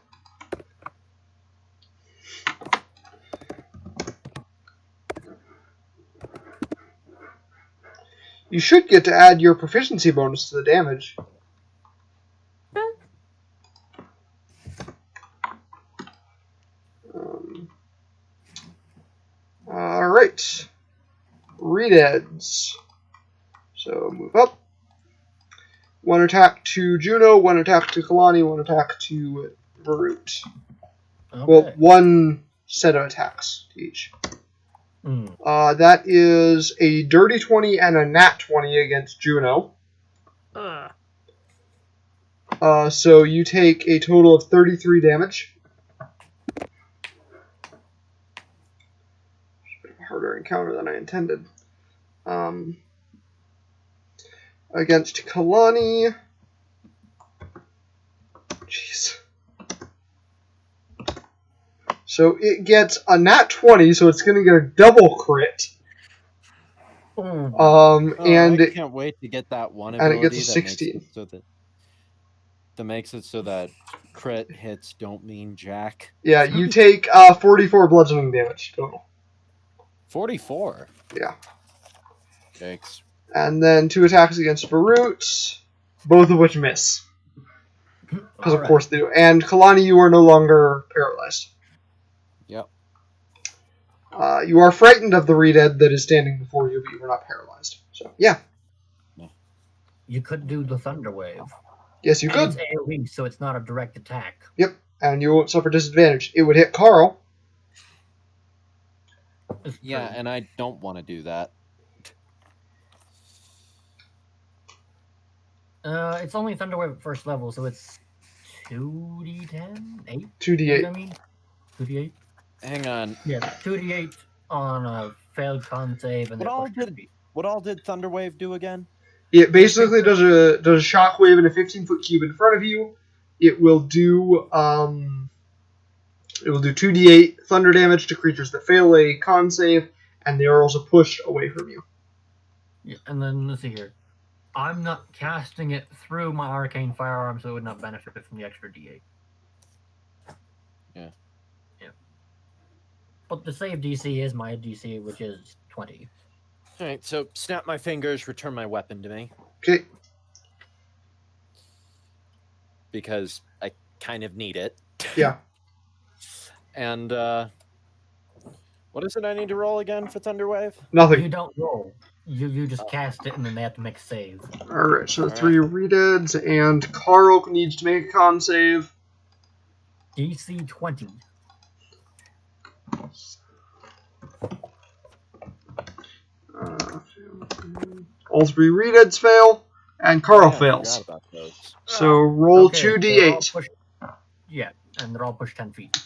You should get to add your proficiency bonus to the damage. Alright. Redeads. So move up. One attack to Juno, one attack to Kalani, one attack to Varut. Okay. Well, one set of attacks to each. That is a dirty 20 and a nat 20 against Juno. So you take a total of 33 damage. Harder encounter than I intended. Against Kalani. Jeez. So it gets a nat 20, so it's going to get a double crit. And I can't wait to get that one ability and it gets a 16. That makes it so that crit hits don't mean jack. Yeah, you take 44 bludgeoning damage total. 44? Yeah. Thanks. And then 2 attacks against Varut, both of which miss. Because of course they do. And Kalani, you are no longer paralyzed. Yep. You are frightened of the Redead that is standing before you, but you are not paralyzed. So, yeah. You could do the Thunder Wave. Yes, you could. It's AoE, so it's not a direct attack. Yep, and you won't suffer disadvantage. It would hit Carl. Yeah, and I don't want to do that. It's only Thunder Wave at first level, so it's 2d10? 8? 2d8. I mean? 2d8? Hang on. Yeah, 2d8 on a failed con save, and What all did Thunderwave do again? It basically does a shockwave in a 15-foot cube in front of you. It will do 2d8 thunder damage to creatures that fail a con save, and they are also pushed away from you. Yeah, and then let's see here. I'm not casting it through my arcane firearm, so it would not benefit from the extra d8. Yeah. But the save DC is my DC, which is 20. All right, so snap my fingers, return my weapon to me. Okay. Because I kind of need it. Yeah. And what is it I need to roll again for Thunderwave? Nothing. You don't roll. You just cast it, and then they have to make a save. Alright, so 3 redeads, and Carl needs to make a con save. DC 20. All 3 redeads fail, and Carl I fails. forgot about those. So roll Okay, 2d8. Yeah, and they're all pushed 10 feet.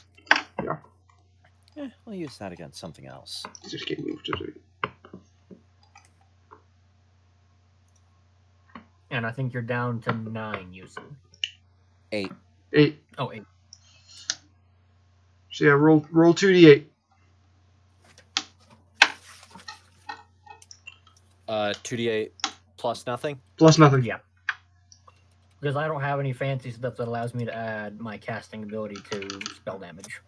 We'll use that against something else. Just get moved to 3. And I think you're down to 9 using. 8. 8. Oh, 8. So yeah, roll 2d8. 2d8 plus nothing? Plus nothing. Yeah. Because I don't have any fancy stuff that allows me to add my casting ability to spell damage.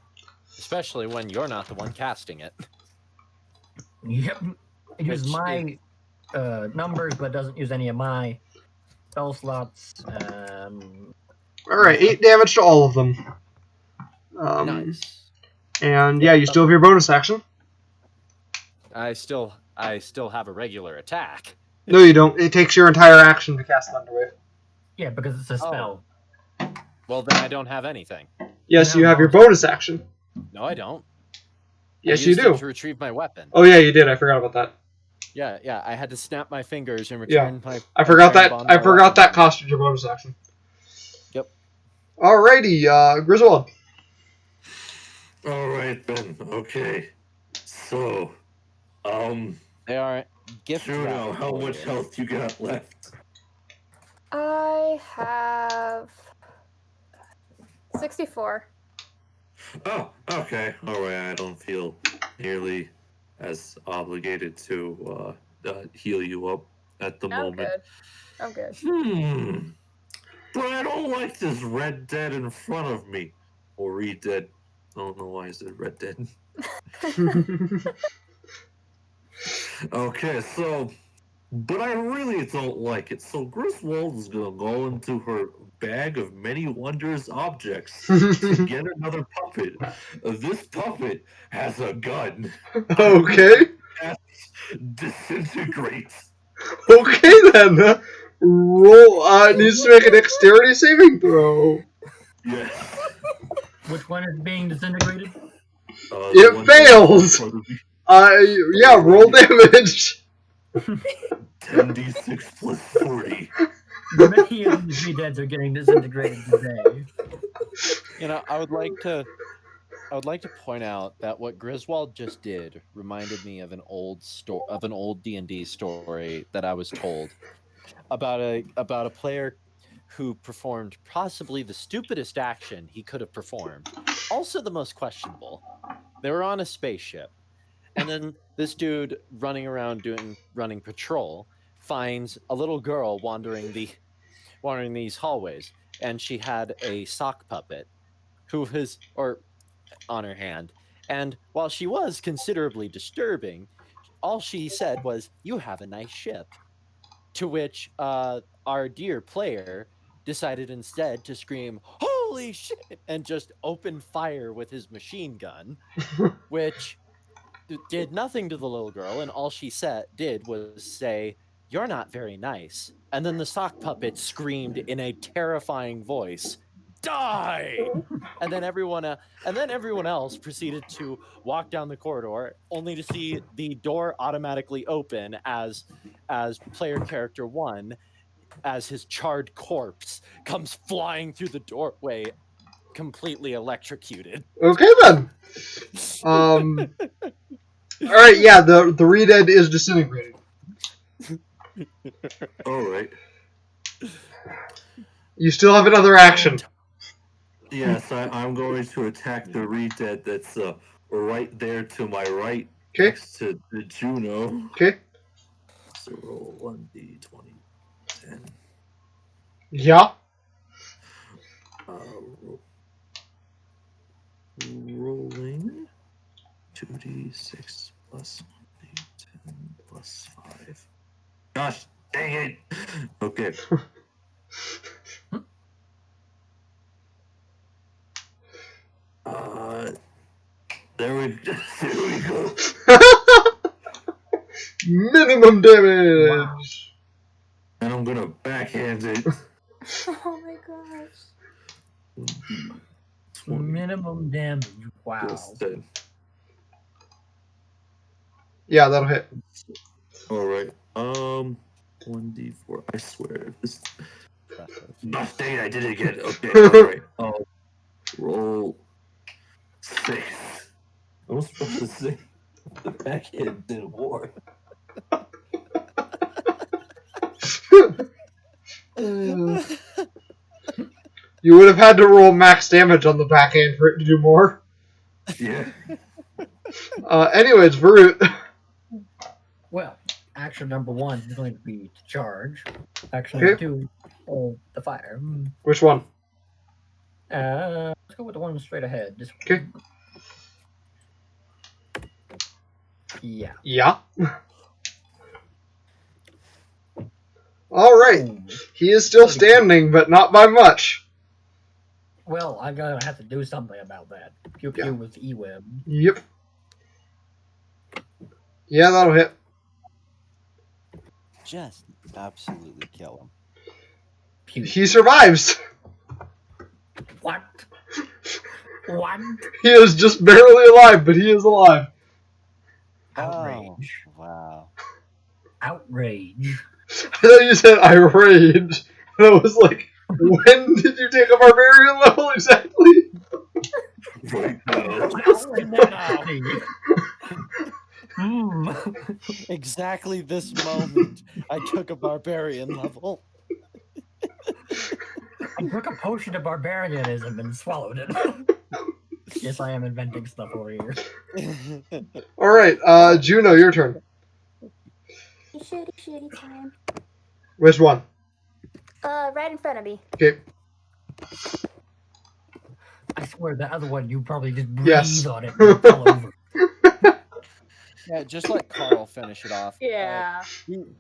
Especially when you're not the one casting it. Yep. It uses Which my numbers, but doesn't use any of my spell slots. Alright, 8 damage to all of them. Nice. And yeah, you still have your bonus action. I still have a regular attack. No, you don't. It takes your entire action to cast Thunderwave. Yeah, because it's a spell. Well, then I don't have anything. Yes, Yeah, you have your bonus. bonus action. No, I don't. Yes, I you used do. it to retrieve my weapon. Oh yeah, you did. I forgot about that. Yeah. I had to snap my fingers and Yeah. return my. I forgot that. bond I my forgot weapon. that costed your bonus action. Yep. Alrighty, Griswold. All right then. Okay. So, They are gift Juno, wrapping how for much you. health you got left? I have 64. Oh, okay. All right. I don't feel nearly as obligated to heal you up at the I'm moment. good. I'm good. But I don't like this Red Dead in front of me. Or Red Dead. I don't know why I said Red Dead. Okay, so, but I really don't like it. So Griswold is gonna go into her bag of many wondrous objects to get another puppet. This puppet has a gun. Okay. Disintegrate. Okay then. Roll. It needs to make a dexterity saving throw. Yes. Which one is being disintegrated? It The one fails. in front of me. Yeah, roll damage. 10d6 plus 40. Many of these deads are getting disintegrated today. You know, I would like to point out that what Griswold just did reminded me of an old D&D story that I was told about a player who performed possibly the stupidest action he could have performed, also the most questionable. They were on a spaceship, and then this dude running patrol finds a little girl wandering these hallways, and she had a sock puppet on her hand. And while she was considerably disturbing, all she said was, "You have a nice ship." To which our dear player decided instead to scream, "Holy shit!" and just open fire with his machine gun, which did nothing to the little girl, and all she did was say, "You're not very nice." And then the sock puppet screamed in a terrifying voice, "Die!" And then everyone else proceeded to walk down the corridor, only to see the door automatically open as player character 1, as his charred corpse comes flying through the doorway, completely electrocuted. Okay then. Alright, yeah, the re-dead is disintegrating. Alright. You still have another action. Yes, I'm going to attack the re-dead that's right there to my right, Okay. next to the Juno. Okay. So roll 1d20, 10. Yeah. Rolling 2d6 plus 1d10 plus 5. Gosh, dang it! Okay. There we go. Minimum damage. And I'm gonna backhand it. Oh my gosh. 20 Minimum damage. Wow. plus 10. Yeah, that'll hit. Alright. 1d4. I swear. This. Gosh, dang it, I did it again. Okay, alright. Roll 6. I was supposed to say the backhand did war. You would have had to roll max damage on the backhand for it to do more. Yeah. Anyways, Varut. Well, action number 1 is going to be to charge. Action number 2, the fire. Which one? Let's go with the one straight ahead. This one. Okay. Yeah. Yeah. Alright. He is still standing, but not by much. Well, I'm going to have to do something about that. Pew pew with E-Web. Yep. Yeah, that'll hit. Just absolutely kill him. Pew. He survives. What? What? He is just barely alive, but he is alive. Outrage. Oh, wow. Outrage. I thought you said I rage. And I was like, when did you take a barbarian level exactly? Right now. Exactly this moment, I took a barbarian level. I took a potion of barbarianism and swallowed it. Yes, I am inventing stuff over here. Alright, Juno, your turn. Shitty time. Which one? Right in front of me. Okay. I swear, the other one, you probably just breathe Yes. on it and fall over. Yeah, just let Carl finish it off. Yeah.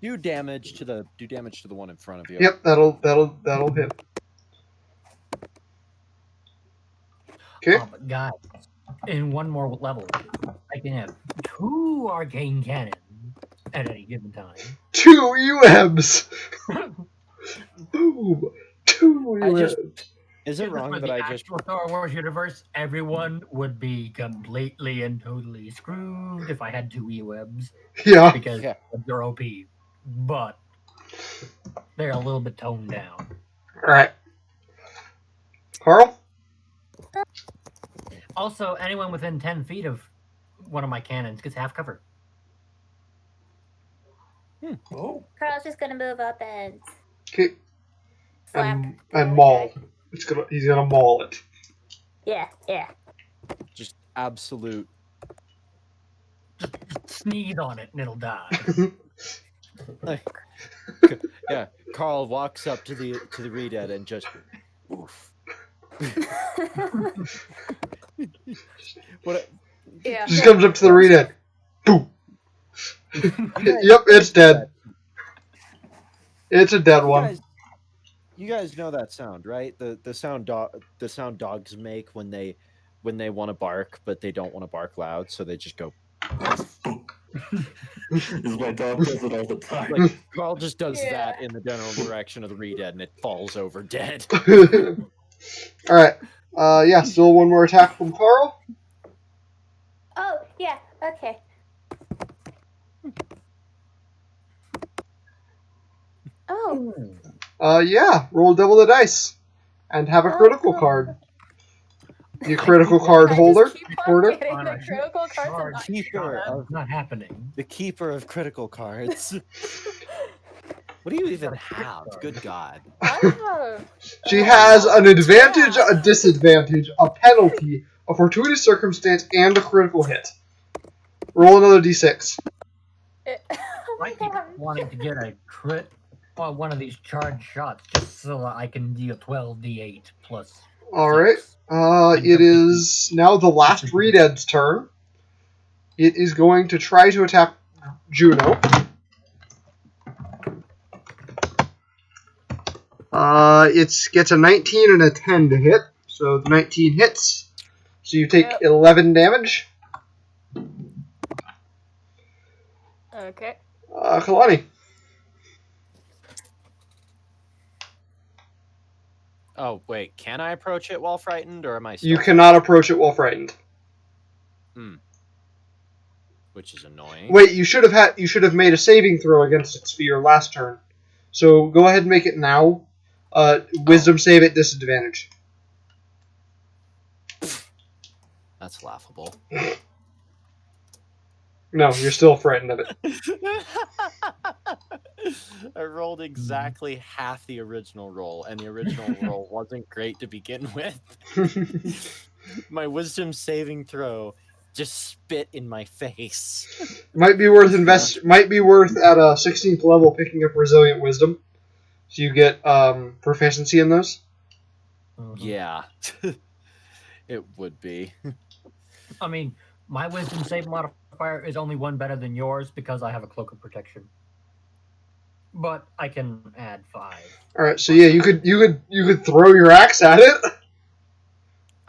Do damage to the one in front of you. Yep, that'll hit. Okay. But guys, in one more level, I can have 2 arcane cannons at any given time. 2 UMs! Boom! 2 I just- UMs. Is it wrong For that the I just actual Star Wars universe, everyone would be completely and totally screwed if I had 2 E-Webs. Yeah. Because they're OP. But they're a little bit toned down. Alright. Carl? Also, anyone within 10 feet of one of my cannons gets half cover. Oh. Carl's just gonna move up and Okay. slap. And maul. He's gonna maul it. Yeah. just absolute? Sneeze on it and it'll die. Yeah, Carl walks up to the re-dead and just oof. What? Yeah. Just comes up to the re-dead. Boom. Yep, it's dead. It's a dead one. You guys know that sound, right? The sound dogs make when they want to bark, but they don't want to bark loud, so they just go. My dog does it all the time. Like Carl just does that in the general direction of the re-dead, and it falls over dead. Alright. Yeah, still one more attack from Carl. Oh, yeah. Okay. Oh. Yeah, roll double the dice. And have a critical card. The critical card I holder. just keep on Holder. getting On the a critical cards and charge not Keeper shot, of not happening. the keeper of critical cards. What do you even Got a crit have? card. Good God. I have. She has an advantage, Yeah. a disadvantage, a penalty, a fortuitous circumstance, and a critical hit. Roll another d6. Oh I my keep God. wanting to get a crit on one of these charge shots just so that I can deal 12d8 plus. Alright. 6. It is now the last Redead's turn. It is going to try to attack Juno. It gets a 19 and a 10 to hit. So the 19 hits. So you take 11 damage. Okay. Kalani. Oh wait, can I approach it while frightened, or am I still? You cannot approach it while frightened. Which is annoying. Wait, you should have made a saving throw against its fear last turn. So go ahead and make it now. Wisdom save at disadvantage. That's laughable. No, you're still frightened of it. I rolled exactly half the original roll, and the original roll wasn't great to begin with. My wisdom saving throw just spit in my face. Might be worth at a 16th level picking up resilient wisdom, so you get proficiency in those. Yeah, it would be. I mean, my wisdom save modifier is only one better than yours because I have a cloak of protection. But I can add 5. All right, so yeah, you could throw your axe at it.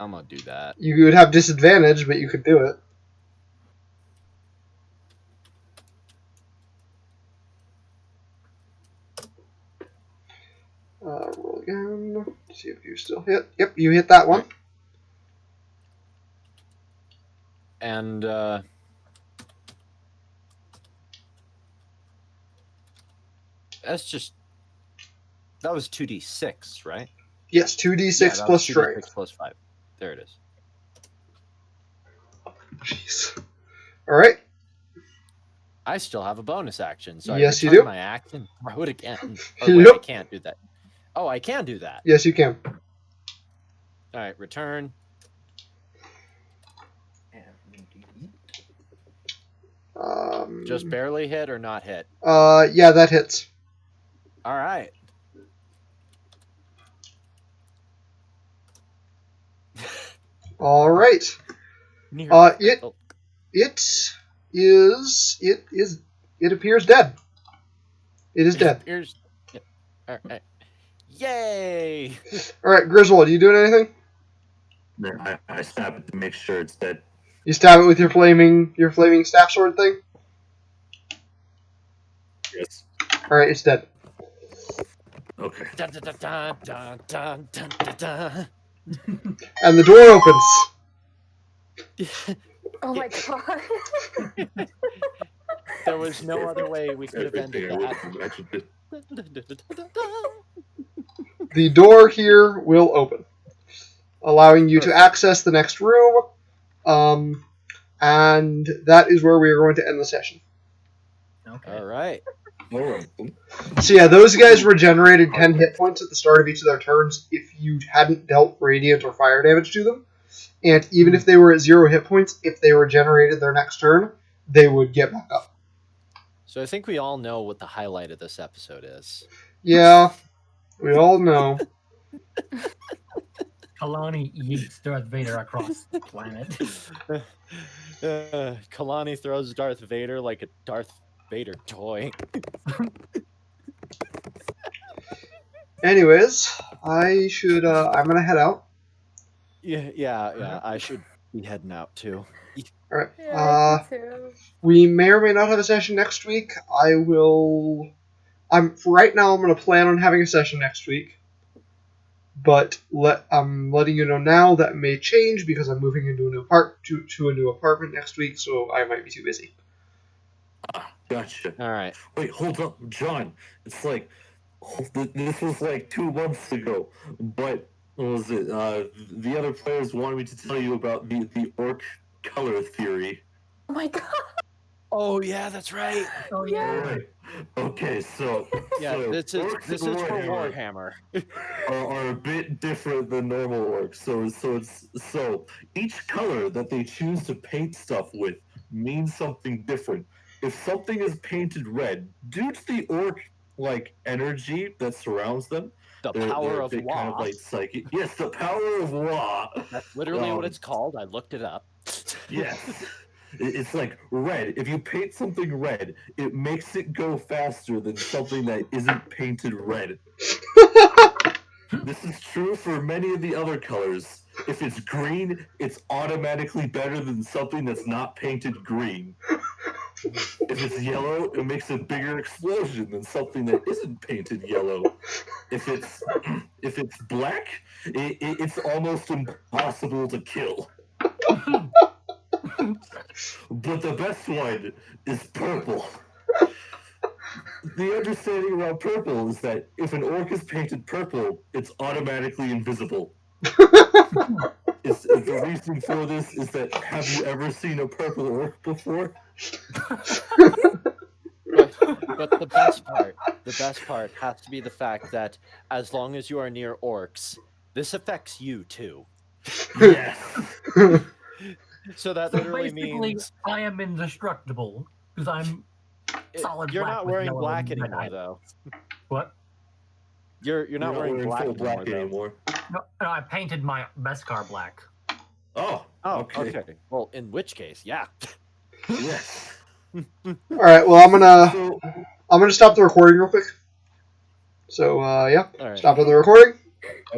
I'm gonna do that. You would have disadvantage, but you could do it. Roll again. See if you still hit. Yep, you hit that one. And that was 2d6, right? Yes, 2d6 plus 2d6 strength. plus 5. There it is. Jeez. All right. I still have a bonus action, so Yes, I you return do. my axe and throw it again. Or wait, Yep. I can't do that. Oh, I can do that. Yes, you can. All right, return. Just barely hit or not hit? Yeah, that hits. All right. All right. It appears dead. It is dead. Yep. All right. Yay! All right, Griswold, you doing anything? I stab it to make sure it's dead. You stab it with your flaming staff sword thing? Yes. All right, it's dead. Okay. Dun, dun, dun, dun, dun, dun, dun, dun. And the door opens. Oh my God. There was no other way we could have ended that. The door here will open, allowing you to access the next room. And that is where we are going to end the session. Okay. All right. So yeah, those guys regenerated 10 hit points at the start of each of their turns if you hadn't dealt radiant or fire damage to them. And even if they were at 0 hit points, if they regenerated their next turn, they would get back up. So I think we all know what the highlight of this episode is. Yeah, we all know. Kalani yeets Darth Vader across the planet. Kalani throws Darth Vader like a Darth Vader toy. Anyways, I'm gonna head out. Yeah. I should be heading out too. All right. Yeah, me too. We may or may not have a session next week. Right now I'm gonna plan on having a session next week. But I'm letting you know now that may change because I'm moving into a new to a new apartment next week, so I might be too busy. Gotcha. All right. Wait, hold up, John. It's like this was like 2 months ago, but what was it? The other players wanted me to tell you about the orc color theory. Oh my god. Oh yeah, that's right. Oh yeah. Alright. Okay, so Yeah, so this is orcs this and is for Warhammer Warhammer. are a bit different than normal orcs. So each color that they choose to paint stuff with means something different. If something is painted red, due to the orc like energy that surrounds them, The they're power a of bit kind of Wa. like psychic. Yes, the power of Wa. That's literally what Um, it's called. I looked it up. Yes. It's like red. If you paint something red, it makes it go faster than something that isn't painted red. This is true for many of the other colors. If it's green, it's automatically better than something that's not painted green. If it's yellow, it makes a bigger explosion than something that isn't painted yellow. If it's black, it's almost impossible to kill. But the best one is purple. The understanding around purple is that if an orc is painted purple, it's automatically invisible. The reason for this is that have you ever seen a purple orc before? But the best part has to be the fact that as long as you are near orcs, this affects you too. Yes. So that So literally basically, means I am indestructible because I'm solid you're black not with wearing yellow black and red anymore eyes. though. What? You're not wearing black full black anymore, anymore. No, I painted my Beskar black. Oh, Oh, okay. okay. Well, in which case, yeah. Yes. All right. Well, So, I'm gonna stop the recording real quick. So yeah, All right. stop the recording.